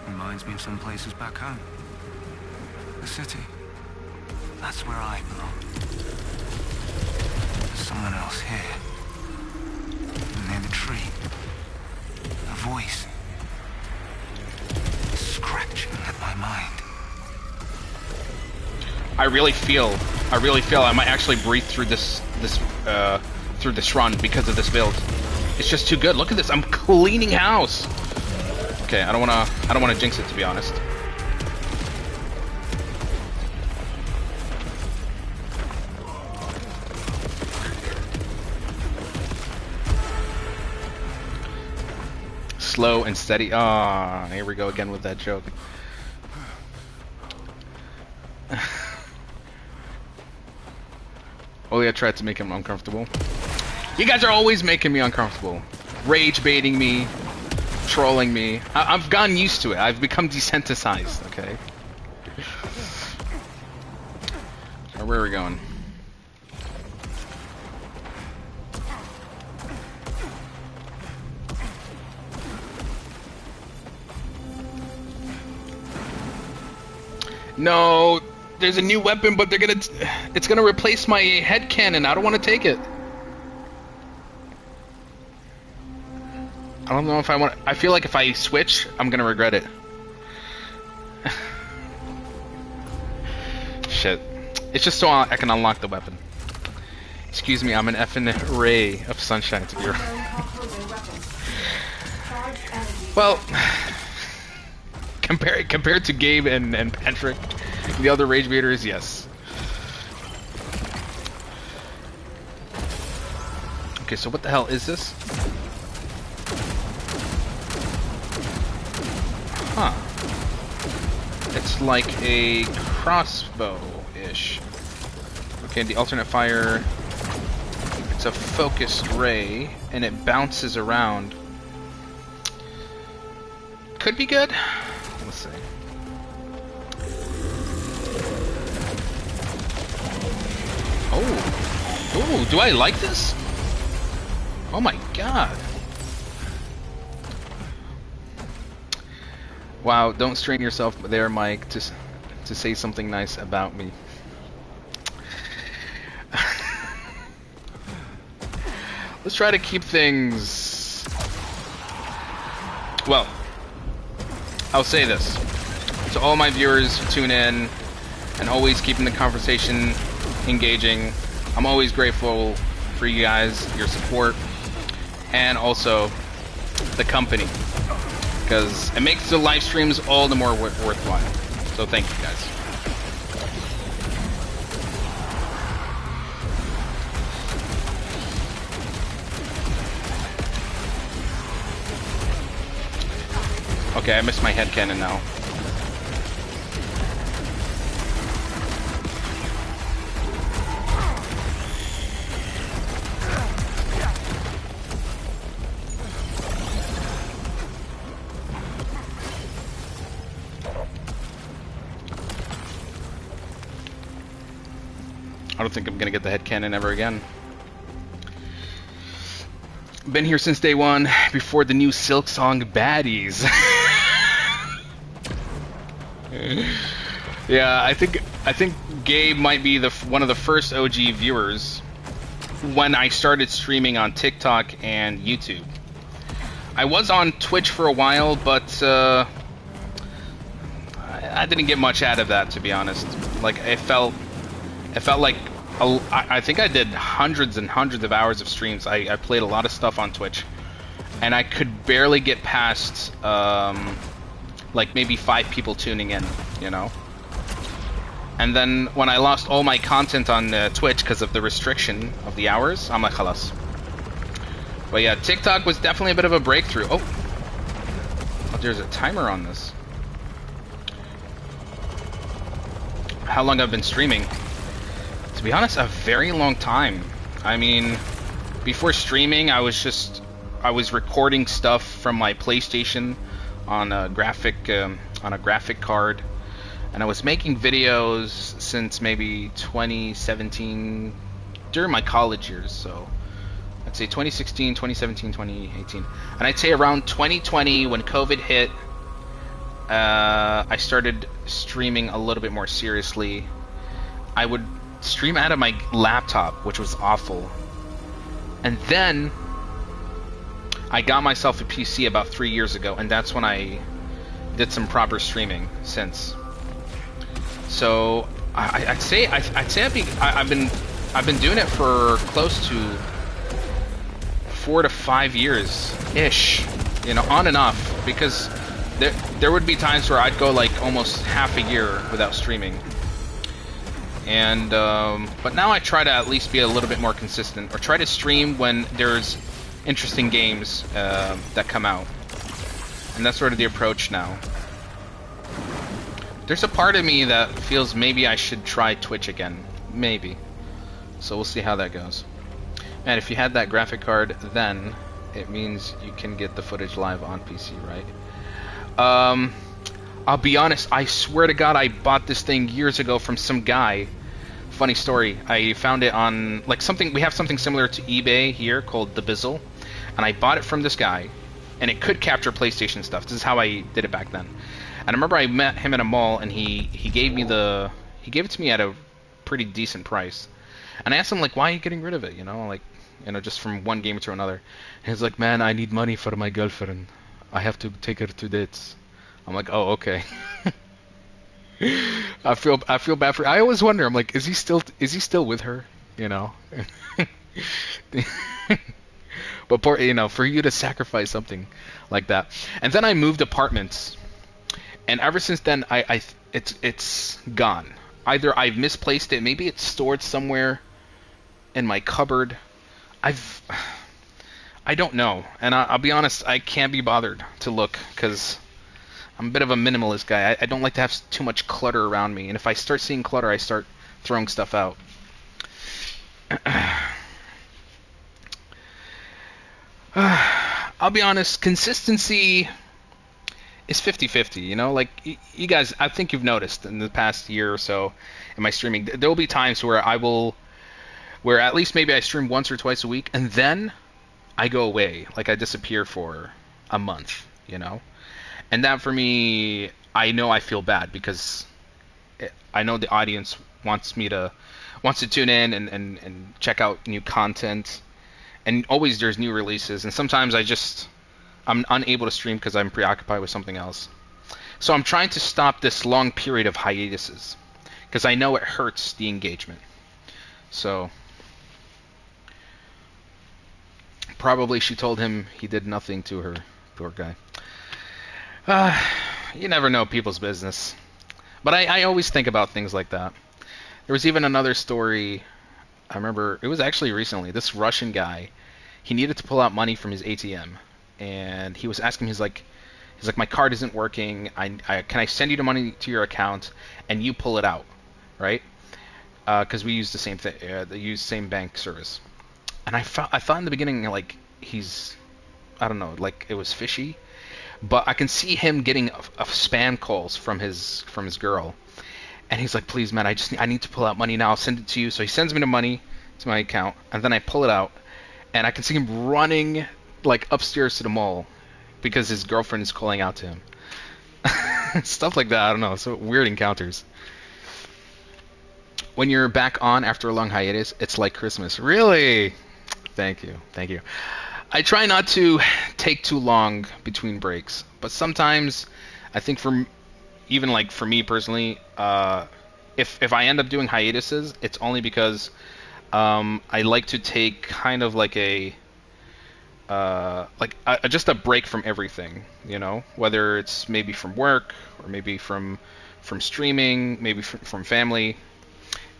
[SPEAKER 12] Reminds me of some places back home. The city. That's where I belong. There's someone else here. Near the tree. A voice. mind.
[SPEAKER 1] I really feel I might actually breathe through this run because of this build. It's just too good. Look at this. I'm cleaning house. Okay, I don't wanna jinx it, to be honest. Slow and steady. Ah, here we go again with that joke. Oh yeah, I tried to make him uncomfortable. You guys are always making me uncomfortable. Rage baiting me, trolling me. I've gotten used to it. I've become desensitized, okay? Where are we going? No, there's a new weapon, but it's gonna replace my head cannon. I don't want to take it. I don't know if I want. I feel like if I switch, I'm gonna regret it. Shit. It's just so I can unlock the weapon. Excuse me, I'm an effing ray of sunshine to be Well, compared to Gabe and Patrick, the other rage baiters, yes. Okay, so what the hell is this? Huh. It's like a crossbow-ish. Okay, the alternate fire, it's a focused ray, and it bounces around. Could be good. Let's see. Oh. Ooh, do I like this? Oh my god. Wow, don't strain yourself there, Mike, to say something nice about me. Let's try to keep things... Well, I'll say this. To all my viewers who tune in and always keeping the conversation engaging, I'm always grateful for you guys, your support, and also the company. Because it makes the live streams all the more worthwhile. So thank you guys. Okay, I missed my headcanon now. I don't think I'm gonna get the headcanon ever again. Been here since day one, before the new Silk Song baddies. Yeah, I think Gabe might be one of the first OG viewers when I started streaming on TikTok and YouTube. I was on Twitch for a while, but I didn't get much out of that, to be honest. Like, it felt like I think I did hundreds and hundreds of hours of streams. I played a lot of stuff on Twitch, and I could barely get past like maybe 5 people tuning in, you know. And then when I lost all my content on Twitch because of the restriction of the hours, I'm like, khalas. But yeah, TikTok was definitely a bit of a breakthrough. Oh, there's a timer on this. How long I've been streaming? To be honest, a very long time. I mean, before streaming, I was recording stuff from my PlayStation on a graphic card, and I was making videos since maybe 2017, during my college years. So I'd say 2016, 2017, 2018, and I'd say around 2020 when COVID hit, I started streaming a little bit more seriously. I would stream out of my laptop, which was awful. And then I got myself a PC about 3 years ago, and that's when I did some proper streaming since. So I'd say I've been doing it for close to 4 to 5 years ish, you know, on and off, because there would be times where I'd go like almost half a year without streaming. And but now I try to at least be a little bit more consistent, or try to stream when there's interesting games that come out. And that's sort of the approach now. There's a part of me that feels maybe I should try Twitch again. Maybe. So we'll see how that goes. And if you had that graphic card then, it means you can get the footage live on PC, right? I'll be honest, I swear to God I bought this thing years ago from some guy. Funny story, I found it on, like, something, we have something similar to eBay here called The Bizzle. And I bought it from this guy, and it could capture PlayStation stuff. This is how I did it back then. And I remember I met him at a mall, and he gave it to me at a pretty decent price. And I asked him, like, why are you getting rid of it? You know, like, you know, just from one game to another. And he's like, man, I need money for my girlfriend. I have to take her to dates. I'm like, oh, okay. I feel bad for. I always wonder. I'm like, is he still with her? You know. But poor, you know, for you to sacrifice something like that. And then I moved apartments, and ever since then, it's gone. Either I've misplaced it, maybe it's stored somewhere in my cupboard. I don't know, and I'll be honest, I can't be bothered to look, because I'm a bit of a minimalist guy. I don't like to have too much clutter around me, and if I start seeing clutter, I start throwing stuff out. I'll be honest, consistency is 50-50, you know? Like, you guys, I think you've noticed in the past year or so in my streaming, there will be times where where at least maybe I stream once or twice a week, and then I go away, like I disappear for a month, you know? And that for me, I know I feel bad, because I know the audience wants to tune in and check out new content. And always there's new releases, and sometimes I'm unable to stream because I'm preoccupied with something else. So I'm trying to stop this long period of hiatuses, because I know it hurts the engagement. So probably she told him he did nothing to her, poor guy. You never know people's business. But I always think about things like that. There was even another story, I remember, it was actually recently, this Russian guy, he needed to pull out money from his ATM, and he was asking, he's like, my card isn't working, can I send you the money to your account, and you pull it out, right? Because we use the same thing, they use same bank service. And I thought in the beginning, like, I don't know, like, it was fishy, but I can see him getting a spam calls from his girl. And he's like, please, man, I need to pull out money now. I'll send it to you. So he sends me the money to my account, and then I pull it out, and I can see him running, like, upstairs to the mall because his girlfriend is calling out to him. Stuff like that. I don't know. So weird encounters. When you're back on after a long hiatus, it's like Christmas. Really? Thank you. Thank you. I try not to take too long between breaks, but sometimes I think even like for me personally, if I end up doing hiatuses, it's only because I like to take kind of like just a break from everything, you know, whether it's maybe from work or maybe from streaming, maybe from family,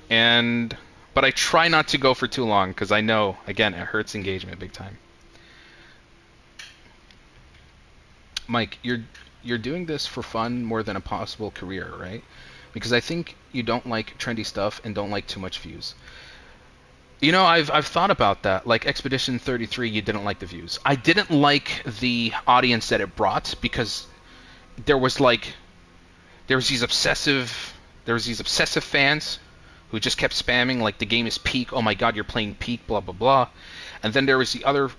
[SPEAKER 1] but I try not to go for too long, because I know, again, it hurts engagement big time. Mike, you're doing this for fun more than a possible career, right? Because I think you don't like trendy stuff and don't like too much views. You know, I've thought about that. Like Expedition 33, you didn't like the views. I didn't like the audience that it brought, because there was these obsessive fans who just kept spamming, like, the game is peak, oh my god, you're playing peak, blah blah blah. And then there was the other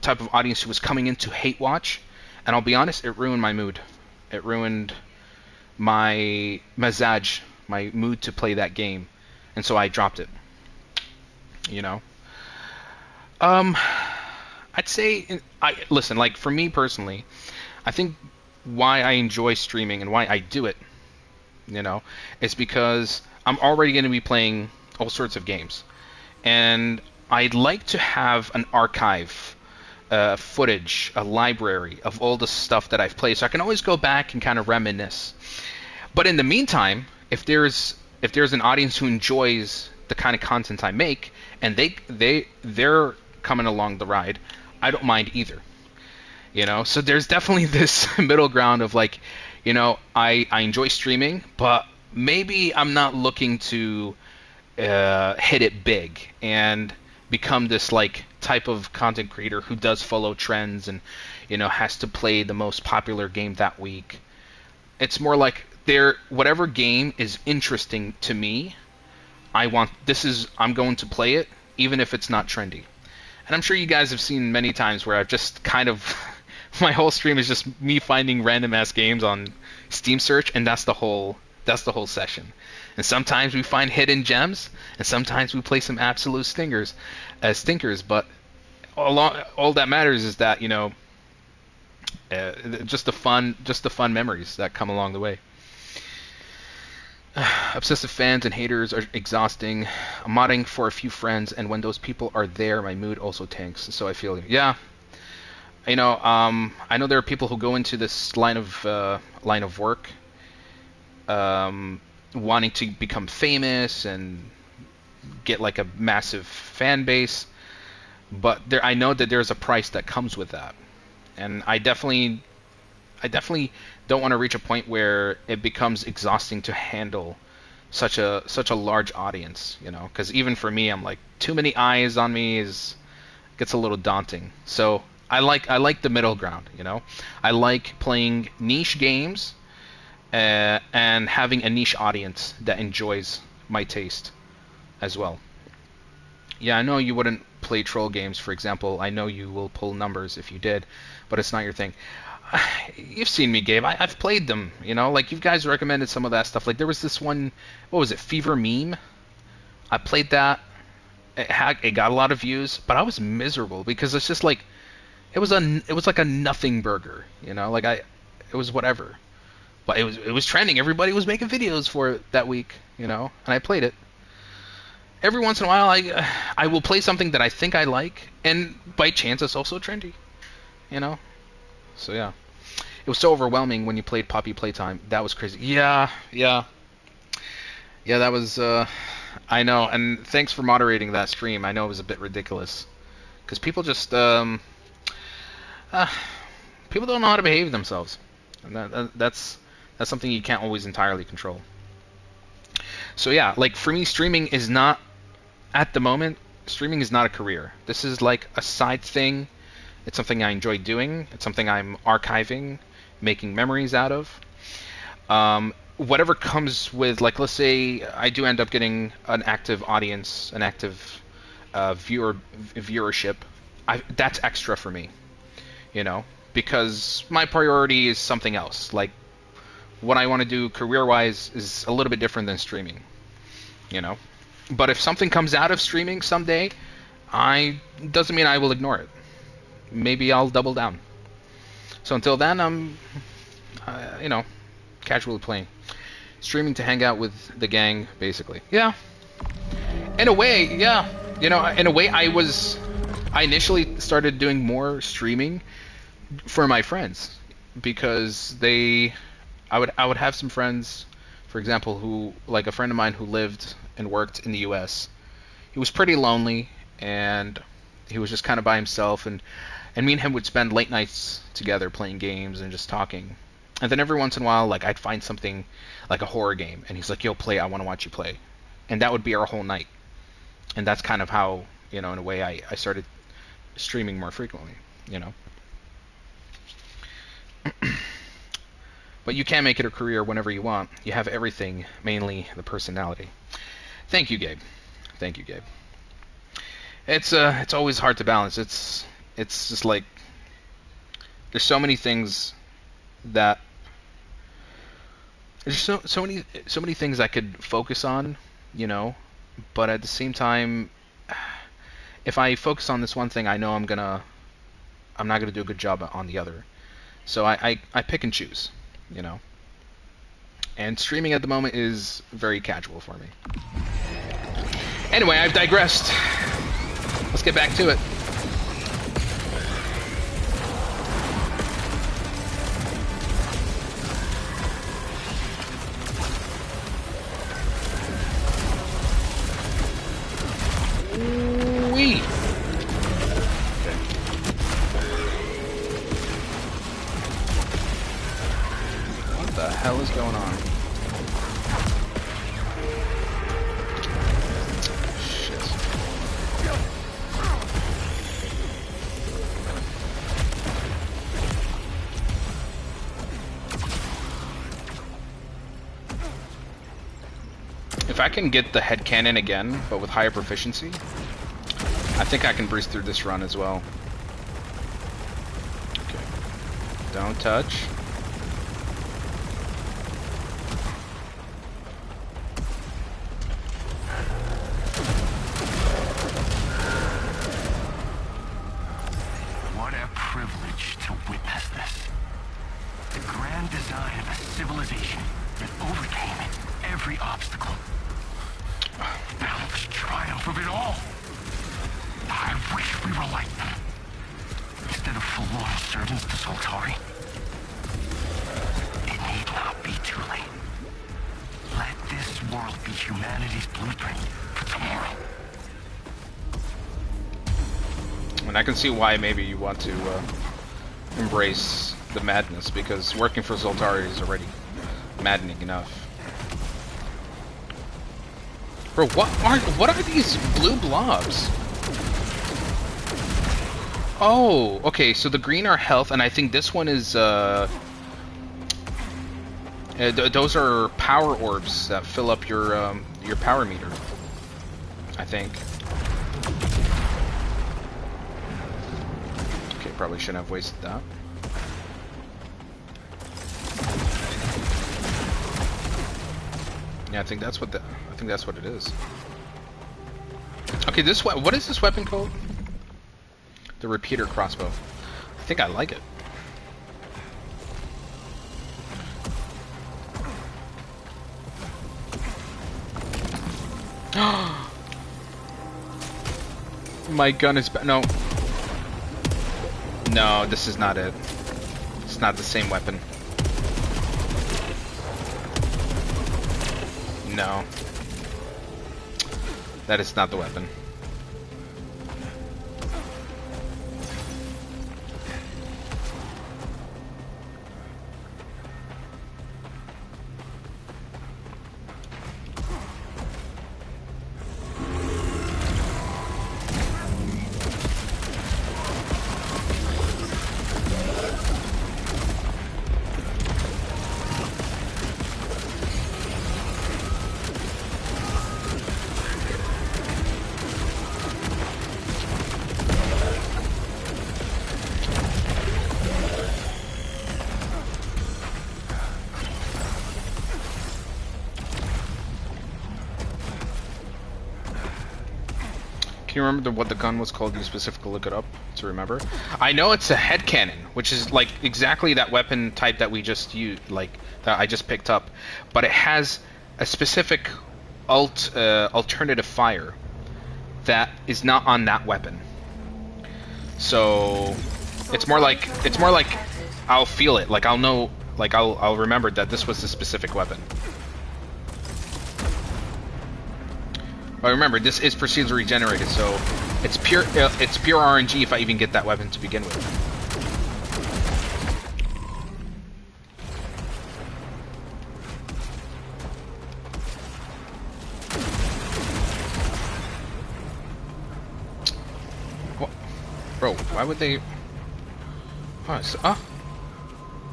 [SPEAKER 1] type of audience who was coming in to hate watch. And I'll be honest, it ruined my mood. It ruined my mazaj, my mood to play that game. And so I dropped it. You know? I'd say, listen, like, for me personally, I think why I enjoy streaming and why I do it, you know, is because I'm already going to be playing all sorts of games, and I'd like to have an archive, footage, a library of all the stuff that I've played, so I can always go back and kind of reminisce. But in the meantime, if there's an audience who enjoys the kind of content I make, and they're coming along the ride, I don't mind either. You know, so there's definitely this middle ground of like, you know, I enjoy streaming, but maybe I'm not looking to hit it big and become this like type of content creator who does follow trends and, you know, has to play the most popular game that week. It's more like whatever game is interesting to me, I'm going to play it even if it's not trendy. And I'm sure you guys have seen many times where I've just kind of my whole stream is just me finding random ass games on Steam search, and that's the whole session. And sometimes we find hidden gems, and sometimes we play some absolute stinkers. But all that matters is that, you know, just the fun memories that come along the way. Obsessive fans and haters are exhausting. I'm modding for a few friends, and when those people are there, my mood also tanks. So I feel, yeah, you know, I know there are people who go into this line of work, wanting to become famous and get like a massive fan base, but I know that there's a price that comes with that, and I definitely don't want to reach a point where it becomes exhausting to handle such a large audience, you know, because even for me, I'm like, too many eyes on me gets a little daunting. So I like the middle ground, you know. I like playing niche games and having a niche audience that enjoys my taste as well. Yeah, I know you wouldn't play troll games, for example. I know you will pull numbers if you did, but it's not your thing. You've seen me, Gabe. I've played them, you know, like you guys recommended some of that stuff. Like there was this one, what was it, Fever Meme? I played that. It got a lot of views, but I was miserable because it's just like it was like a nothing burger, you know, like it was whatever. But it was trending. Everybody was making videos for it that week, you know, and I played it. Every once in a while, I will play something that I think I like, and by chance it's also trendy, you know. So yeah, it was so overwhelming when you played Poppy Playtime. That was crazy. Yeah. That was. I know, and thanks for moderating that stream. I know it was a bit ridiculous, because people just people don't know how to behave themselves, and that's something you can't always entirely control. So yeah, like for me, streaming is not at the moment. Streaming is not a career. This is like a side thing. It's something I enjoy doing. It's something I'm archiving, making memories out of. Whatever comes with, like, let's say I do end up getting an active audience, an active viewership. That's extra for me, you know, because my priority is something else. Like, what I want to do career-wise is a little bit different than streaming, you know. But if something comes out of streaming someday, doesn't mean I will ignore it. Maybe I'll double down. So until then, I'm, you know, casually playing. Streaming to hang out with the gang, basically. Yeah. In a way, yeah. You know, in a way, I initially started doing more streaming for my friends, because I would have some friends, for example, who, like a friend of mine who lived and worked in the US. He was pretty lonely, and he was just kind of by himself, and me and him would spend late nights together playing games and just talking. And then every once in a while, like, I'd find something like a horror game, and he's like, yo, play, I want to watch you play. And that would be our whole night. And that's kind of how, you know, in a way, I started streaming more frequently, you know. But you can make it a career whenever you want. You have everything, mainly the personality. Thank you, Gabe. Thank you, Gabe. It's always hard to balance. It's just like there's so many things that there's so many things I could focus on, you know, but at the same time, if I focus on this one thing, I know I'm not gonna do a good job on the other. So I pick and choose, you know. And streaming at the moment is very casual for me. Anyway, I've digressed. Let's get back to it. Wee. What the hell is going on? If I can get the head cannon again, but with higher proficiency, I think I can breeze through this run as well. Okay. Don't touch.
[SPEAKER 6] What a privilege to witness this. The grand design of a civilization that overcame every obstacle. Now the triumph of it all. I wish we were like them. Instead of forlorn servants to Soltari. It need not be too late. Let this world be humanity's blueprint for tomorrow.
[SPEAKER 1] And I can see why maybe you want to embrace the madness, because working for Zoltari is already maddening enough. Bro, what are these blue blobs? Oh, okay, so the green are health, and I think this one is, those are power orbs that fill up your power meter, I think. Okay, probably shouldn't have wasted that. Yeah, I think that's what it is. Okay, what is this weapon called? The repeater crossbow. I think I like it. My gun is no. No, this is not it. It's not the same weapon. No. That is not the weapon. Can you remember what the gun was called? You specifically look it up to remember. I know it's a head cannon, which is like exactly that weapon type that we just used, like that I just picked up, but it has a specific alternative fire that is not on that weapon. So it's more like I'll feel it, like I'll know, like I'll remember that this was a specific weapon. But remember, this is procedurally generated, so it's pure RNG if I even get that weapon to begin with. What? Bro, why would they?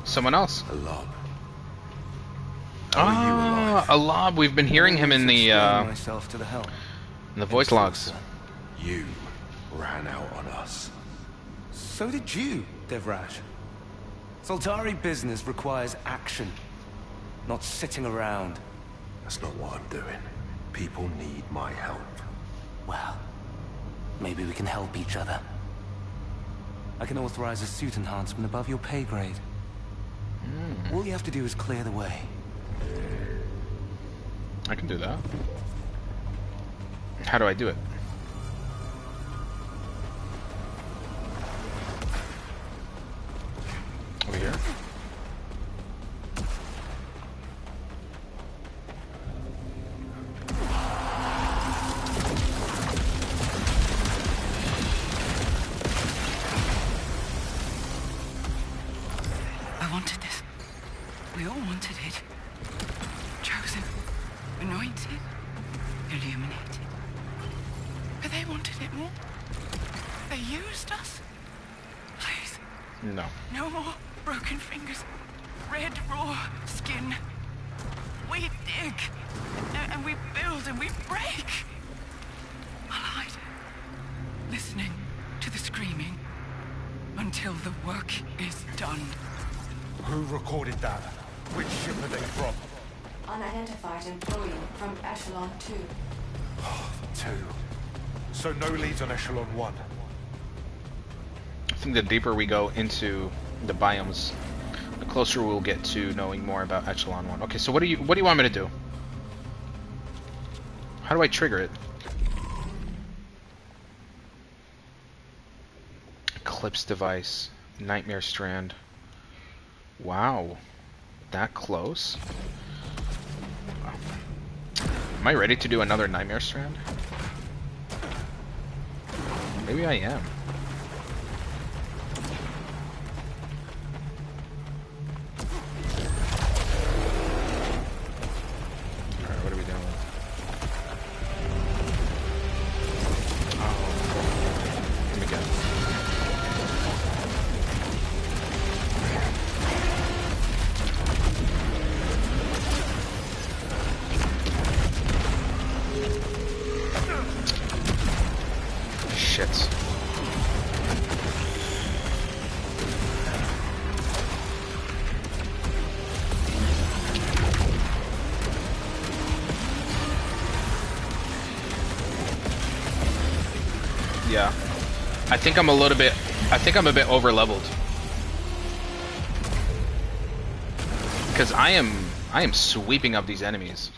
[SPEAKER 1] Someone else.
[SPEAKER 3] A lob.
[SPEAKER 1] A lob. We've been hearing him in the
[SPEAKER 5] myself to the help.
[SPEAKER 1] in the voice logs.
[SPEAKER 3] You ran out on us.
[SPEAKER 5] So did you, Devrash. Soltari business requires action, not sitting around.
[SPEAKER 3] That's not what I'm doing. People need my help.
[SPEAKER 5] Well, maybe we can help each other. I can authorize a suit enhancement above your pay grade. All you have to do is clear the way.
[SPEAKER 1] I can do that. How do I do it? Over here?
[SPEAKER 4] I wanted this. We all wanted it. Chosen, anointed, illuminated. But they wanted it more. They used us. Please.
[SPEAKER 1] No.
[SPEAKER 4] No more broken fingers. Red, raw skin. We dig. And we build and we break. I'll hide. Listening to the screaming. Until the work is done.
[SPEAKER 3] Who recorded that? Which ship are they from?
[SPEAKER 11] Unidentified employee from Echelon 2.
[SPEAKER 3] 2. So no leads on Echelon 1.
[SPEAKER 1] I think the deeper we go into the biomes, the closer we'll get to knowing more about Echelon 1. Okay, so what do you want me to do? How do I trigger it? Eclipse device, Nightmare Strand. Wow, that close? Am I ready to do another Nightmare Strand? Maybe I am. Alright, what are we doing? Oh, here we go. Shit. Yeah. I think I'm a bit over leveled. Because I am sweeping up these enemies.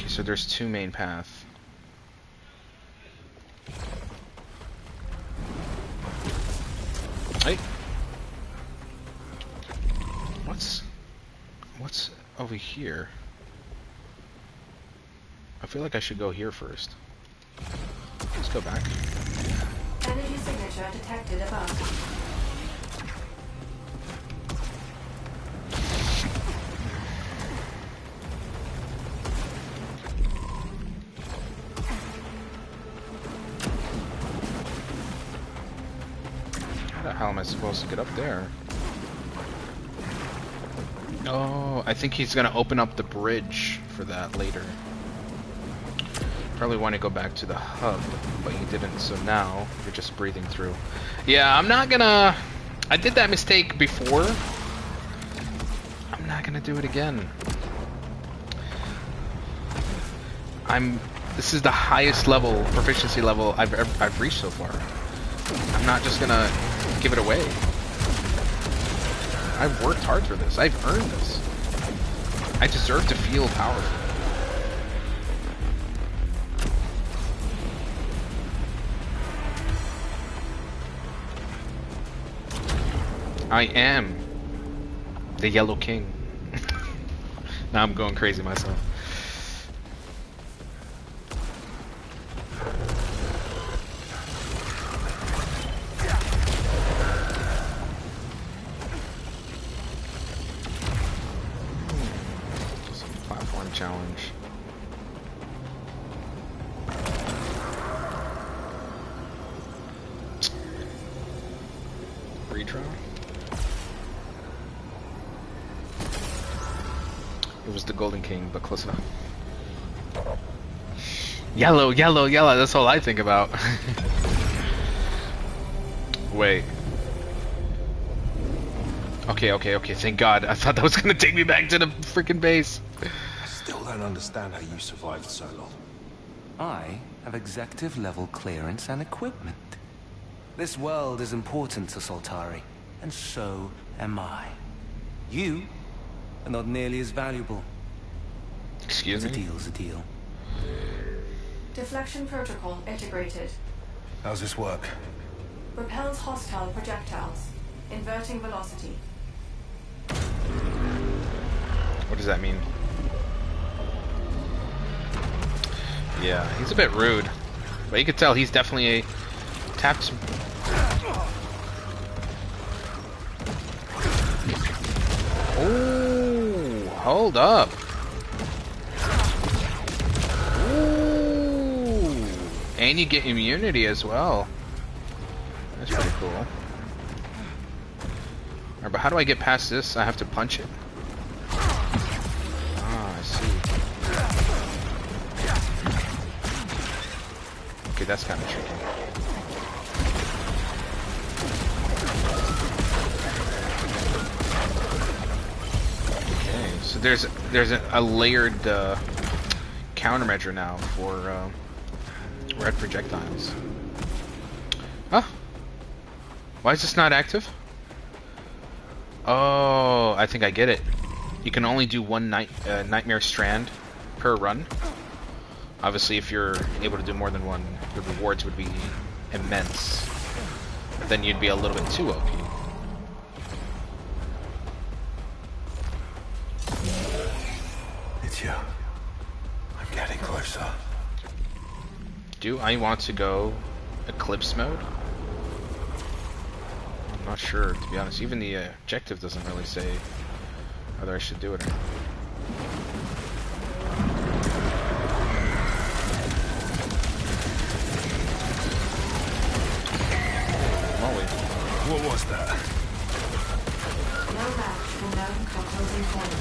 [SPEAKER 1] So there's two main paths. Hey. What's over here? I feel like I should go here first. Let's go back.
[SPEAKER 11] Energy signature detected above.
[SPEAKER 1] How am I supposed to get up there? Oh, I think he's gonna open up the bridge for that later. Probably want to go back to the hub, but he didn't, so now you're just breathing through. Yeah, I'm not gonna... I did that mistake before. I'm not gonna do it again. This is the highest level, proficiency level I've reached so far. I'm not just gonna give it away. I've worked hard for this. I've earned this. I deserve to feel powerful. I am the Yellow King. Now I'm going crazy myself. Challenge. Redraw? It was the Golden King, but close enough. Yellow, yellow, yellow, that's all I think about. Wait. Okay, thank God. I thought that was gonna take me back to the freaking base.
[SPEAKER 3] Still don't understand how you survived so long.
[SPEAKER 5] I have executive level clearance and equipment. This world is important to Soltari, and so am I. You are not nearly as valuable.
[SPEAKER 1] Excuse
[SPEAKER 5] A
[SPEAKER 1] me?
[SPEAKER 5] deal's a deal.
[SPEAKER 11] Deflection protocol integrated.
[SPEAKER 3] How's this work?
[SPEAKER 11] Repels hostile projectiles. Inverting velocity.
[SPEAKER 1] What does that mean? Yeah, he's a bit rude. But you could tell he's definitely a tapped. Oh, hold up. Ooh. And you get immunity as well. That's pretty cool. Alright, but how do I get past this? I have to punch it. Ah, I see. Okay, that's kind of tricky. Okay, so there's a layered countermeasure now for red projectiles. Huh? Why is this not active? Oh, I think I get it. You can only do one nightmare strand per run. Obviously, if you're able to do more than one, the rewards would be immense. But then you'd be a little bit too OP.
[SPEAKER 3] It's you. I'm getting closer.
[SPEAKER 1] Do I want to go Eclipse mode? I'm not sure, to be honest. Even the objective doesn't really say whether I should do it or not.
[SPEAKER 3] What was that?
[SPEAKER 11] No match for known composing point.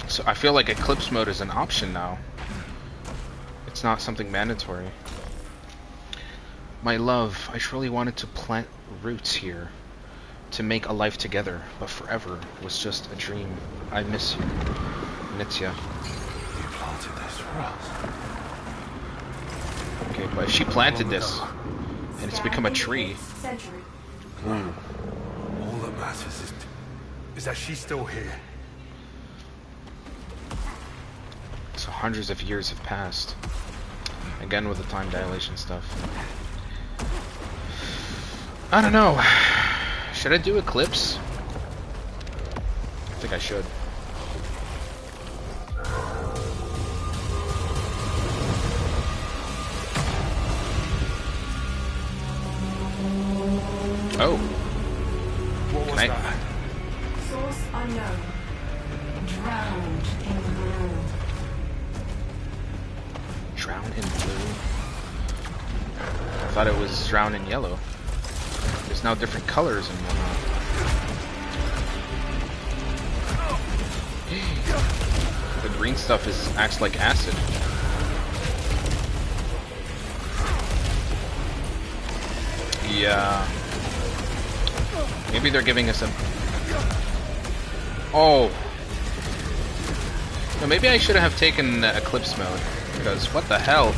[SPEAKER 1] So I feel like Eclipse mode is an option now. It's not something mandatory. My love, I surely wanted to plant roots here, to make a life together, but forever was just a dream. I miss you, Nitya.
[SPEAKER 3] You planted this for us.
[SPEAKER 1] Okay, but if she planted this, and it's become a tree.
[SPEAKER 11] Century.
[SPEAKER 3] All that matters is that she's still here.
[SPEAKER 1] So hundreds of years have passed. Again with the time dilation stuff. I don't know. Should I do Eclipse? I think I should. Oh.
[SPEAKER 3] What was that?
[SPEAKER 11] Source unknown. Drowned in blue.
[SPEAKER 1] Drown in blue? I thought it was drown in yellow. There's now different colors and whatnot. The green stuff acts like acid. Yeah. Maybe they're giving us a... Oh. No, maybe I should have taken Eclipse mode. Because what the hell?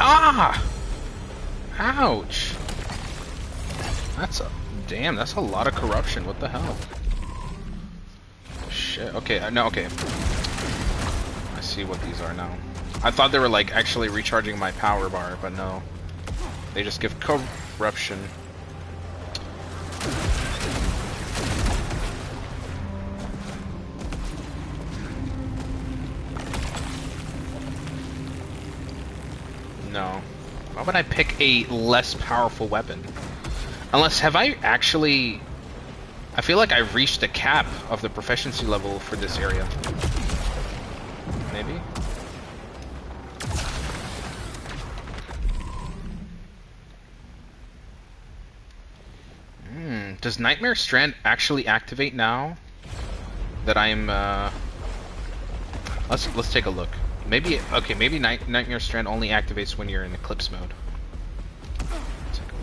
[SPEAKER 1] Ah! Ouch! That's a lot of corruption. What the hell? Shit. Okay, no, okay. I see what these are now. I thought they were like actually recharging my power bar, but no. They just give corruption. No. Why would I pick a less powerful weapon? Unless, have I actually... I feel like I've reached the cap of the proficiency level for this area. Maybe? Does Nightmare Strand actually activate now that I'm... Let's take a look. Maybe, okay, maybe Nightmare Strand only activates when you're in Eclipse mode. Let's take a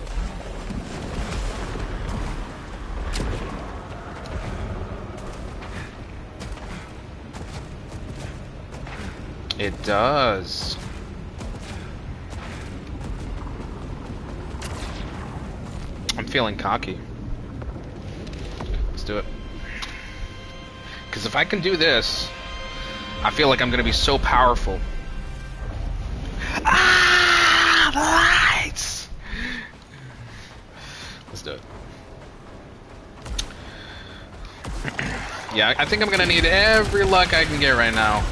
[SPEAKER 1] look. It does. I'm feeling cocky. Let's do it. Because if I can do this, I feel like I'm going to be so powerful. Ah, the lights! Let's do it. Yeah, I think I'm going to need every luck I can get right now.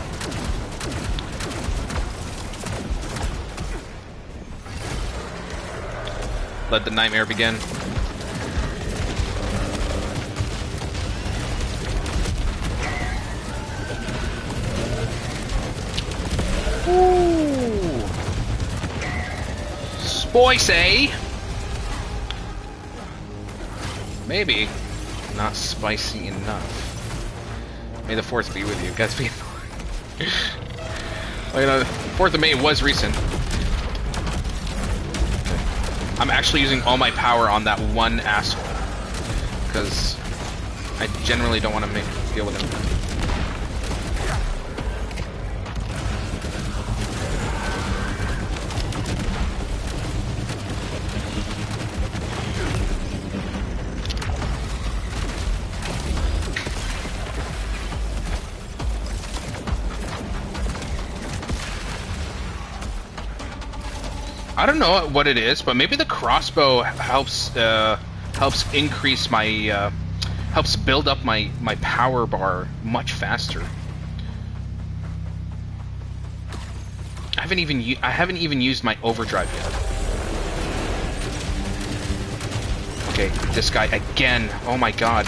[SPEAKER 1] Let the nightmare begin. Ooh. Spicy. Maybe not spicy enough. May the 4th be with you. Guys, be. Well, you know, 4th of May was recent. I'm actually using all my power on that one asshole because I generally don't want to deal with him. I don't know what it is, but maybe the crossbow helps increase my helps build up my power bar much faster. I haven't even used my overdrive yet. Okay, this guy again. Oh my god.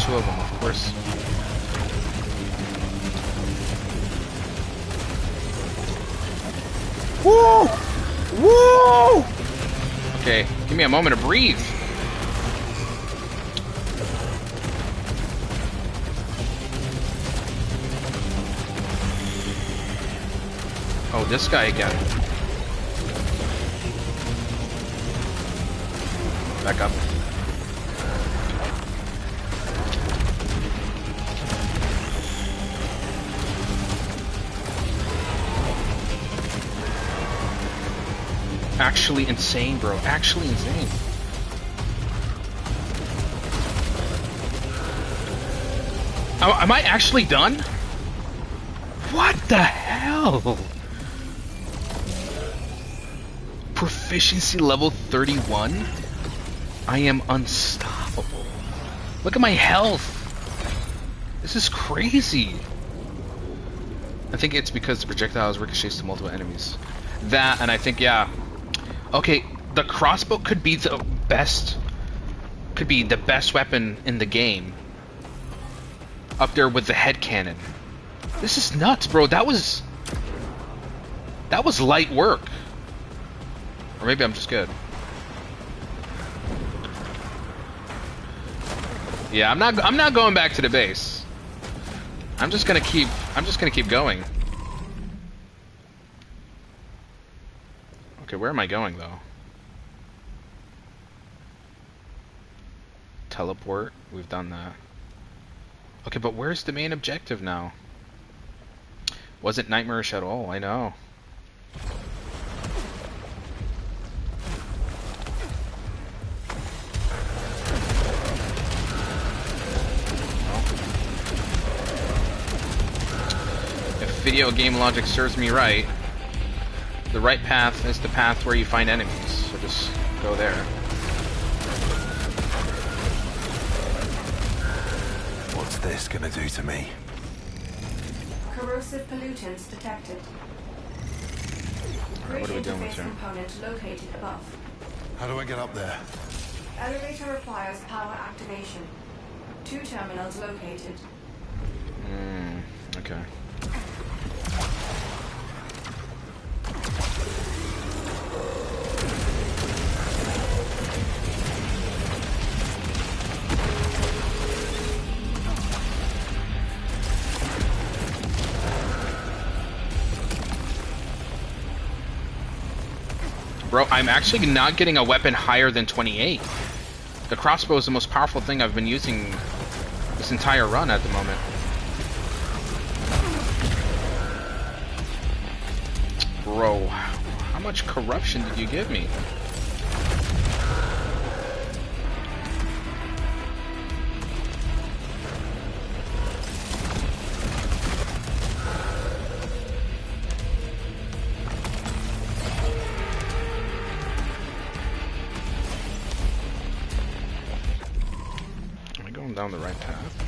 [SPEAKER 1] Two of them, of course. Woo! Woo! Okay, give me a moment to breathe. Oh, this guy again. Back up. Actually insane, bro. Actually insane. Am I actually done? What the hell? Proficiency level 31? I am unstoppable. Look at my health. This is crazy. I think it's because the projectiles ricochets to multiple enemies. That, and I think, yeah. Okay, the crossbow could be the best weapon in the game. Up there with the head cannon. This is nuts, bro. That was light work. Or maybe I'm just good. Yeah, I'm not going back to the base. I'm just gonna keep going. Okay, where am I going though? Teleport, we've done that. Okay, but where's the main objective now? Wasn't nightmarish at all, I know. If video game logic serves me right, the right path is the path where you find enemies, so just go there.
[SPEAKER 3] What's this gonna do to me?
[SPEAKER 11] Corrosive pollutants detected.
[SPEAKER 1] Alright, what are we doing with
[SPEAKER 11] Interface
[SPEAKER 1] here?
[SPEAKER 11] component located above.
[SPEAKER 3] How do I get up there?
[SPEAKER 11] Elevator requires power activation. 2 terminals located.
[SPEAKER 1] Okay. Bro, I'm actually not getting a weapon higher than 28. The crossbow is the most powerful thing I've been using this entire run at the moment. Bro, how much corruption did you give me? Am I going down the right path?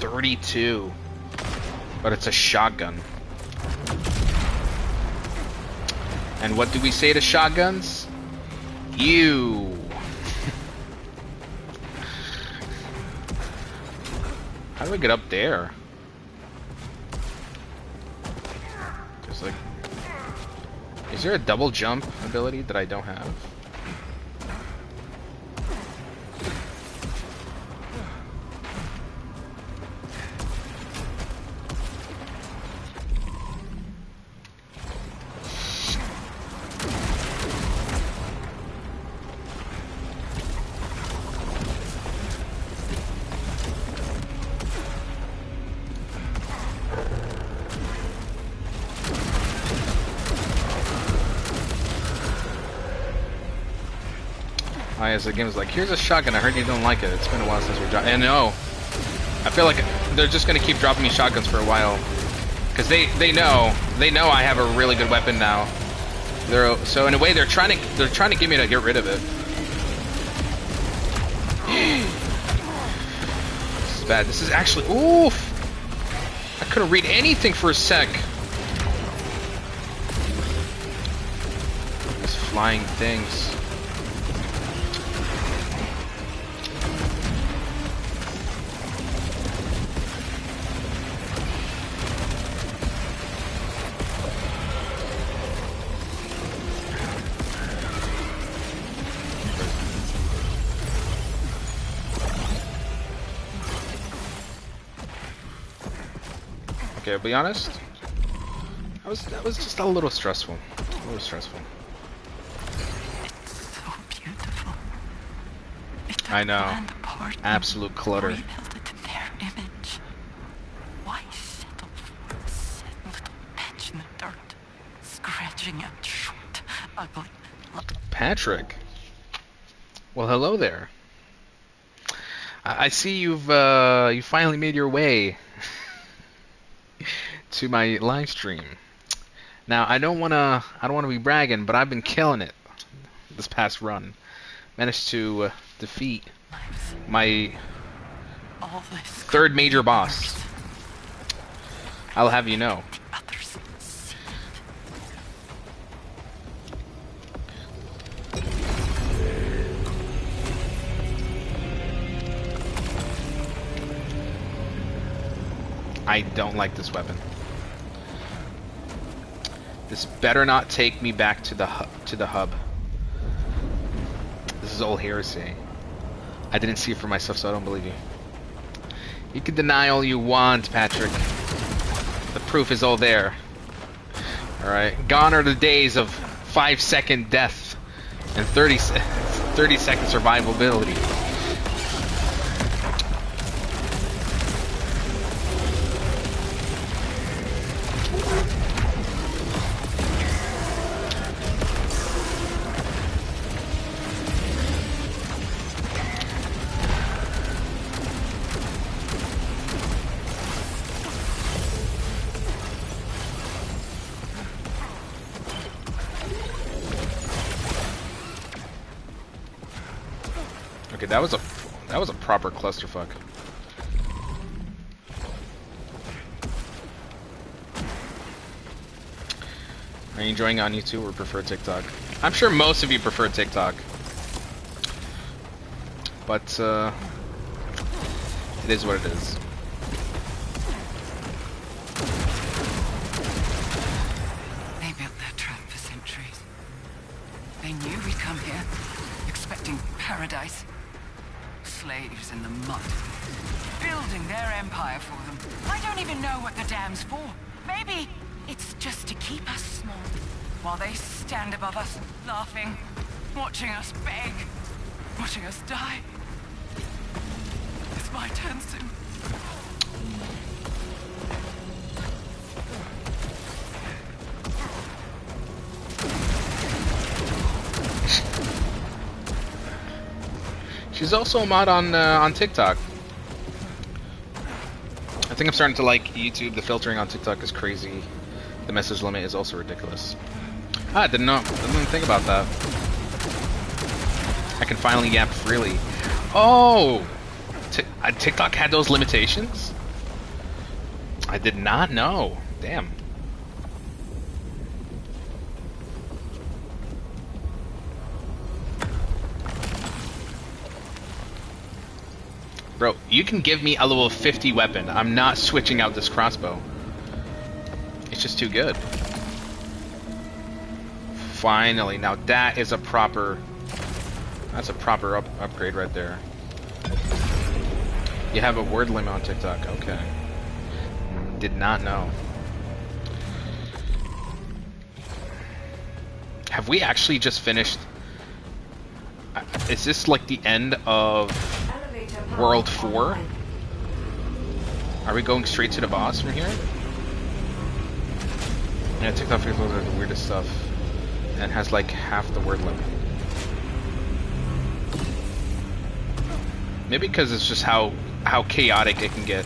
[SPEAKER 1] .32, but it's a shotgun. And what do we say to shotguns? You. How do I get up there? There's like, is there a double jump ability that I don't have? As the game is like, here's a shotgun. I heard you don't like it. It's been a while since we dropped. And no, I feel like they're just gonna keep dropping me shotguns for a while, because they know I have a really good weapon now. So in a way they're trying to get me to get rid of it. This is bad. This is actually oof. I couldn't read anything for a sec. These flying things. Okay, I'll be honest. That was just a little stressful. A little stressful.
[SPEAKER 4] It's so beautiful.
[SPEAKER 1] I know. Absolute clutter.
[SPEAKER 4] Rebuilt it in their image. Why settle for a sad little patch in the dirt, scratching at short, ugly.
[SPEAKER 1] Patrick. Well, hello there. I see you've you finally made your way to my live stream. Now, I don't wanna be bragging, but I've been killing it this past run. Managed to defeat my third major boss. I'll have you know. I don't like this weapon. This better not take me back to the hub. This is old heresy. I didn't see it for myself, so I don't believe you. You can deny all you want, Patrick. The proof is all there. Alright. Gone are the days of 5-second death and 30-second survivability. Okay, that was a proper clusterfuck. Are you enjoying it on YouTube or prefer TikTok? I'm sure most of you prefer TikTok. But, it is what it is.
[SPEAKER 4] They built their trap for centuries. They knew we'd come here, expecting paradise. Slaves in the mud, building their empire for them. I don't even know what the dam's for. Maybe it's just to keep us small, while they stand above us, laughing, watching us beg, watching us die. It's my turn soon.
[SPEAKER 1] She's also a mod on TikTok. I think I'm starting to like YouTube. The filtering on TikTok is crazy. The message limit is also ridiculous. I didn't know. I didn't think about that. I can finally yap freely. Oh, TikTok had those limitations? I did not know. Damn. Bro, you can give me a level 50 weapon. I'm not switching out this crossbow. It's just too good. Finally. Now that is a proper... That's a proper upgrade right there. You have a word limit on TikTok. Okay. Did not know. Have we actually just finished... Is this like the end of... World 4? Are we going straight to the boss from here? Yeah, TikTok videos are the weirdest stuff. And has like half the word limit. Maybe because it's just how chaotic it can get.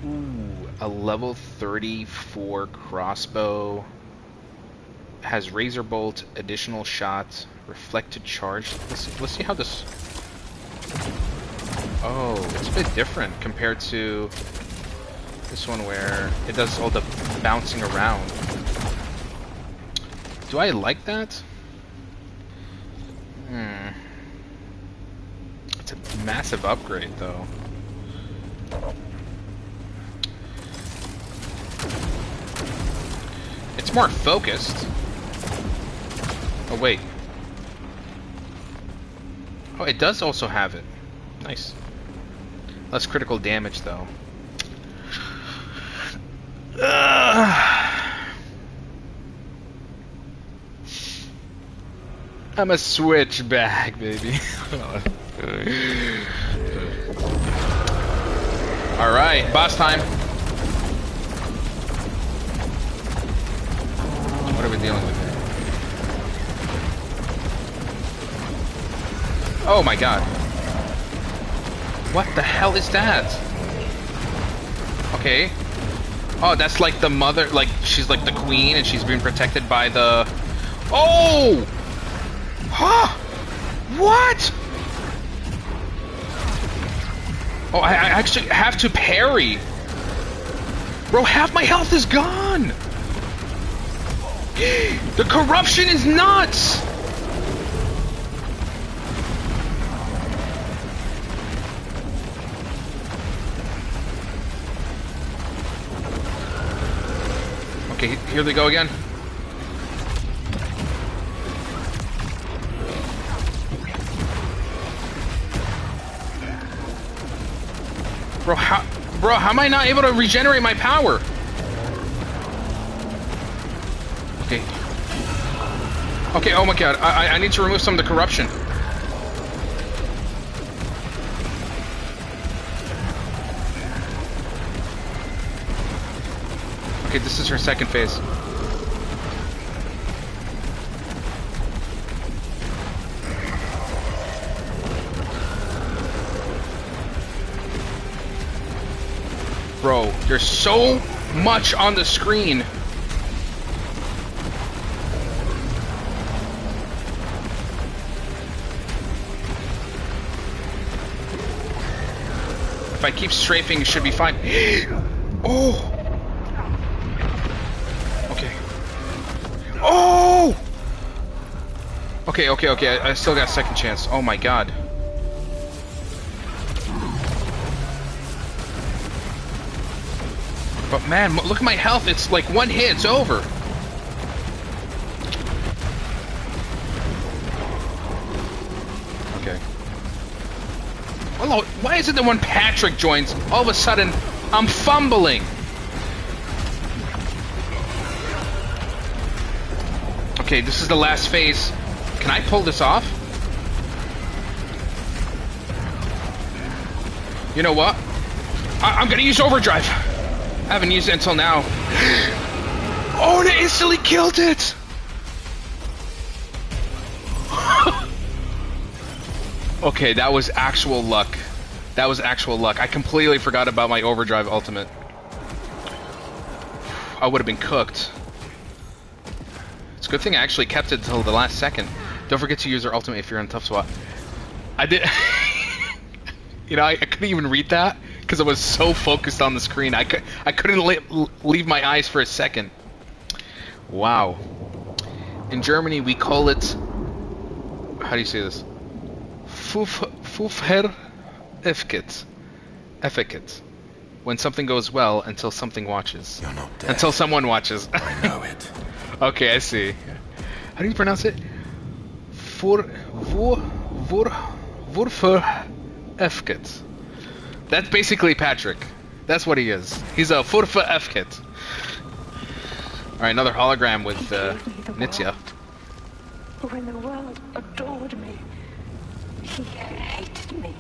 [SPEAKER 1] Ooh, a level 34 crossbow. Has razor bolt, additional shot, reflected charge. Let's see how this... Oh, it's a bit different compared to this one where it does all the bouncing around. Do I like that? It's a massive upgrade, though. It's more focused. Oh, wait. Oh, it does also have it. Nice. Less critical damage, though. I'm a switchback, baby. Alright, boss time. What are we dealing with here? Oh my god. What the hell is that? Okay. Oh, that's like the mother, like she's like the queen and she's being protected by the... Oh! Huh? What? Oh, I actually have to parry. Bro, half my health is gone. The corruption is nuts. Okay, here they go again. Bro, how am I not able to regenerate my power? Okay. Okay, oh my god, I need to remove some of the corruption. Okay, this is her second phase. Bro, there's so much on the screen. If I keep strafing, it should be fine. Oh! Okay. Oh! Okay, okay, okay. I still got a second chance. Oh my god. But man, look at my health. It's like one hit, it's over. Okay. Well, why is it that when Patrick joins, all of a sudden, I'm fumbling? Okay, this is the last phase. Can I pull this off? You know what? I'm gonna use overdrive. I haven't used it until now. Oh, and it instantly killed it! Okay, that was actual luck. That was actual luck. I completely forgot about my overdrive ultimate. I would have been cooked. It's a good thing I actually kept it until the last second. Don't forget to use your ultimate if you're in a tough spot. I did... You know, I couldn't even read that because I was so focused on the screen. I couldn't leave my eyes for a second. Wow. In Germany, we call it... How do you say this? Fufher Effiket. When something goes well until something watches.
[SPEAKER 3] You're not dead.
[SPEAKER 1] Until someone watches.
[SPEAKER 3] I know it.
[SPEAKER 1] Okay, I see. How do you pronounce it? Furfer Efket. That's basically Patrick. That's what he is. He's a Furfer Efket. Alright, another hologram with Nitya.
[SPEAKER 7] When the world adored me, he hated me.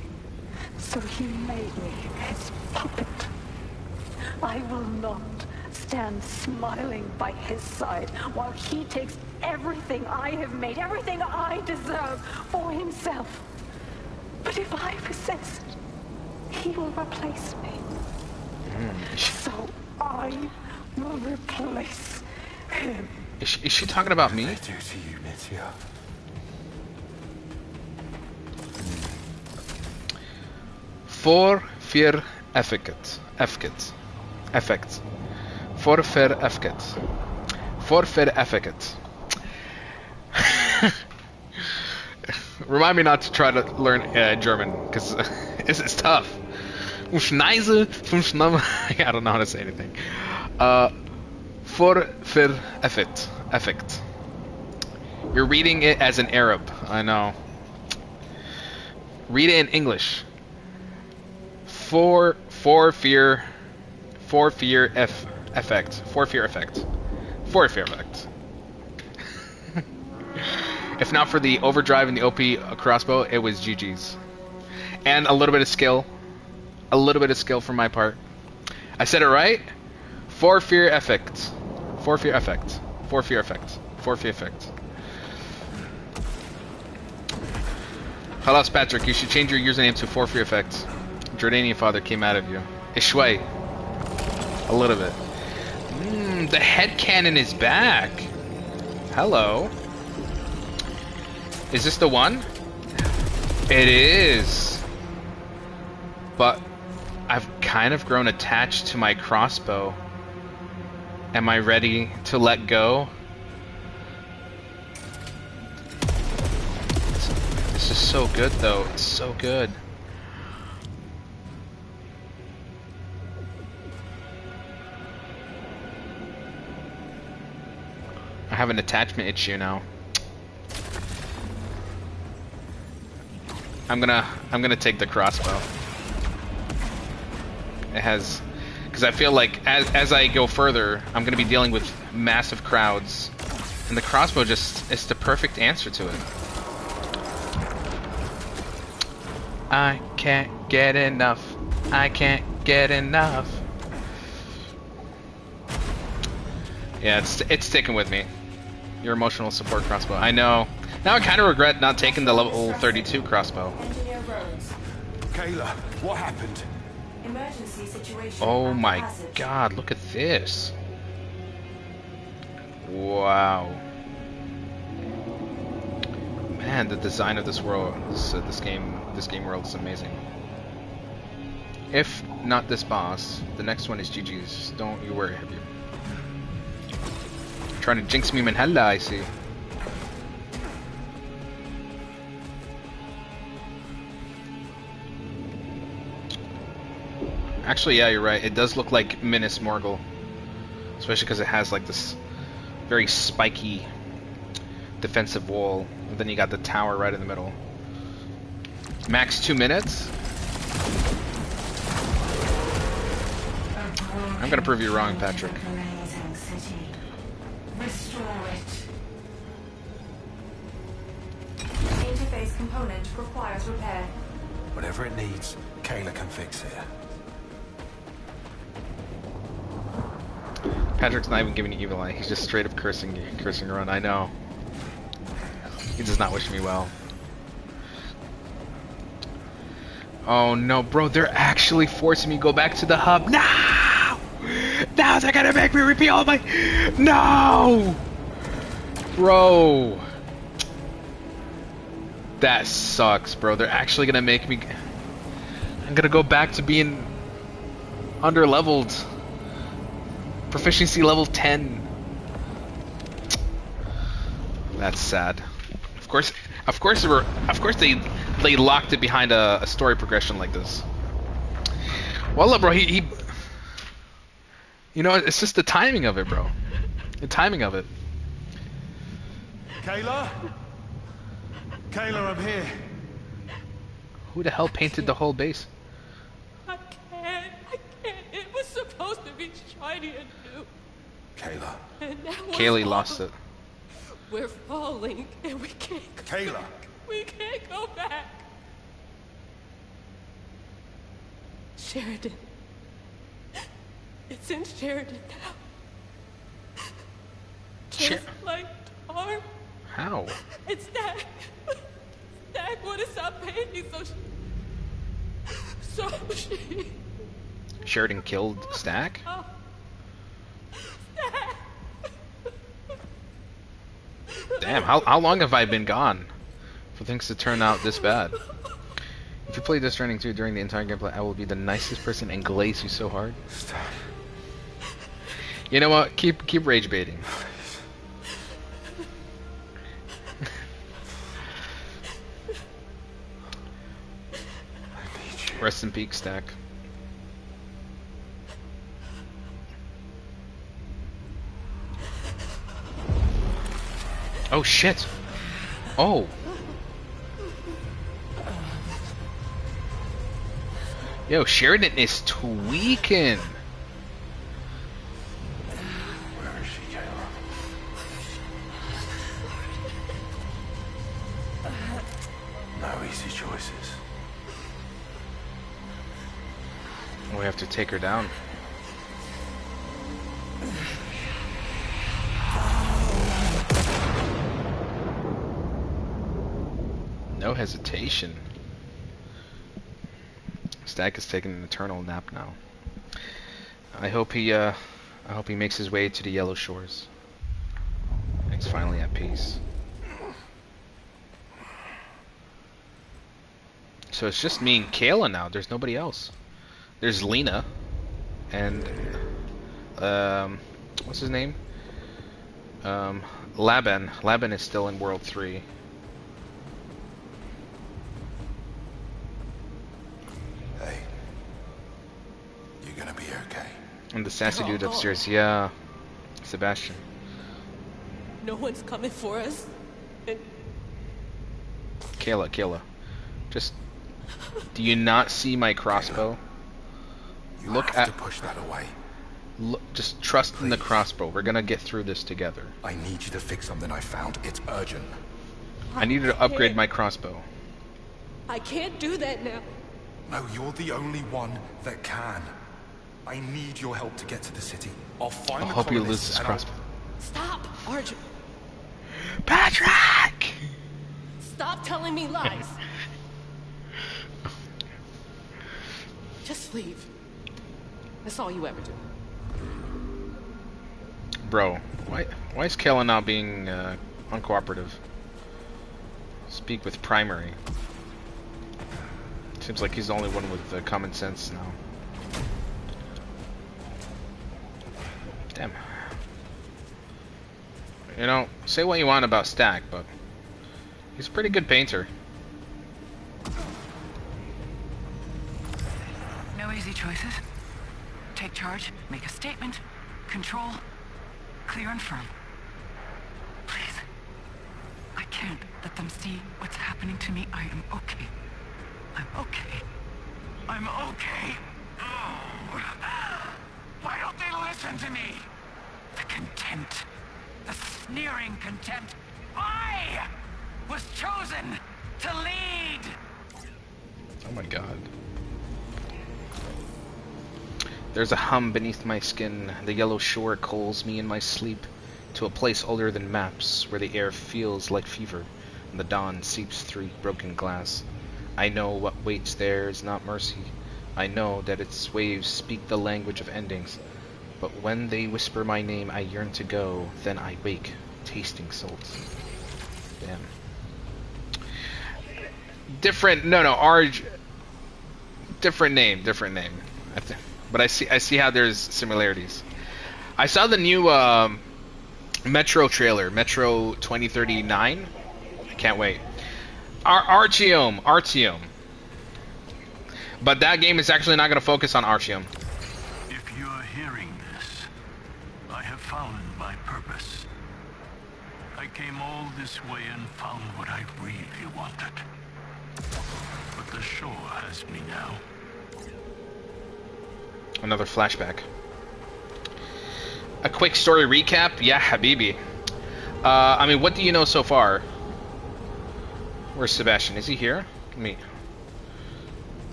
[SPEAKER 7] So he made me his puppet. I will not stand smiling by his side while he takes everything I have made, everything I deserve for himself. But if I resist, he will replace me. So I will replace him.
[SPEAKER 1] Is she talking about me?
[SPEAKER 3] What did they do to you, Nitya?
[SPEAKER 1] Forfear Effect. Forfear Effect. Forfear Effect. Remind me not to try to learn German, because it's tough. I don't know how to say anything. Forfear Effect. You're reading it as an Arab. I know. Read it in English. Forfear Effect. If not for the overdrive and the OP crossbow, it was GG's. And a little bit of skill. A little bit of skill from my part. I said it right? Forfear Effect. Forfear Effect. Forfear Effect. Forfear Effect. Halas Patrick, you should change your username to Forfear Effect. Jordanian father came out of you. Ishway. A little bit. The headcanon is back. Hello. Is this the one? It is. But I've kind of grown attached to my crossbow. Am I ready to let go? This is so good though. It's so good. I have an attachment issue now. I'm gonna take the crossbow. It has, because I feel like as I go further, I'm gonna be dealing with massive crowds, and the crossbow just is the perfect answer to it. I can't get enough. I can't get enough. Yeah, it's sticking with me. Your emotional support crossbow. I know. Now I kind of regret not taking the level 32 crossbow.
[SPEAKER 3] Kayla, what happened?
[SPEAKER 11] Emergency situation.
[SPEAKER 1] Oh my god, look at this. Wow. Man, the design of this world, this game world is amazing. If not this boss, the next one is GG's. Don't you worry, have you? Trying to jinx me, Manhella, I see. Actually, yeah, you're right. It does look like Minas Morgul. Especially because it has like this very spiky defensive wall. And then you got the tower right in the middle. Max 2 minutes? I'm gonna prove you wrong, Patrick.
[SPEAKER 11] Restore it. Interface component requires repair.
[SPEAKER 3] Whatever it needs, Kayla can fix it.
[SPEAKER 1] Patrick's not even giving you evil eye. He's just straight up cursing around. I know. He does not wish me well. Oh no, bro! They're actually forcing me to go back to the hub. No! Now they're gonna make me repeat all my. No! Bro. That sucks, bro. They're actually gonna make me. I'm gonna go back to being under-leveled. Proficiency level 10. That's sad. Of course they locked it behind a story progression like this. Well, bro, he you know, it's just the timing of it, bro. The timing of it.
[SPEAKER 6] Kayla? Kayla, I'm here.
[SPEAKER 1] Who the hell painted the whole base?
[SPEAKER 10] I can't. It was supposed to be shiny and new.
[SPEAKER 3] Kayla.
[SPEAKER 10] And now
[SPEAKER 1] Kaylee lost it.
[SPEAKER 10] We're falling, and we can't go
[SPEAKER 3] Kayla.
[SPEAKER 10] back. We can't go back. Sheridan. It's in Sheridan now. Just like Tar.
[SPEAKER 1] How?
[SPEAKER 10] It's Stack. Stack wouldn't stop paying me, so she...
[SPEAKER 1] Sheridan killed Stack?
[SPEAKER 10] Oh. Stack.
[SPEAKER 1] Damn, how long have I been gone for things to turn out this bad? If you play Death Stranding 2 during the entire gameplay, I will be the nicest person and glaze you so hard.
[SPEAKER 3] Stop.
[SPEAKER 1] You know what? Keep rage baiting. Rest in peace, Stack. Oh shit! Oh! Yo, Sheridan is tweaking!
[SPEAKER 3] Where is she, Kayla? No easy choices.
[SPEAKER 1] We have to take her down. No hesitation. Stack is taking an eternal nap now. I hope he makes his way to the Yellow Shores. And he's finally at peace. So it's just me and Kayla now. There's nobody else. There's Lena and what's his name? Laban. Laban is still in World 3.
[SPEAKER 3] Hey, you gonna be okay?
[SPEAKER 1] And the sassy dude upstairs, yeah, Sebastian.
[SPEAKER 10] No one's coming for us. And
[SPEAKER 1] Kayla, just, do you not see my crossbow?
[SPEAKER 3] You
[SPEAKER 1] Look
[SPEAKER 3] have
[SPEAKER 1] at,
[SPEAKER 3] to push that away.
[SPEAKER 1] look, just trust in the crossbow. We're gonna get through this together.
[SPEAKER 3] I need you to fix something I found. It's urgent.
[SPEAKER 1] I need to upgrade my crossbow.
[SPEAKER 10] I can't do that now.
[SPEAKER 3] No, you're the only one that can. I need your help to get to the city. I'll find
[SPEAKER 1] I
[SPEAKER 3] the
[SPEAKER 1] hope you lose
[SPEAKER 3] colonists
[SPEAKER 1] this
[SPEAKER 3] and
[SPEAKER 1] crossbow.
[SPEAKER 10] Stop, Arjun.
[SPEAKER 1] Patrick!
[SPEAKER 10] Stop telling me lies. Just leave. That's all you ever do.
[SPEAKER 1] Bro, why is Kayla not being uncooperative? Speak with primary. Seems like he's the only one with common sense now. Damn. You know, say what you want about Stack, but he's a pretty good painter.
[SPEAKER 4] No easy choices. Take charge, make a statement, control, clear and firm. Please. I can't let them see what's happening to me. I am okay. I'm okay. I'm okay. Oh. Why don't they listen to me? The contempt. The sneering contempt. I was chosen to lead.
[SPEAKER 1] Oh my god. There's a hum beneath my skin. The yellow shore calls me in my sleep to a place older than maps, where the air feels like fever, and the dawn seeps through broken glass. I know what waits there is not mercy. I know that its waves speak the language of endings. But when they whisper my name, I yearn to go. Then I wake, tasting salts. Damn. Different, no, Arj. Different name. But I see how there's similarities. I saw the new Metro trailer, Metro 2039. I can't wait. Artyom. But that game is actually not going to focus on Artyom.
[SPEAKER 9] If you are hearing this, I have found my purpose. I came all this way and found what I really wanted. But the shore has me now.
[SPEAKER 1] Another flashback. A quick story recap? Yeah, Habibi. I mean, what do you know so far? Where's Sebastian? Is he here? Let me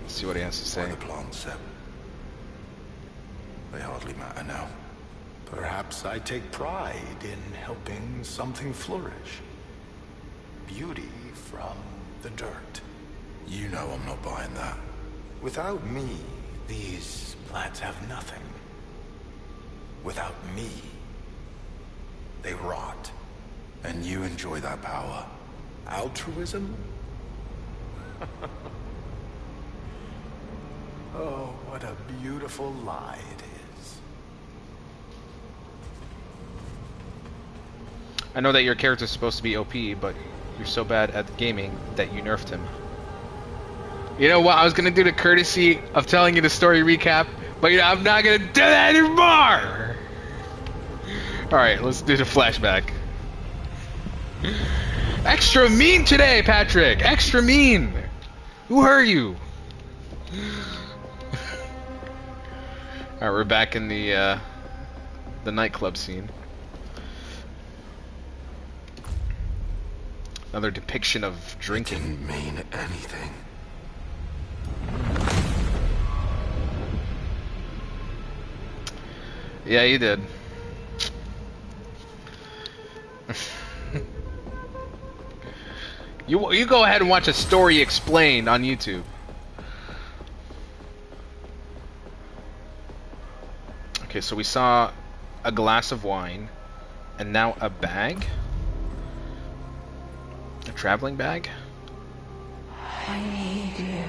[SPEAKER 1] see what he has to say.
[SPEAKER 3] Why the plants, Seb? They hardly matter now.
[SPEAKER 8] Perhaps I take pride in helping something flourish. Beauty from the dirt.
[SPEAKER 3] You know I'm not buying that.
[SPEAKER 8] Without me, these plants have nothing. Without me, they rot.
[SPEAKER 3] And you enjoy that power.
[SPEAKER 8] Altruism? Oh, what a beautiful lie it is.
[SPEAKER 1] I know that your character's supposed to be OP, but you're so bad at gaming that you nerfed him. You know what? I was gonna do the courtesy of telling you the story recap, but you know, I'm not gonna do that anymore! Alright, let's do the flashback. Extra mean today, Patrick! Extra mean! Who hurt you? Alright, we're back in the nightclub scene. Another depiction of drinking.
[SPEAKER 3] It didn't mean anything.
[SPEAKER 1] Yeah, you did. You go ahead and watch a story explained on YouTube. Okay, so we saw a glass of wine, and now a bag? A traveling bag?
[SPEAKER 2] I need you.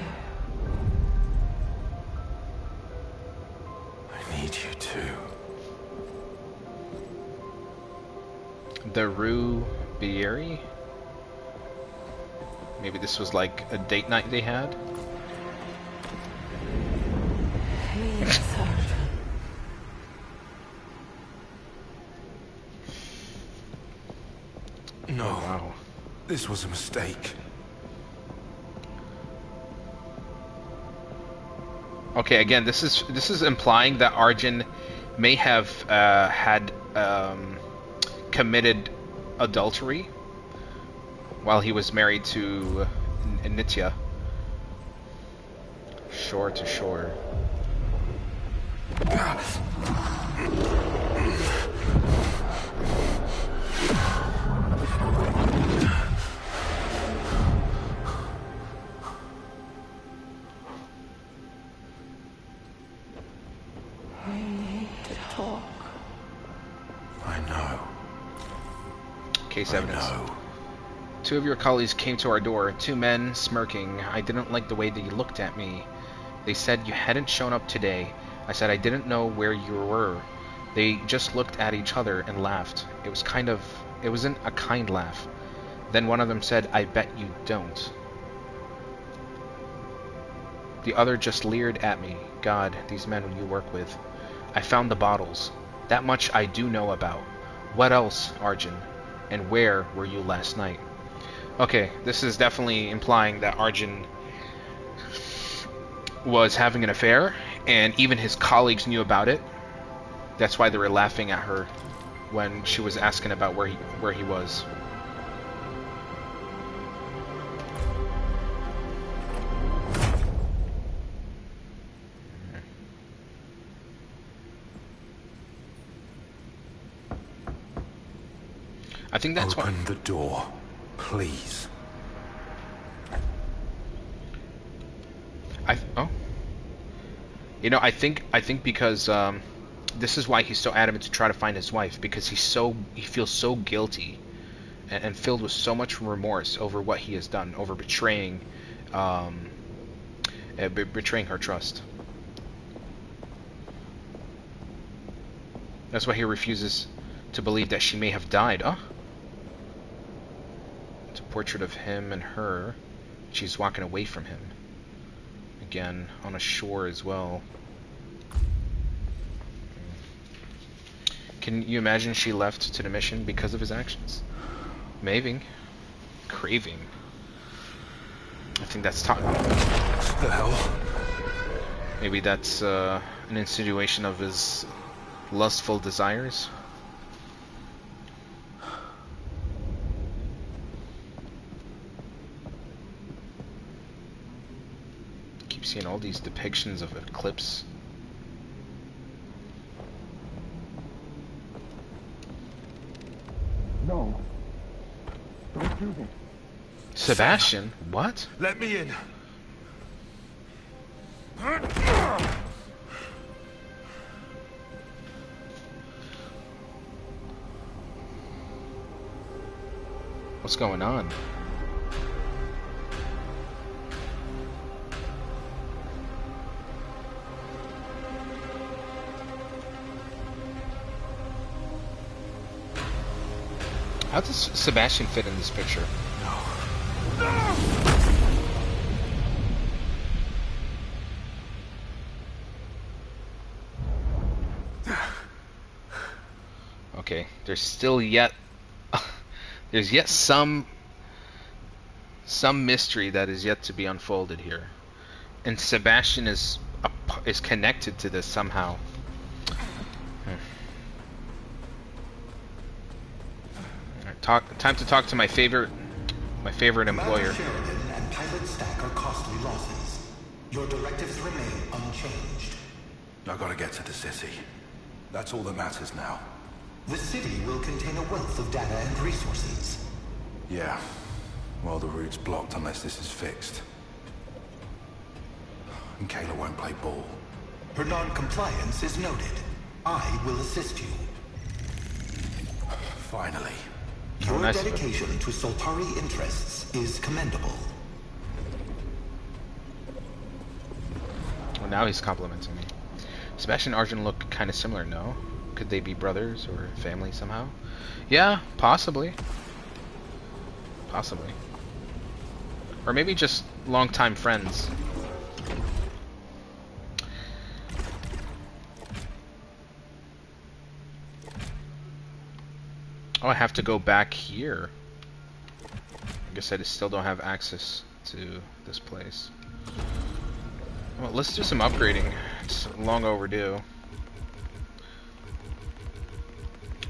[SPEAKER 3] I need you too.
[SPEAKER 1] The Rue Bieri? Maybe this was like a date night they had?
[SPEAKER 3] No.
[SPEAKER 1] Oh, wow.
[SPEAKER 3] This was a mistake.
[SPEAKER 1] Okay, again, this is implying that Arjun may have had committed adultery while he was married to Nitya. Shore to shore.
[SPEAKER 2] We need to talk.
[SPEAKER 3] I know.
[SPEAKER 1] Case
[SPEAKER 3] I
[SPEAKER 1] evidence.
[SPEAKER 3] know.
[SPEAKER 1] Two of your colleagues came to our door, two men smirking. I didn't like the way they looked at me. They said you hadn't shown up today. I said I didn't know where you were. They just looked at each other and laughed. It wasn't a kind laugh. Then one of them said, I bet you don't. The other just leered at me. God, these men you work with. I found the bottles. That much I do know about. What else, Arjun? And where were you last night? Okay, this is definitely implying that Arjun was having an affair, and even his colleagues knew about it. That's why they were laughing at her when she was asking about where he was. I think that's why.
[SPEAKER 3] Open the door, please.
[SPEAKER 1] You know, I think because this is why he's so adamant to try to find his wife, because he feels so guilty and filled with so much remorse over what he has done, over betraying her trust. That's why he refuses to believe that she may have died. It's a portrait of him and her. She's walking away from him. Again, on a shore as well. Can you imagine she left to the mission because of his actions? Maybe. Craving. I think that's talking.
[SPEAKER 3] What the hell?
[SPEAKER 1] Maybe that's an insinuation of his lustful desires. Keep seeing all these depictions of Eclipse.
[SPEAKER 5] No. Don't do this.
[SPEAKER 1] Sebastian? What?
[SPEAKER 3] Let me in.
[SPEAKER 1] What's going on? How does Sebastian fit in this picture? Okay, there's still yet there's yet some mystery that is yet to be unfolded here, and Sebastian is connected to this somehow. Time to talk to my favorite employer.
[SPEAKER 13] Sheridan and Pilot Stack are costly losses. Your directives remain unchanged.
[SPEAKER 3] I gotta get to the city. That's all that matters now.
[SPEAKER 13] The city will contain a wealth of data and resources.
[SPEAKER 3] Yeah. Well, the route's blocked unless this is fixed. And Kayla won't play ball.
[SPEAKER 13] Her non-compliance is noted. I will assist you.
[SPEAKER 3] Finally.
[SPEAKER 13] Your
[SPEAKER 1] nice
[SPEAKER 13] dedication to Soltari interests is commendable.
[SPEAKER 1] Well, now he's complimenting me. Sebastian and Arjun look kind of similar, no? Could they be brothers or family somehow? Yeah, possibly. Possibly. Or maybe just longtime friends. Oh, I have to go back here. I guess I still don't have access to this place. Well, let's do some upgrading. It's long overdue.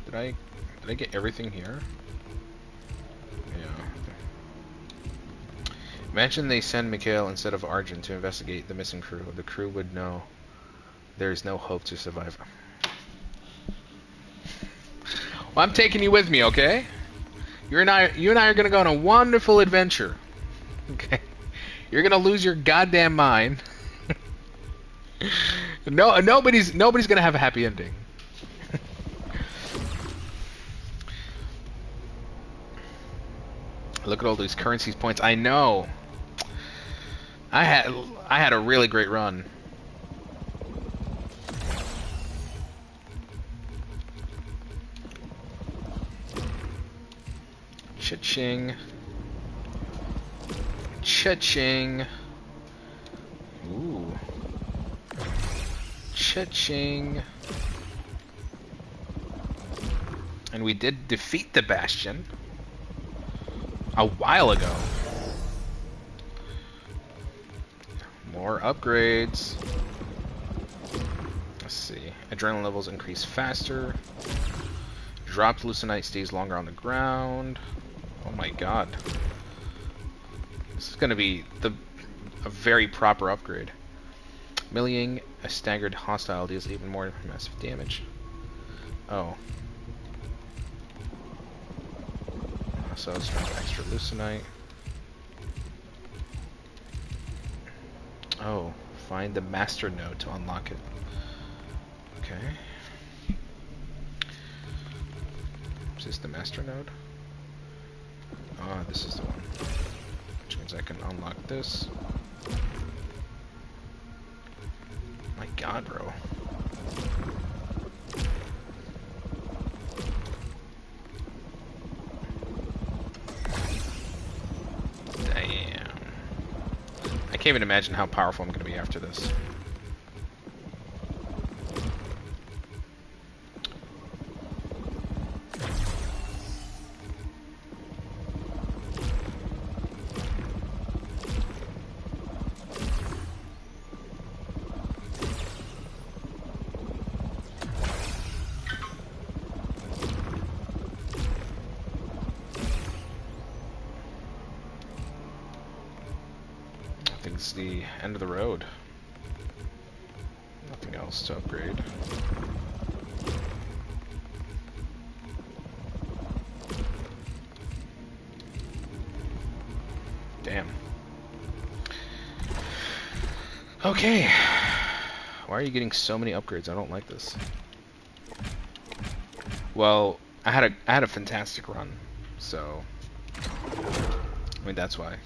[SPEAKER 1] Did I get everything here? Yeah. Imagine they send Mikhail instead of Arjun to investigate the missing crew. The crew would know there is no hope to survive. Well, I'm taking you with me, okay? You and I are gonna go on a wonderful adventure. Okay? You're gonna lose your goddamn mind. Nobody's gonna have a happy ending. Look at all these currencies points. I know. I had a really great run. Cha-ching. Cha-ching. Ooh. Cha-ching. And we did defeat the Bastion a while ago. More upgrades. Let's see. Adrenaline levels increase faster. Dropped Lucenite stays longer on the ground. Oh my god. This is going to be a very proper upgrade. Milling a staggered hostile deals even more massive damage. Oh. So let's drop extra Lucenite. Oh, find the master node to unlock it. Okay. Is this the master node? Ah, this is the one. Which means I can unlock this. My god, bro. Damn. I can't even imagine how powerful I'm going to be after this. I think it's the end of the road. Nothing else to upgrade. Damn. Okay. Why are you getting so many upgrades? I don't like this. Well, I had a fantastic run, so I mean that's why.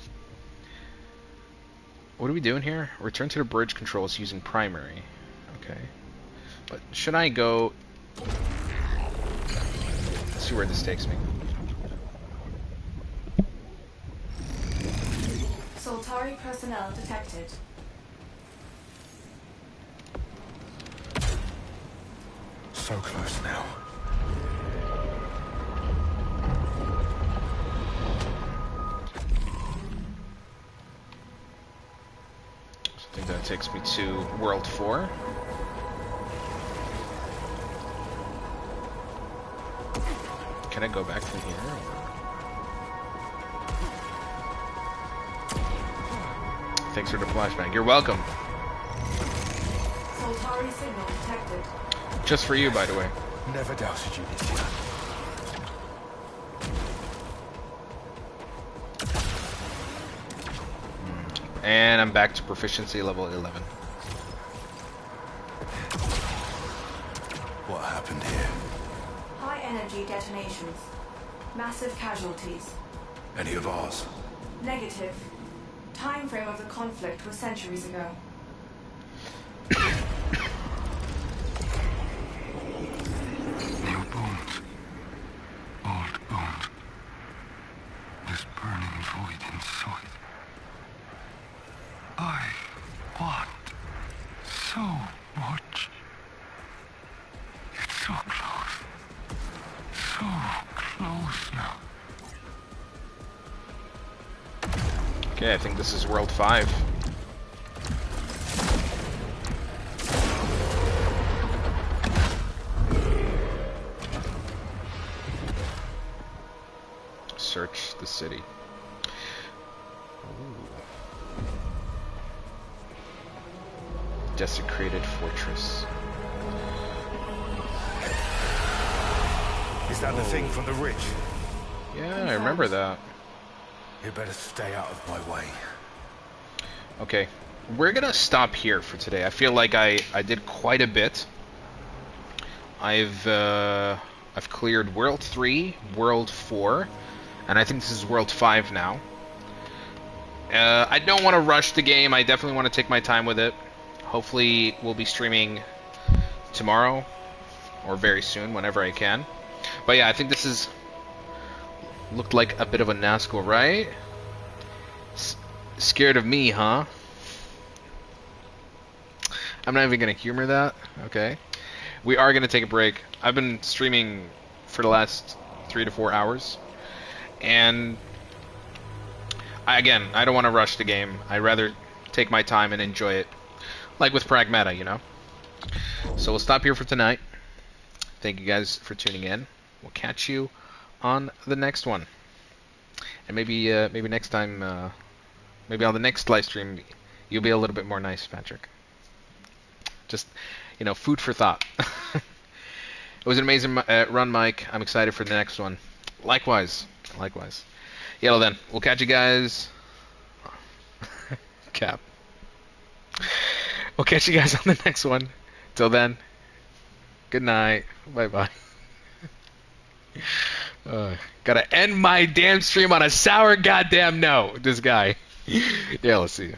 [SPEAKER 1] What are we doing here? Return to the bridge controls using primary. Okay. But should I go... Let's see where this takes me.
[SPEAKER 11] Soltari personnel detected.
[SPEAKER 3] So close now.
[SPEAKER 1] I think that takes me to World 4. Can I go back from here? Thanks for the flashbang. You're welcome.
[SPEAKER 11] Soltari signal detected.
[SPEAKER 1] Just for you, by the way.
[SPEAKER 3] Never doubted you, Lucia.
[SPEAKER 1] And I'm back to proficiency level 11.
[SPEAKER 3] What happened here?
[SPEAKER 11] High energy detonations. Massive casualties.
[SPEAKER 3] Any of ours?
[SPEAKER 11] Negative. Time frame of the conflict was centuries ago.
[SPEAKER 6] New bones. Old bones. This burning void inside. I want so much. It's so close. So close now.
[SPEAKER 1] Okay, I think this is World 5. Search the city. Desecrated fortress.
[SPEAKER 3] Is that the thing from the ridge?
[SPEAKER 1] Yeah, I remember that.
[SPEAKER 3] You better stay out of my way.
[SPEAKER 1] Okay, we're gonna stop here for today. I feel like I did quite a bit. I've cleared World 3, World 4, and I think this is World 5 now. I don't want to rush the game. I definitely want to take my time with it. Hopefully, we'll be streaming tomorrow, or very soon, whenever I can. But yeah, I think this is... looked like a bit of a Nazgul, right? Scared of me, huh? I'm not even going to humor that. Okay. We are going to take a break. I've been streaming for the last 3 to 4 hours. And... again, I don't want to rush the game. I'd rather take my time and enjoy it. Like with Pragmata, you know? So we'll stop here for tonight. Thank you guys for tuning in. We'll catch you on the next one. And maybe next time, maybe on the next live stream, you'll be a little bit more nice, Patrick. Just, you know, food for thought. It was an amazing run, Mike. I'm excited for the next one. Likewise. Likewise. Yeah, well then, we'll catch you guys. Cap. We'll catch you guys on the next one. Till then, good night. Bye-bye. Gotta end my damn stream on a sour goddamn note. This guy. Yeah, let's see you.